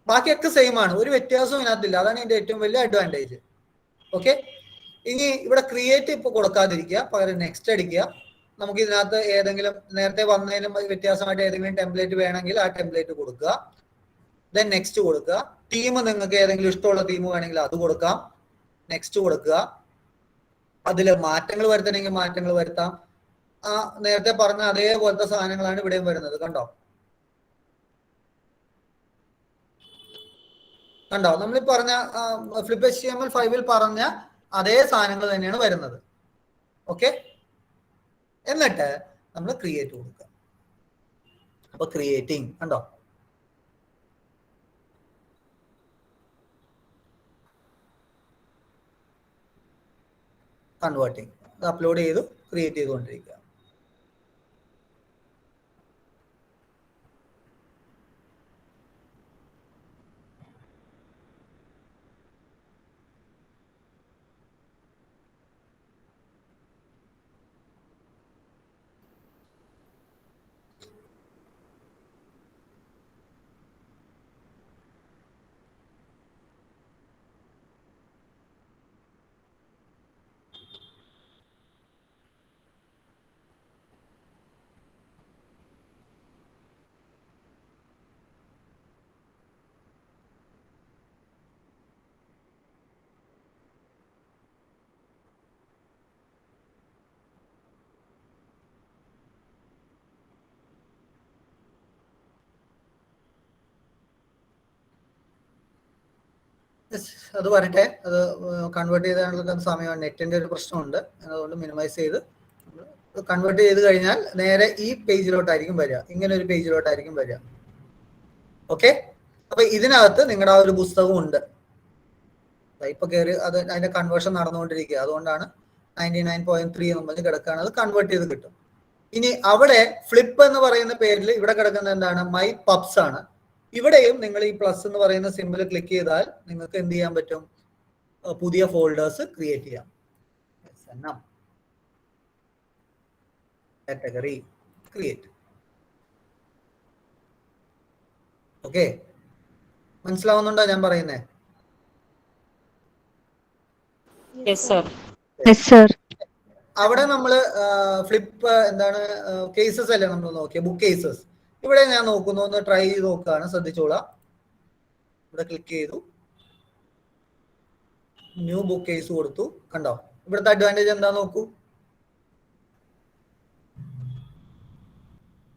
ബാക്കിയൊക്കെ സെയിം ആണ്, ഒരു വ്യത്യാസവും ഇതിനകത്തില്ല. അതാണ് ഇതിന്റെ ഏറ്റവും വലിയ അഡ്വാൻറ്റേജ്. ഓക്കെ, ഇനി ഇവിടെ ക്രിയേറ്റ് ഇപ്പൊ കൊടുക്കാതിരിക്കുക, പകരം നെക്സ്റ്റ് അടിക്കുക. നമുക്ക് ഇതിനകത്ത് ഏതെങ്കിലും നേരത്തെ വന്നതിനും വ്യത്യാസമായിട്ട് ഏതെങ്കിലും ടെംപ്ലേറ്റ് വേണമെങ്കിൽ ആ ടെംപ്ലേറ്റ് കൊടുക്കുക. ദെൻ നെക്സ്റ്റ് കൊടുക്കുക. തീം നിങ്ങൾക്ക് ഏതെങ്കിലും ഇഷ്ടമുള്ള തീം വേണമെങ്കിൽ അത് കൊടുക്കാം. നെക്സ്റ്റ് കൊടുക്കുക. അതിൽ മാറ്റങ്ങൾ വരുത്തണമെങ്കിൽ മാറ്റങ്ങൾ വരുത്താം. ആ നേരത്തെ പറഞ്ഞ അതേപോലത്തെ സാധനങ്ങളാണ് ഇവിടെയും വരുന്നത്. കണ്ടോ, നമ്മൾ പറഞ്ഞ ഫ്ലിപ്പ് HTML5 പറഞ്ഞ അതേ സാധനങ്ങൾ തന്നെയാണ് വരുന്നത്. ഓക്കെ, എന്നിട്ട് നമ്മൾ ക്രിയേറ്റ് കൊടുക്കുക. അപ്പൊ ക്രിയേറ്റിംഗ് കണ്ടോ, കൺവേർട്ടിങ്, അപ്ലോഡ് ചെയ്തു ക്രിയേറ്റ് ചെയ്തുകൊണ്ടിരിക്കുക. അത് വരട്ടെ, അത് കൺവേർട്ട് ചെയ്താനുള്ള സമയമാണ്. നെറ്റിന്റെ ഒരു പ്രശ്നമുണ്ട്, അതുകൊണ്ട് മിനിമൈസ് ചെയ്ത് കൺവേർട്ട് ചെയ്ത് കഴിഞ്ഞാൽ നേരെ ഈ പേജിലോട്ടായിരിക്കും വരിക. ഇങ്ങനെ ഒരു പേജിലോട്ടായിരിക്കും വരിക. ഓക്കെ, അപ്പൊ ഇതിനകത്ത് നിങ്ങളുടെ ആ ഒരു പുസ്തകം ഉണ്ട്. ഇപ്പൊ കയറി അത് അതിന്റെ കൺവേർഷൻ നടന്നുകൊണ്ടിരിക്കുക. അതുകൊണ്ടാണ് 99.3 എന്ന് പറഞ്ഞ് കിടക്കുകയാണ്. അത് കൺവേർട്ട് ചെയ്ത് കിട്ടും. ഇനി അവിടെ ഫ്ലിപ്പ് എന്ന് പറയുന്ന പേരിൽ ഇവിടെ കിടക്കുന്ന എന്താണ്, മൈ പബ്സ് ആണ്. ഇവിടെയും നിങ്ങൾ ഈ പ്ലസ് എന്ന് പറയുന്ന സിമ്പിൾ ക്ലിക്ക് ചെയ്താൽ നിങ്ങൾക്ക് എന്ത് ചെയ്യാൻ പറ്റും, പുതിയ ഫോൾഡേഴ്സ് ക്രിയേറ്റ് ചെയ്യാം. Category create. ഓക്കെ, മനസ്സിലാവുന്നുണ്ടോ ഞാൻ പറയുന്നേ? അവിടെ നമ്മള് ഫ്ലിപ്പ് എന്താണ് കേസസ് അല്ലേ നമ്മൾ നോക്കിയ, ബുക്ക് കേസസ്. ഇവിടെ ഞാൻ നോക്കുന്നു, ഒന്ന് ട്രൈ ചെയ്ത് നോക്കുകയാണ്, ശ്രദ്ധിച്ചോളാം. ഇവിടെ ക്ലിക്ക് ചെയ്തു, ന്യൂ ബുക്ക് കേസ് കൊടുത്തു. കണ്ടോ, ഇവിടുത്തെ അഡ്വാൻറ്റേജ് എന്താ നോക്കൂ.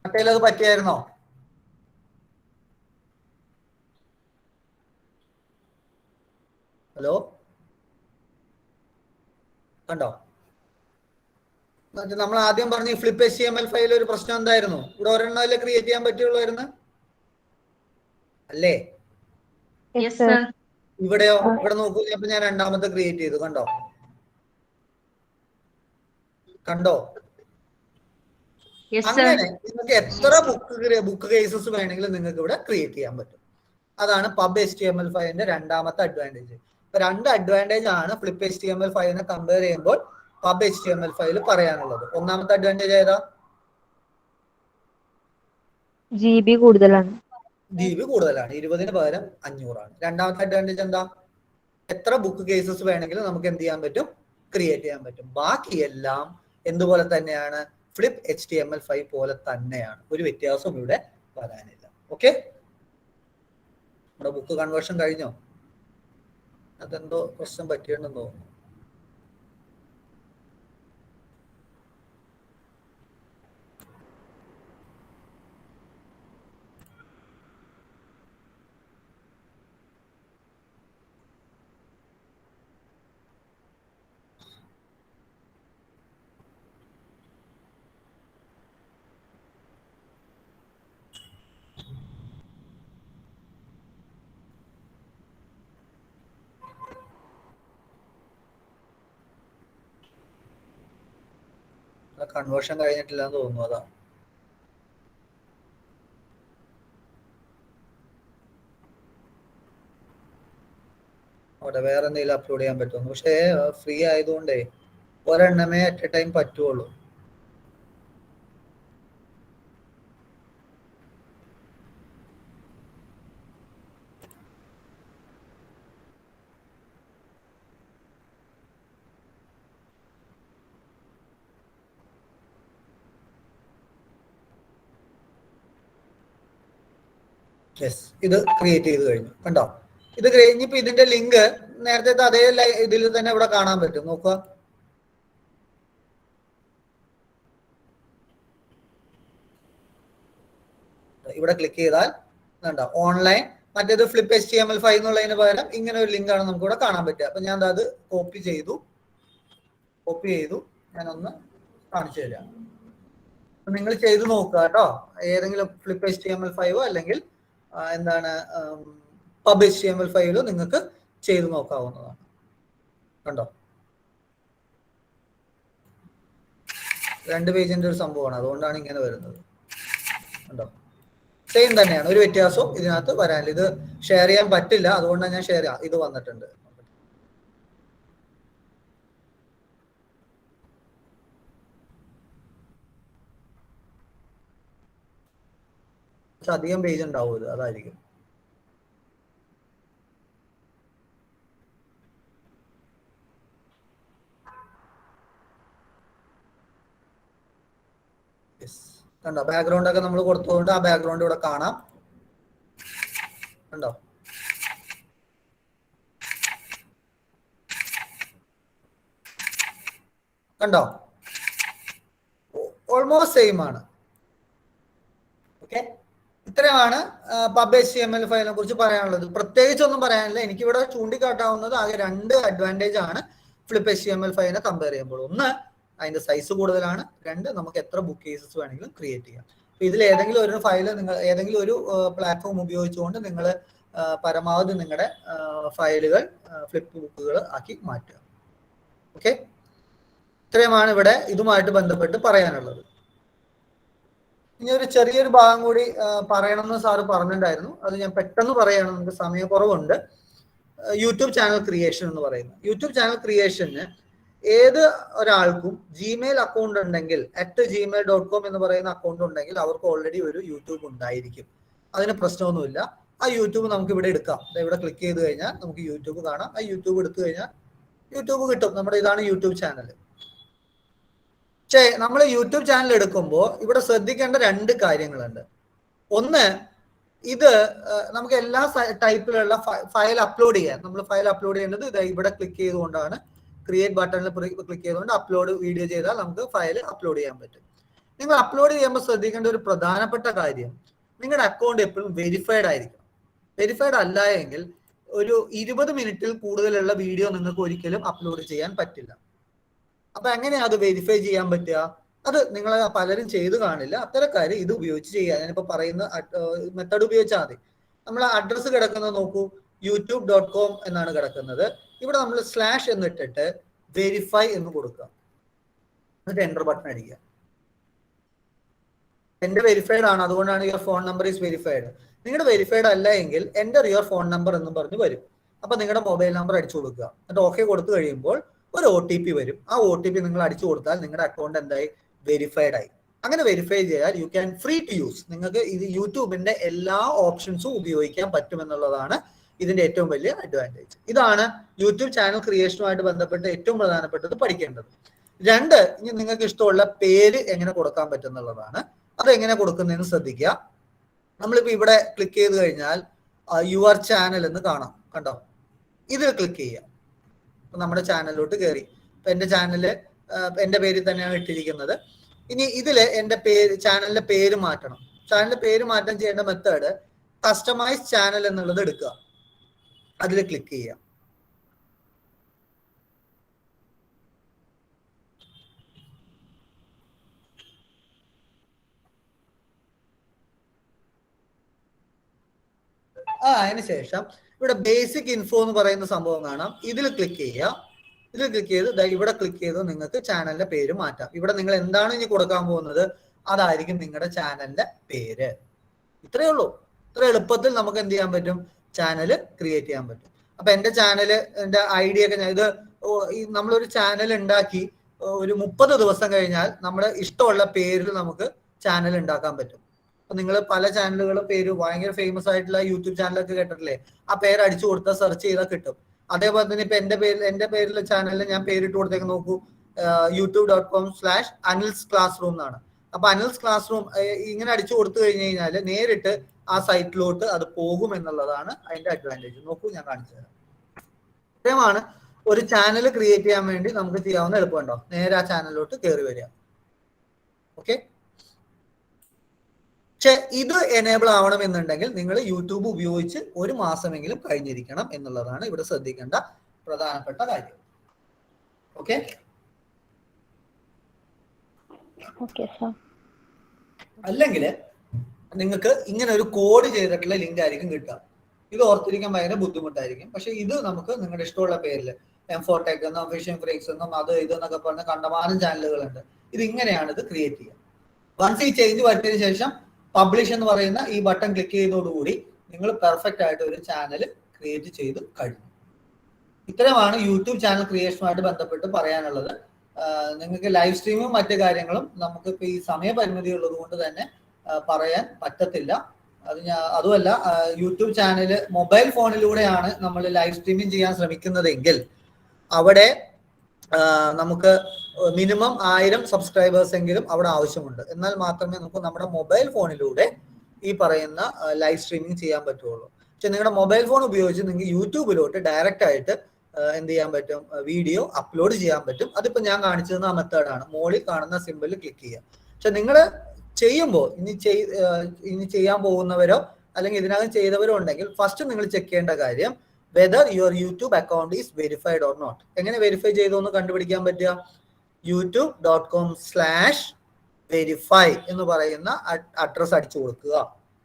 മറ്റേൽ അത് പറ്റിയായിരുന്നോ? ഹലോ, കണ്ടോ, നമ്മൾ ആദ്യം പറഞ്ഞ ഫ്ലിപ്പ് HTML5 ഒരു പ്രശ്നം എന്തായിരുന്നു, ഇവിടെ ഒരെണ്ണല്ലേ ക്രിയേറ്റ് ചെയ്യാൻ പറ്റുള്ളായിരുന്നു അല്ലേ? ഇവിടെയോ? ഇവിടെ നോക്കൂ, ഇപ്പൊ ഞാൻ രണ്ടാമത്തെ ക്രിയേറ്റ് ചെയ്തു. കണ്ടോ? അങ്ങനെ നിങ്ങൾക്ക് എത്ര ബുക്ക് കേസസ് വേണമെങ്കിലും നിങ്ങൾക്ക് ഇവിടെ ക്രിയേറ്റ് ചെയ്യാൻ പറ്റും. അതാണ് പബ് HTML5ന്റെ രണ്ടാമത്തെ അഡ്വാൻറ്റേജ്. ഇപ്പൊ 2 അഡ്വാൻറ്റേജ് ആണ് ഫ്ലിപ്പ് HTML5നെ കമ്പയർ ചെയ്യുമ്പോൾ പബ് HTML5 പറയാനുള്ളത്. ഒന്നാമത്തെ അഡ്വാൻറ്റേജ് ഏതാ? GB കൂടുതലാണ്. GB കൂടുതലാണ്, 20ന് പകരം 500 ആണ്. രണ്ടാമത്തെ അഡ്വാൻറ്റേജ് എന്താ? എത്ര ബുക്ക് കേസസ് വേണമെങ്കിലും നമുക്ക് എന്ത് ചെയ്യാൻ പറ്റും? ക്രിയേറ്റ് ചെയ്യാൻ പറ്റും. ബാക്കിയെല്ലാം എന്തുപോലെ തന്നെയാണ്? ഫ്ലിപ്പ് HTML5 പോലെ തന്നെയാണ്. ഒരു വ്യത്യാസവും ഇവിടെ വരാനില്ല. ഓക്കെ, നമ്മുടെ ബുക്ക് കൺവേർഷൻ കഴിഞ്ഞോ? അതെന്തോ പ്രശ്നം പറ്റിയിട്ടുണ്ടെന്ന് തോന്നുന്നു. കൺവേർഷൻ കഴിഞ്ഞിട്ടില്ല എന്ന് തോന്നുന്നു. അതാ അവിടെ വേറെ എന്തെങ്കിലും അപ്ലോഡ് ചെയ്യാൻ പറ്റുന്നു. പക്ഷേ ഫ്രീ ആയതുകൊണ്ടേ ഒരെണ്ണമേ അറ്റ് എ ടൈം പറ്റുള്ളൂ. യെസ്, ഇത് ക്രിയേറ്റ് ചെയ്ത് കഴിഞ്ഞു. കണ്ടോ? ഇത് കഴിഞ്ഞിപ്പോ ഇതിന്റെ ലിങ്ക് നേരത്തെ അതേ ഇതിൽ തന്നെ ഇവിടെ കാണാൻ പറ്റും. നോക്കുക, ഇവിടെ ക്ലിക്ക് ചെയ്താൽ കണ്ടോ ഓൺലൈൻ, മറ്റേത് ഫ്ലിപ്പ് HTML5 എന്നുള്ളതിന് പകരം ഇങ്ങനെ ഒരു ലിങ്ക് ആണ് നമുക്ക് ഇവിടെ കാണാൻ പറ്റുക. അപ്പൊ ഞാൻ അത് കോപ്പി ചെയ്തു. ഞാനൊന്ന് കാണിച്ചു തരാം. നിങ്ങൾ ചെയ്ത് നോക്കുക കേട്ടോ. ഏതെങ്കിലും ഫ്ലിപ്പ് HTML5 അല്ലെങ്കിൽ എന്താണ് പബ് HTML5 നിങ്ങൾക്ക് ചെയ്ത് നോക്കാവുന്നതാണ്. കണ്ടോ? 2 പേജിന്റെ ഒരു സംഭവമാണ്, അതുകൊണ്ടാണ് ഇങ്ങനെ വരുന്നത്. കണ്ടോ? സെയിം തന്നെയാണ്, ഒരു വ്യത്യാസവും ഇതിനകത്ത് വരാനില്ല. ഇത് ഷെയർ ചെയ്യാൻ പറ്റില്ല, അതുകൊണ്ടാണ് ഞാൻ ഷെയർ ചെയ്യാം. ഇത് വന്നിട്ടുണ്ട്. അധികം പേജ് ഉണ്ടാവും ഇത്, അതായിരിക്കും. കണ്ടോ? ബാക്ക്ഗ്രൗണ്ട് ഒക്കെ നമ്മൾ കൊടുത്തുകൊണ്ട് ആ ബാക്ക്ഗ്രൗണ്ട് ഇവിടെ കാണാം. കണ്ടോ? ഓൾമോസ്റ്റ് സെയിം ആണ്. ഓക്കെ, ഇത്രയാണ് പബ് HTML5നെ കുറിച്ച് പറയാനുള്ളത്. പ്രത്യേകിച്ചൊന്നും പറയാനില്ല. എനിക്കിവിടെ ചൂണ്ടിക്കാട്ടാവുന്നത് ആകെ 2 അഡ്വാൻറ്റേജ് ആണ് ഫ്ലിപ്പ് HTML5നെ കമ്പയർ ചെയ്യുമ്പോൾ. ഒന്ന്, അതിന്റെ സൈസ് കൂടുതലാണ്. 2, നമുക്ക് എത്ര ബുക്ക് കേസസ് വേണമെങ്കിലും ക്രിയേറ്റ് ചെയ്യാം. ഇതിൽ ഏതെങ്കിലും ഒരു ഫയൽ നിങ്ങൾ ഏതെങ്കിലും ഒരു പ്ലാറ്റ്ഫോം ഉപയോഗിച്ചുകൊണ്ട് നിങ്ങൾ പരമാവധി നിങ്ങളുടെ ഫയലുകൾ ഫ്ലിപ്പ് ബുക്കുകൾ ആക്കി മാറ്റുക. ഓക്കെ, ഇത്രയുമാണ് ഇവിടെ ഇതുമായിട്ട് ബന്ധപ്പെട്ട് പറയാനുള്ളത്. ഇനി ഒരു ചെറിയൊരു ഭാഗം കൂടി പറയണമെന്ന് സാറ് പറഞ്ഞിട്ടുണ്ടായിരുന്നു. അത് ഞാൻ പെട്ടെന്ന് പറയണം, നമുക്ക് സമയക്കുറവുണ്ട്. യൂട്യൂബ് ചാനൽ ക്രിയേഷൻ എന്ന് പറയുന്നത്. യൂട്യൂബ് ചാനൽ ക്രിയേഷന് ഏത് ഒരാൾക്കും ജിമെയിൽ അക്കൗണ്ട് ഉണ്ടെങ്കിൽ @gmail.com എന്ന് പറയുന്ന അക്കൗണ്ട് ഉണ്ടെങ്കിൽ അവർക്ക് ഓൾറെഡി ഒരു യൂട്യൂബ് ഉണ്ടായിരിക്കും. അതിന് പ്രശ്നമൊന്നുമില്ല. ആ യൂട്യൂബ് നമുക്ക് ഇവിടെ എടുക്കാം. ഇവിടെ ക്ലിക്ക് ചെയ്ത് കഴിഞ്ഞാൽ നമുക്ക് യൂട്യൂബ് കാണാം. ആ യൂട്യൂബ് എടുത്തു കഴിഞ്ഞാൽ യൂട്യൂബ് കിട്ടും. നമ്മുടെ ഇതാണ് യൂട്യൂബ് ചാനൽ. പക്ഷേ നമ്മൾ യൂട്യൂബ് ചാനൽ എടുക്കുമ്പോൾ ഇവിടെ ശ്രദ്ധിക്കേണ്ട 2 കാര്യങ്ങളുണ്ട്. ഒന്ന്, ഇത് നമുക്ക് എല്ലാ ടൈപ്പിലുള്ള ഫയൽ അപ്ലോഡ് ചെയ്യാൻ. നമ്മൾ ഫയൽ അപ്ലോഡ് ചെയ്യേണ്ടത് ഇത് ഇവിടെ ക്ലിക്ക് ചെയ്തുകൊണ്ടാണ്. ക്രിയേറ്റ് ബട്ടണിൽ ക്ലിക്ക് ചെയ്തുകൊണ്ട് അപ്ലോഡ് വീഡിയോ ചെയ്താൽ നമുക്ക് ഫയൽ അപ്ലോഡ് ചെയ്യാൻ പറ്റും. നിങ്ങൾ അപ്ലോഡ് ചെയ്യുമ്പോൾ ശ്രദ്ധിക്കേണ്ട ഒരു പ്രധാനപ്പെട്ട കാര്യം, നിങ്ങളുടെ അക്കൗണ്ട് എപ്പോഴും വെരിഫൈഡ് ആയിരിക്കണം. വെരിഫൈഡ് അല്ല എങ്കിൽ ഒരു 20 മിനിറ്റിൽ കൂടുതലുള്ള വീഡിയോ നിങ്ങൾക്ക് ഒരിക്കലും അപ്ലോഡ് ചെയ്യാൻ പറ്റില്ല. അപ്പൊ എങ്ങനെയാ അത് വെരിഫൈ ചെയ്യാൻ പറ്റുക? അത് നിങ്ങൾ പലരും ചെയ്തു കാണില്ല. അത്തരക്കാർ ഇത് ഉപയോഗിച്ച് ചെയ്യുക. ഞാനിപ്പോ പറയുന്ന മെത്തേഡ് ഉപയോഗിച്ചാൽ മതി. നമ്മൾ അഡ്രസ്സ് കിടക്കുന്നത് നോക്കൂ. youtube.com എന്നാണ് കിടക്കുന്നത്. ഇവിടെ നമ്മൾ സ്ലാഷ് എന്നിട്ടിട്ട് വെരിഫൈ എന്ന് കൊടുക്കുക, എന്നിട്ട് എൻ്റർ ബട്ടൺ അടിക്കുക. എന്റെ വെരിഫൈഡ് ആണ്, അതുകൊണ്ടാണ് your phone number is verified. നിങ്ങളുടെ വെരിഫൈഡ് അല്ല എങ്കിൽ എൻ്റർ യുവർ ഫോൺ നമ്പർ എന്നും പറഞ്ഞ് വരും. അപ്പൊ നിങ്ങളുടെ മൊബൈൽ നമ്പർ അടിച്ചു കൊടുക്കുക, എന്നിട്ട് ഓക്കെ കൊടുത്തു കഴിയുമ്പോൾ ഒരു OTP വരും. ആ OTP നിങ്ങൾ അടിച്ചു കൊടുത്താൽ നിങ്ങളുടെ അക്കൗണ്ട് എന്തായി? വെരിഫൈഡ് ആയി. അങ്ങനെ വെരിഫൈ ചെയ്താൽ you can free to use. നിങ്ങൾക്ക് ഇത് യൂട്യൂബിന്റെ എല്ലാ ഓപ്ഷൻസും ഉപയോഗിക്കാൻ പറ്റുമെന്നുള്ളതാണ് ഇതിന്റെ ഏറ്റവും വലിയ അഡ്വാൻറ്റേജ്. ഇതാണ് യൂട്യൂബ് ചാനൽ ക്രിയേഷനുമായിട്ട് ബന്ധപ്പെട്ട് ഏറ്റവും പ്രധാനപ്പെട്ടത് പഠിക്കേണ്ടത്. രണ്ട്, ഇനി നിങ്ങൾക്ക് ഇഷ്ടമുള്ള പേര് എങ്ങനെ കൊടുക്കാൻ പറ്റുന്നുള്ളതാണ്. അത് എങ്ങനെ കൊടുക്കുന്നതെന്ന് ശ്രദ്ധിക്കുക. നമ്മളിപ്പോ ഇവിടെ ക്ലിക്ക് ചെയ്ത് കഴിഞ്ഞാൽ യുവർ ചാനൽ എന്ന് കാണാം, കണ്ടോ? ഇതിൽ ക്ലിക്ക് ചെയ്യാം. നമ്മുടെ ചാനലിലോട്ട് കയറി. ഇപ്പൊ എന്റെ ചാനല് എന്റെ പേരിൽ തന്നെയാണ് ഇട്ടിരിക്കുന്നത്. ഇനി ഇതില് എന്റെ പേര്, ചാനലിന്റെ പേര് മാറ്റണം. ചാനലിന്റെ പേര് മാറ്റം ചെയ്യേണ്ട മെത്തേഡ് കസ്റ്റമൈസ് ചാനൽ എന്നുള്ളത് എടുക്കുക, അതിൽ ക്ലിക്ക് ചെയ്യാം. അതിനുശേഷം ഇവിടെ ബേസിക് ഇൻഫോ എന്ന് പറയുന്ന സംഭവം കാണാം, ഇതിൽ ക്ലിക്ക് ചെയ്യുക. ഇതിൽ ക്ലിക്ക് ചെയ്ത് ഇവിടെ ക്ലിക്ക് ചെയ്ത് നിങ്ങൾക്ക് ചാനലിന്റെ പേര് മാറ്റാം. ഇവിടെ നിങ്ങൾ എന്താണ് ഇനി കൊടുക്കാൻ പോകുന്നത് അതായിരിക്കും നിങ്ങളുടെ ചാനലിന്റെ പേര്. ഇത്രയേ ഉള്ളൂ. ഇത്ര എളുപ്പത്തിൽ നമുക്ക് എന്ത് ചെയ്യാൻ പറ്റും? ചാനൽ ക്രിയേറ്റ് ചെയ്യാൻ പറ്റും. അപ്പൊ എന്റെ ചാനല്, എന്റെ ഐഡിയ ഒക്കെ ഇത് നമ്മളൊരു ചാനൽ ഉണ്ടാക്കി ഒരു 30 ദിവസം കഴിഞ്ഞാൽ നമ്മുടെ ഇഷ്ടമുള്ള പേരിൽ നമുക്ക് ചാനൽ ഉണ്ടാക്കാൻ പറ്റും. അപ്പൊ നിങ്ങൾ പല ചാനലുകളും പേര് ഭയങ്കര ഫേമസ് ആയിട്ടുള്ള യൂട്യൂബ് ചാനലൊക്കെ കേട്ടിട്ടില്ലേ? ആ പേര് അടിച്ചു കൊടുത്താൽ സെർച്ച് ചെയ്താൽ കിട്ടും. അതേപോലെ തന്നെ ഇപ്പൊ എന്റെ പേരിലെ ചാനലിൽ ഞാൻ പേരിട്ട് കൊടുത്തേക്ക് നോക്കൂ, youtube.com/അനിൽസ് ക്ലാസ് റൂം എന്നാണ്. അപ്പൊ അനിൽസ് ക്ലാസ് റൂം ഇങ്ങനെ അടിച്ചു കൊടുത്തു കഴിഞ്ഞു കഴിഞ്ഞാൽ നേരിട്ട് ആ സൈറ്റിലോട്ട് അത് പോകും എന്നുള്ളതാണ് അതിന്റെ അഡ്വാൻറ്റേജ്. നോക്കൂ, ഞാൻ കാണിച്ചു തരാം. ഇത്രയുമാണ് ഒരു ചാനൽ ക്രിയേറ്റ് ചെയ്യാൻ വേണ്ടി നമുക്ക് ചെയ്യാവുന്ന എളുപ്പമുണ്ടോ? നേരെ ആ ചാനലിലോട്ട് കയറി വരിക. ഓക്കെ. പക്ഷെ ഇത് എനേബിൾ ആവണമെന്നുണ്ടെങ്കിൽ നിങ്ങൾ യൂട്യൂബ് ഉപയോഗിച്ച് 1 മാസമെങ്കിലും കഴിഞ്ഞിരിക്കണം എന്നുള്ളതാണ് ഇവിടെ ശ്രദ്ധിക്കേണ്ട പ്രധാനപ്പെട്ട കാര്യം. ഓക്കെ. അല്ലെങ്കിൽ നിങ്ങൾക്ക് ഇങ്ങനെ ഒരു കോഡ് ചെയ്തിട്ടുള്ള ലിങ്ക് ആയിരിക്കും കിട്ടുക. ഇത് ഓർത്തിരിക്കാൻ ഭയങ്കര ബുദ്ധിമുട്ടായിരിക്കും. പക്ഷെ ഇത് നമുക്ക് നിങ്ങളുടെ ഇഷ്ടമുള്ള പേരിൽ M4Tech എന്നും ഫിഷിംഗ് ഫ്രീക്സ് എന്നും അത് ഇതെന്നൊക്കെ പറഞ്ഞ കണ്ടമാനം ചാനലുകളുണ്ട്. ഇത് ഇങ്ങനെയാണ് ഇത് ക്രിയേറ്റ് ചെയ്യുക. വൺസ് ഈ ചേഞ്ച് വരുത്തിയതിനു ശേഷം പബ്ലിഷ് എന്ന് പറയുന്ന ഈ ബട്ടൺ ക്ലിക്ക് ചെയ്യുന്നതോടുകൂടി നിങ്ങൾ പെർഫെക്റ്റ് ആയിട്ട് ഒരു ചാനൽ ക്രിയേറ്റ് ചെയ്ത് കഴിഞ്ഞു. ഇത്തരമാണ് യൂട്യൂബ് ചാനൽ ക്രിയേഷനുമായിട്ട് ബന്ധപ്പെട്ട് പറയാനുള്ളത്. നിങ്ങൾക്ക് ലൈവ് സ്ട്രീമും മറ്റു കാര്യങ്ങളും നമുക്കിപ്പോൾ ഈ സമയപരിമിതി ഉള്ളത് കൊണ്ട് തന്നെ പറയാൻ പറ്റത്തില്ല. അതുമല്ല, യൂട്യൂബ് ചാനല് മൊബൈൽ ഫോണിലൂടെയാണ് നമ്മൾ ലൈവ് സ്ട്രീമിംഗ് ചെയ്യാൻ ശ്രമിക്കുന്നതെങ്കിൽ അവിടെ നമുക്ക് മിനിമം 1000 സബ്സ്ക്രൈബേഴ്സ് എങ്കിലും അവിടെ ആവശ്യമുണ്ട്. എന്നാൽ മാത്രമേ നമുക്ക് നമ്മുടെ മൊബൈൽ ഫോണിലൂടെ ഈ പറയുന്ന ലൈവ് സ്ട്രീമിംഗ് ചെയ്യാൻ പറ്റുള്ളൂ. പക്ഷെ നിങ്ങളുടെ മൊബൈൽ ഫോൺ ഉപയോഗിച്ച് നിങ്ങൾക്ക് യൂട്യൂബിലോട്ട് ഡയറക്റ്റ് ആയിട്ട് എന്ത് ചെയ്യാൻ പറ്റും? വീഡിയോ അപ്ലോഡ് ചെയ്യാൻ പറ്റും. അതിപ്പോ ഞാൻ കാണിച്ചു തന്ന ആ മെത്തേഡാണ്. മോളിൽ കാണുന്ന സിമ്പിളിൽ ക്ലിക്ക് ചെയ്യുക. പക്ഷെ നിങ്ങൾ ചെയ്യുമ്പോൾ ഇനി ചെയ്യാൻ പോകുന്നവരോ അല്ലെങ്കിൽ ഇതിനകം ചെയ്തവരോ ഉണ്ടെങ്കിൽ ഫസ്റ്റ് നിങ്ങൾ ചെക്ക് ചെയ്യേണ്ട കാര്യം whether your YouTube account is verified or not. എങ്ങനെ വെരിഫൈ ചെയ്തോന്ന് കണ്ടുപിടിക്കാൻ പറ്റുക? youtube.com/verify എന്ന് പറയുന്ന അഡ്രസ് അടിച്ചു കൊടുക്കുക.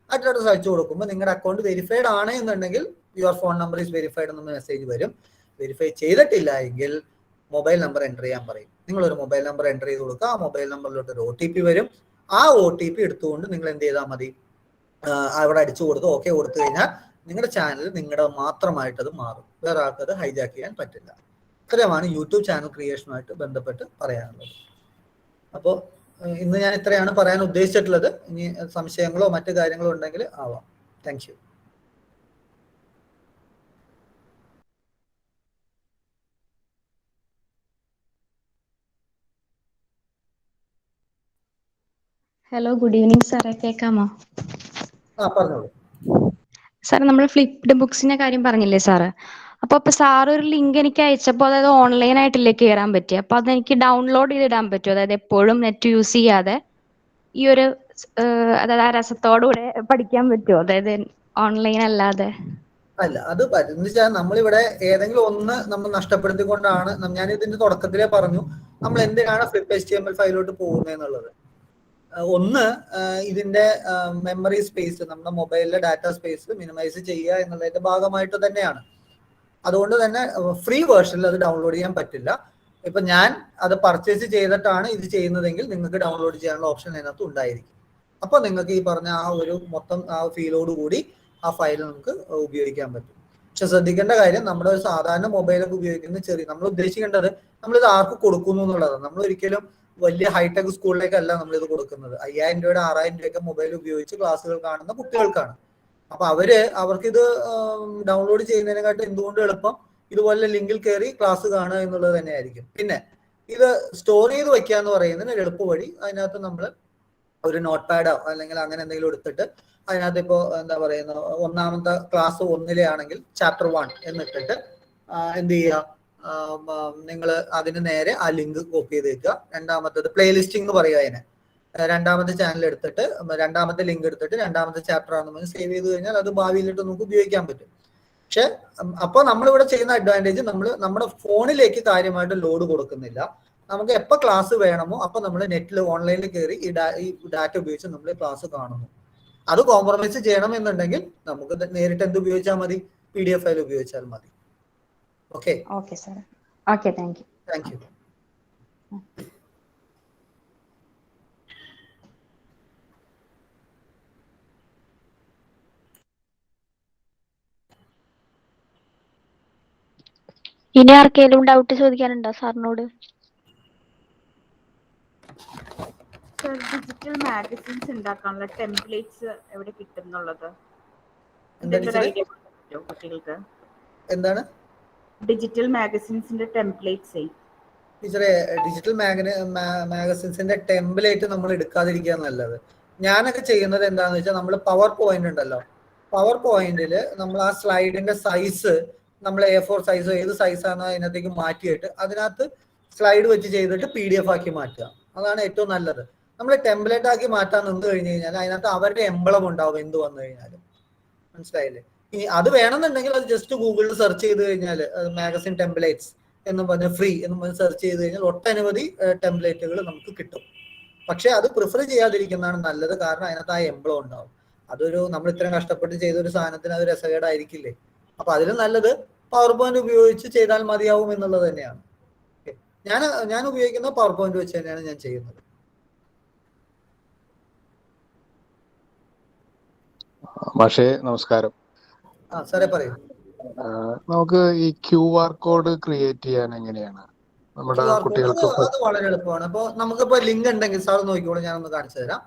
അഡ്രസ് അടിച്ചു കൊടുക്കുമ്പോൾ നിങ്ങളുടെ അക്കൗണ്ട് വെരിഫൈഡ് ആണ് എന്നുണ്ടെങ്കിൽ your phone number is verified എന്ന മെസ്സേജ് വരും. വെരിഫൈ ചെയ്തിട്ടില്ല എങ്കിൽ മൊബൈൽ നമ്പർ എൻ്റർ ചെയ്യാൻ പറയും. നിങ്ങളൊരു മൊബൈൽ നമ്പർ എൻ്റർ ചെയ്ത് കൊടുക്കുക. ആ മൊബൈൽ നമ്പറിലോട്ട് ഒരു OTP വരും. ആ OTP എടുത്തുകൊണ്ട് നിങ്ങൾ എന്ത് ചെയ്താൽ മതി? അവിടെ അടിച്ചു കൊടുത്ത് ഓക്കെ കൊടുത്തു കഴിഞ്ഞാൽ നിങ്ങളുടെ ചാനൽ നിങ്ങളുടെ മാത്രമായിട്ട് അത് മാറും. വേറെ ആൾക്ക് അത് ഹൈജാക്ക് ചെയ്യാൻ പറ്റില്ല. ഇത്രയുമാണ് യൂട്യൂബ് ചാനൽ ക്രിയേഷനുമായിട്ട് ബന്ധപ്പെട്ട് പറയാനുള്ളത്. അപ്പോൾ ഇന്ന് ഞാൻ ഇത്രയാണ് പറയാൻ ഉദ്ദേശിച്ചിട്ടുള്ളത്. ഇനി സംശയങ്ങളോ മറ്റു കാര്യങ്ങളോ ഉണ്ടെങ്കിൽ ആവാം. Thank you. Hello, good evening സാറേ, കേൾക്കാമോ? പറഞ്ഞോളൂ. സാർ, നമ്മൾ ഫ്ലിപ്ഡ് ബുക്സിന്റെ കാര്യം പറഞ്ഞില്ലേ സാറ്? അപ്പൊ സാറ് ഒരു ലിങ്ക് എനിക്ക് അയച്ചപ്പോൾ അതായത് ഓൺലൈൻ ആയിട്ടില്ലേ കയറാൻ പറ്റിയ, അപ്പൊ അതെനിക്ക് ഡൗൺലോഡ് ചെയ്തിടാൻ പറ്റുമോ? അതായത് എപ്പോഴും നെറ്റ് യൂസ് ചെയ്യാതെ ഈ ഒരു അതായത് ആ രസത്തോടുകൂടെ പഠിക്കാൻ പറ്റുമോ? അതായത് ഓൺലൈൻ അല്ലാതെ. അല്ല, അത് പറ്റുന്ന വെച്ചാൽ നമ്മളിവിടെ ഏതെങ്കിലും ഒന്ന് നമ്മൾ നഷ്ടപ്പെടുത്തിക്കൊണ്ടാണ്, ഞാൻ ഇതിന്റെ തുടക്കത്തിലേ പറഞ്ഞു, നമ്മൾ എന്തിനാണ് ഫ്ലിപ്പ് HTML ഫയലിലോട്ട് പോകുന്നത് എന്നുള്ളത്. ഒന്ന് ഇതിന്റെ മെമ്മറി സ്പേസ്, നമ്മുടെ മൊബൈലിലെ ഡാറ്റ സ്പേസ് മിനിമൈസ് ചെയ്യുക എന്നുള്ളതിന്റെ ഭാഗമായിട്ട് തന്നെയാണ്. അതുകൊണ്ട് തന്നെ ഫ്രീ വേർഷനിൽ അത് ഡൗൺലോഡ് ചെയ്യാൻ പറ്റില്ല. ഇപ്പൊ ഞാൻ അത് പർച്ചേസ് ചെയ്തിട്ടാണ് ഇത് ചെയ്യുന്നതെങ്കിൽ നിങ്ങൾക്ക് ഡൗൺലോഡ് ചെയ്യാനുള്ള ഓപ്ഷൻ അതിനകത്ത് ഉണ്ടായിരിക്കും. അപ്പൊ നിങ്ങൾക്ക് ഈ പറഞ്ഞ ആ ഒരു മൊത്തം ആ ഫീലോട് കൂടി ആ ഫയൽ നമുക്ക് ഉപയോഗിക്കാൻ പറ്റും. പക്ഷെ ശ്രദ്ധിക്കേണ്ട കാര്യം, നമ്മുടെ ഒരു സാധാരണ മൊബൈലൊക്കെ ഉപയോഗിക്കുന്ന നമ്മൾ ഉദ്ദേശിക്കേണ്ടത് നമ്മളിത് ആർക്ക് കൊടുക്കുന്നു എന്നുള്ളതാണ്. നമ്മൾ ഒരിക്കലും വലിയ ഹൈടെക് സ്കൂളിലേക്കല്ല നമ്മളിത് കൊടുക്കുന്നത്. 5000 രൂപയുടെ 6000 രൂപയൊക്കെ മൊബൈൽ ഉപയോഗിച്ച് ക്ലാസ്സുകൾ കാണുന്ന കുട്ടികൾക്കാണ്. അപ്പൊ അവർക്കിത് ഡൗൺലോഡ് ചെയ്യുന്നതിനെക്കാട്ടും എന്തുകൊണ്ട് എളുപ്പം ഇതുപോലെ ലിങ്കിൽ കയറി ക്ലാസ് കാണുക എന്നുള്ളത് തന്നെയായിരിക്കും. പിന്നെ ഇത് സ്റ്റോർ ചെയ്ത് വെക്കുക എന്ന് പറയുന്നതിന് ഒരു എളുപ്പ വഴി, അതിനകത്ത് നമ്മൾ ഒരു നോട്ട് പാഡോ അല്ലെങ്കിൽ അങ്ങനെ എന്തെങ്കിലും എടുത്തിട്ട് അതിനകത്ത് ഇപ്പോൾ എന്താ പറയുന്നത്, ഒന്നാമത്തെ ക്ലാസ് 1 ആണെങ്കിൽ ചാപ്റ്റർ 1 എന്നിട്ടിട്ട് എന്ത് ചെയ്യുക, നിങ്ങൾ അതിന് നേരെ ആ ലിങ്ക് കോപ്പി ചെയ്ത് വെക്കുക. രണ്ടാമത്തേത് പ്ലേലിസ്റ്റിംഗ് എന്ന് പറയുക അതിനെ. രണ്ടാമത്തെ ചാനൽ എടുത്തിട്ട് രണ്ടാമത്തെ ലിങ്ക് എടുത്തിട്ട് രണ്ടാമത്തെ ചാപ്റ്റർ ആണെന്ന് സേവ് ചെയ്ത് കഴിഞ്ഞാൽ അത് ഭാവിയിലിട്ട് നമുക്ക് ഉപയോഗിക്കാൻ പറ്റും. പക്ഷെ അപ്പോൾ നമ്മളിവിടെ ചെയ്യുന്ന അഡ്വാൻറ്റേജ്, നമ്മൾ നമ്മുടെ ഫോണിലേക്ക് കാര്യമായിട്ട് ലോഡ് കൊടുക്കുന്നില്ല. നമുക്ക് എപ്പോൾ ക്ലാസ് വേണമോ അപ്പോൾ നമ്മൾ നെറ്റിൽ ഓൺലൈനിൽ കയറി ഈ ഡാറ്റ ഉപയോഗിച്ച് നമ്മൾ ക്ലാസ് കാണുന്നു. അത് കോംപ്രമൈസ് ചെയ്യണമെന്നുണ്ടെങ്കിൽ നമുക്ക് നേരിട്ട് എന്ത് ഉപയോഗിച്ചാൽ മതി, PDF ഫയൽ ഉപയോഗിച്ചാൽ മതി. Okay okay sir. Okay, thank you. Thank you. ഇനി ആർക്കെങ്കിലും ഡൗട്ട് ചോദിക്കാനുണ്ടോ സാറിനോട്? സർ, ഡിജിറ്റൽ മാഗസിൻസ് ഉണ്ടാക്കാനുള്ള ടെംപ്ലേറ്റ്സ് എവിടെ കിട്ടുന്നുള്ളത്? കുട്ടികൾക്ക് എന്താണ് ഡിജിറ്റൽ മാഗസിൻസിന്റെ ടെംപ്ലേറ്റ്സ്? ടീച്ചറെ, ഡിജിറ്റൽ മാഗസിൻസിന്റെ ടെംപ്ലേറ്റ് നമ്മൾ എടുക്കാതിരിക്കുക നല്ലത്. ഞാനൊക്കെ ചെയ്യുന്നത് എന്താന്ന് വെച്ചാൽ, നമ്മൾ പവർ പോയിന്റ് ഉണ്ടല്ലോ, പവർ പോയിന്റിൽ നമ്മൾ ആ സ്ലൈഡിന്റെ സൈസ് നമ്മൾ A4 സൈസോ ഏത് സൈസാണോ അതിനകത്തേക്ക് മാറ്റിയിട്ട് അതിനകത്ത് സ്ലൈഡ് വെച്ച് ചെയ്തിട്ട് PDF ആക്കി മാറ്റുക. അതാണ് ഏറ്റവും നല്ലത്. നമ്മൾ ടെംപ്ലേറ്റ് ആക്കി മാറ്റാൻ നിന്ന് കഴിഞ്ഞ് കഴിഞ്ഞാൽ അതിനകത്ത് അവരുടെ എംബ്ലം ഉണ്ടാവും എന്ത് വന്നു കഴിഞ്ഞാലും. മനസ്സിലായില്ലേ? ഇനി അത് വേണമെന്നുണ്ടെങ്കിൽ അത് ജസ്റ്റ് ഗൂഗിളിൽ സെർച്ച് ചെയ്ത് കഴിഞ്ഞാൽ മാഗസിൻ ടെംപ്ലേറ്റ്സ് എന്ന് പറഞ്ഞ് ഫ്രീ എന്ന് പറഞ്ഞ് സെർച്ച് ചെയ്ത് കഴിഞ്ഞാൽ ഒട്ടനവധി ടെംപ്ലേറ്റുകൾ നമുക്ക് കിട്ടും. പക്ഷെ അത് പ്രിഫർ ചെയ്യാതിരിക്കുന്നതാണ് നല്ലത്. കാരണം അതിനകത്ത് ആ എംബ്ലം ഉണ്ടാവും. അതൊരു നമ്മൾ ഇത്രയും കഷ്ടപ്പെട്ട് ചെയ്തൊരു സാധനത്തിന് അത് രസകേടായിരിക്കില്ലേ? അപ്പൊ അതിലും നല്ലത് പവർ പോയിന്റ് ഉപയോഗിച്ച് ചെയ്താൽ മതിയാവും എന്നുള്ളത് തന്നെയാണ്. ഞാൻ ഉപയോഗിക്കുന്ന പവർ പോയിന്റ് വെച്ച് തന്നെയാണ് ഞാൻ ചെയ്യുന്നത്. മാഷേ നമസ്കാരം. സാറേ പറയൂ. നമുക്ക് ഈ QR കോഡ് ക്രിയേറ്റ് ചെയ്യാൻ എങ്ങനെയാണ് നമ്മുടെ കുട്ടികൾക്ക്? അത് വളരെ എളുപ്പമാണ്. അപ്പൊ നമുക്കിപ്പോ ലിങ്ക് ഉണ്ടെങ്കിൽ സാർ നോക്കിക്കോളൂ, ഞാനൊന്ന് കാണിച്ചു തരാം.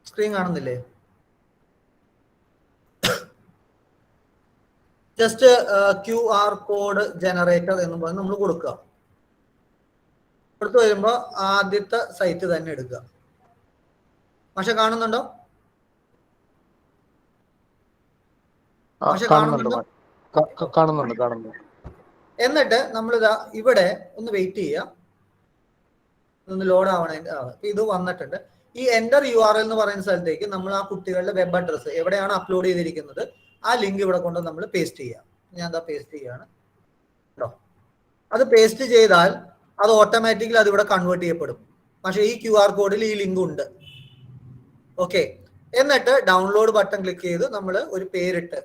സ്ക്രീൻ കാണുന്നില്ലേ? ജസ്റ്റ് QR കോഡ് ജനറേറ്റർ എന്ന് പറഞ്ഞ് നമ്മൾ കൊടുക്കുക. കൊടുത്തു വരുമ്പോ ആദ്യത്തെ സൈറ്റ് തന്നെ എടുക്കുക. പക്ഷെ കാണുന്നുണ്ടോ? കാണുന്നുണ്ട്. എന്നിട്ട് നമ്മളിതാ ഇവിടെ ഒന്ന് വെയിറ്റ് ചെയ്യുക, ഒന്ന് ലോഡ് ആവണേ. ഇത് വന്നിട്ടുണ്ട്. ഈ എൻ്റർ URL എന്ന് പറയുന്ന സ്ഥലത്തേക്ക് നമ്മൾ ആ കുട്ടികളുടെ വെബ് അഡ്രസ്സ് എവിടെയാണ് അപ്ലോഡ് ചെയ്തിരിക്കുന്നത് ആ ലിങ്ക് ഇവിടെ കൊണ്ട് നമ്മൾ പേസ്റ്റ് ചെയ്യാം. ഞാൻ എന്താ പേസ്റ്റ് ചെയ്യാണ് കേട്ടോ. അത് പേസ്റ്റ് ചെയ്താൽ അത് ഓട്ടോമാറ്റിക്കലി അത് ഇവിടെ കൺവേർട്ട് ചെയ്യപ്പെടും. പക്ഷേ ഈ QR കോഡിൽ ഈ ലിങ്ക് ഉണ്ട്. ഓക്കെ. എന്നിട്ട് ഡൗൺലോഡ് ബട്ടൺ ക്ലിക്ക് ചെയ്ത് നമ്മൾ ഒരു പേരിട്ട്,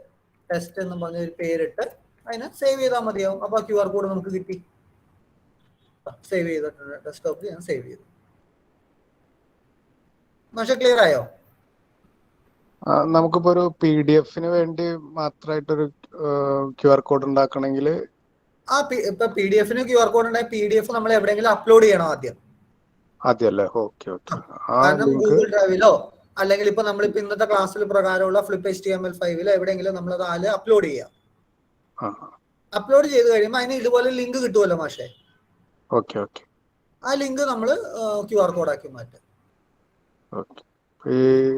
ടെസ്റ്റ് എന്ന് പറഞ്ഞ ഒരു പേരിട്ട് അതിനെ സേവ് ചെയ്താൽ മതിയാവും. അപ്പോൾ QR കോഡ് നമുക്ക് കിട്ടി. സേവ് ചെയ്തിട്ടുണ്ട്, ഡെസ്ക്ടോപ്പിൽ ഞാൻ സേവ് ചെയ്തു. പക്ഷെ ക്ലിയർ ആയോ? നമുക്കിപ്പോ ഒരു PDF വേണ്ടി മാത്രമായിട്ടൊരു QR കോഡ് ഉണ്ടാക്കണമെങ്കിൽ ഇപ്പൊ PDF QR കോഡ് ഉണ്ടെങ്കിൽ PDF നമ്മൾ എവിടെയെങ്കിലും അപ്ലോഡ് ചെയ്യണം ആദ്യമല്ലേ? കാരണം ഗൂഗിൾ ഡ്രൈവിലോ അല്ലെങ്കിൽ ഇപ്പൊ നമ്മളിപ്പോ ഇന്നത്തെ ക്ലാസ്സിൽ പ്രകാരമുള്ള ഫ്ലിപ്പ് HTML5 എവിടെയെങ്കിലും നമ്മൾ അത് അപ്ലോഡ് ചെയ്യാം. അപ്ലോഡ് ചെയ്ത് കഴിയുമ്പോൾ അതിന് ഇതുപോലെ ലിങ്ക് കിട്ടുമല്ലോ മാഷേ. ആ ലിങ്ക് നമ്മൾ QR കോഡ് ആക്കി മാറ്റും.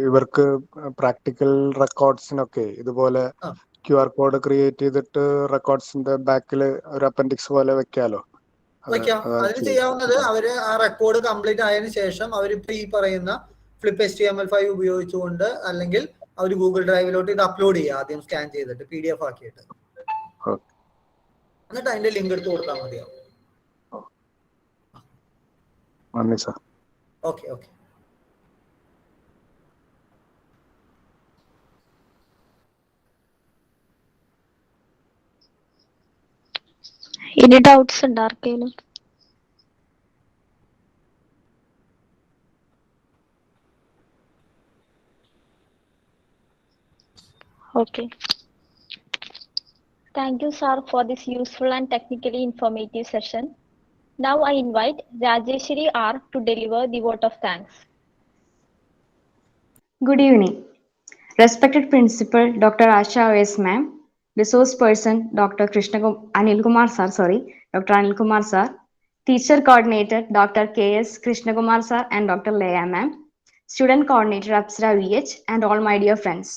ഇവർക്ക് പ്രാക്ടിക്കൽ റെക്കോർഡ്സിനൊക്കെ ഇതുപോലെ QR കോഡ് ക്രിയേറ്റ് ചെയ്തിട്ട് റെക്കോർഡ്സിന്റെ ബാക്കിൽ ഒരു അപ്പൻഡിക്സ് പോലെ വെക്കാലോ? വെക്കാം. അതിന് ചെയ്യാവുന്നത് അവര് ആ റെക്കോർഡ് കംപ്ലീറ്റ് ആയതിനു ശേഷം അവരിപ്പോ ഈ പറയുന്ന ഫ്ലിപ്പ് HTML5 ഉപയോഗിച്ചുകൊണ്ട് അല്ലെങ്കിൽ അവർ ഗൂഗിൾ ഡ്രൈവിലോട്ട് ഇത് അപ്ലോഡ് ചെയ്യുക, ആദ്യം സ്കാൻ ചെയ്തിട്ട് PDF ആക്കിയിട്ട്. എന്നിട്ട് അതിന്റെ ലിങ്ക് എടുത്ത് കൊടുത്താൽ മതിയാവും. നന്ദി സാർ. Okay okay. ഇനി ഡൗട്ട്സ് ഉണ്ടോ ആർക്കെങ്കിലും? Okay. Thank you, sir, for this useful and technically informative session. Now I invite Rajeshri R to deliver the vote of thanks. Good evening. Respected Principal Dr. Asha O.S. Ma'am, Resource Person Dr. Dr. Anil Kumar Sir, Teacher Coordinator Dr. K.S. Krishnakumar Sir and Dr. Leah Ma'am, Student Coordinator Apsara VH, and all my dear friends.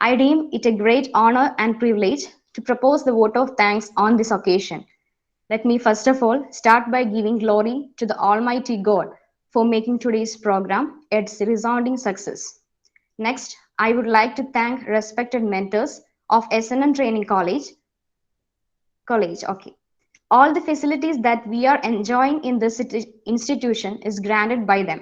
I deem it a great honor and privilege to propose the vote of thanks on this occasion. Let me first of all start by giving glory to the Almighty God for making today's program its resounding success. Next, I would like to thank respected mentors of SNM Training College. Okay. All the facilities that we are enjoying in this institution is granted by them.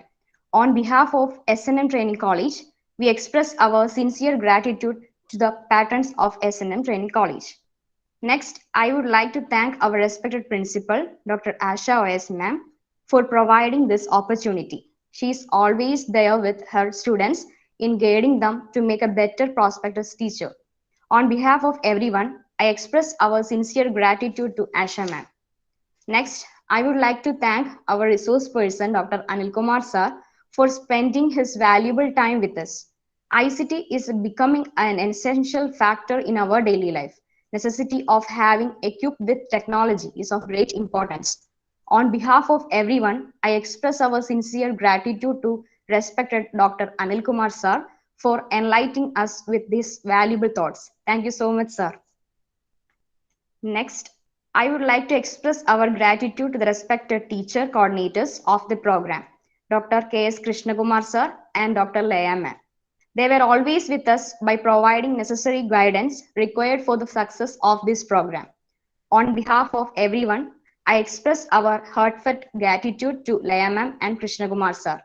On behalf of SNM Training College, we express our sincere gratitude to the patrons of SNM Training College. Next, I would like to thank our respected principal, Dr. Asha O.S. Ma'am, for providing this opportunity. She is always there with her students in guiding them to make a better prospectus teacher. On behalf of everyone, I express our sincere gratitude to Asha Ma'am. Next, I would like to thank our resource person, Dr. Anil Kumar Sir, for spending his valuable time with us. ICT is becoming an essential factor in our daily life. Necessity of having equipped with technology is of great importance. On behalf of everyone, I express our sincere gratitude to respected Dr. Anil Kumar Sir for enlightening us with these valuable thoughts. Thank you so much, sir. Next, I would like to express our gratitude to the respected teacher coordinators of the program, Dr. K.S. Krishnakumar Sir and Dr. Leah Ma'am. They were always with us by providing necessary guidance required for the success of this program. On behalf of everyone, I express our heartfelt gratitude to Leah Ma'am and Krishnakumar Sir.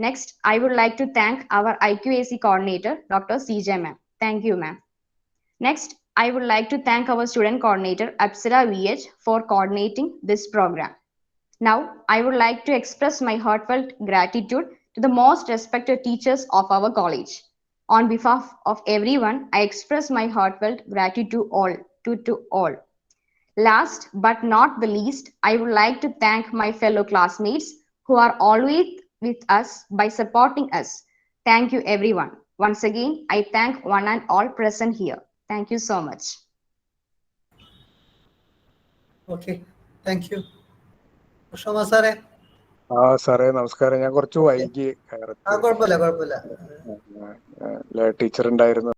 Next, I would like to thank our IQAC coordinator, Dr. CJ Ma'am. Thank you, ma'am. Next, I would like to thank our student coordinator, Apsara VH, for coordinating this program. Now, I would like to express my heartfelt gratitude to the most respected teachers of our college. On behalf of everyone, I express my heartfelt gratitude to all. Last but not the least, I would like to thank my fellow classmates who are always with us by supporting us. Thank you, everyone. Once again, I thank one and all present here. Thank you so much. Okay, thank you. ഉഷമ സാറേ. സാറേ നമസ്കാരം. ഞാൻ കുറച്ച് വൈകി കുഴപ്പമില്ല. ടീച്ചർ ഉണ്ടായിരുന്നു.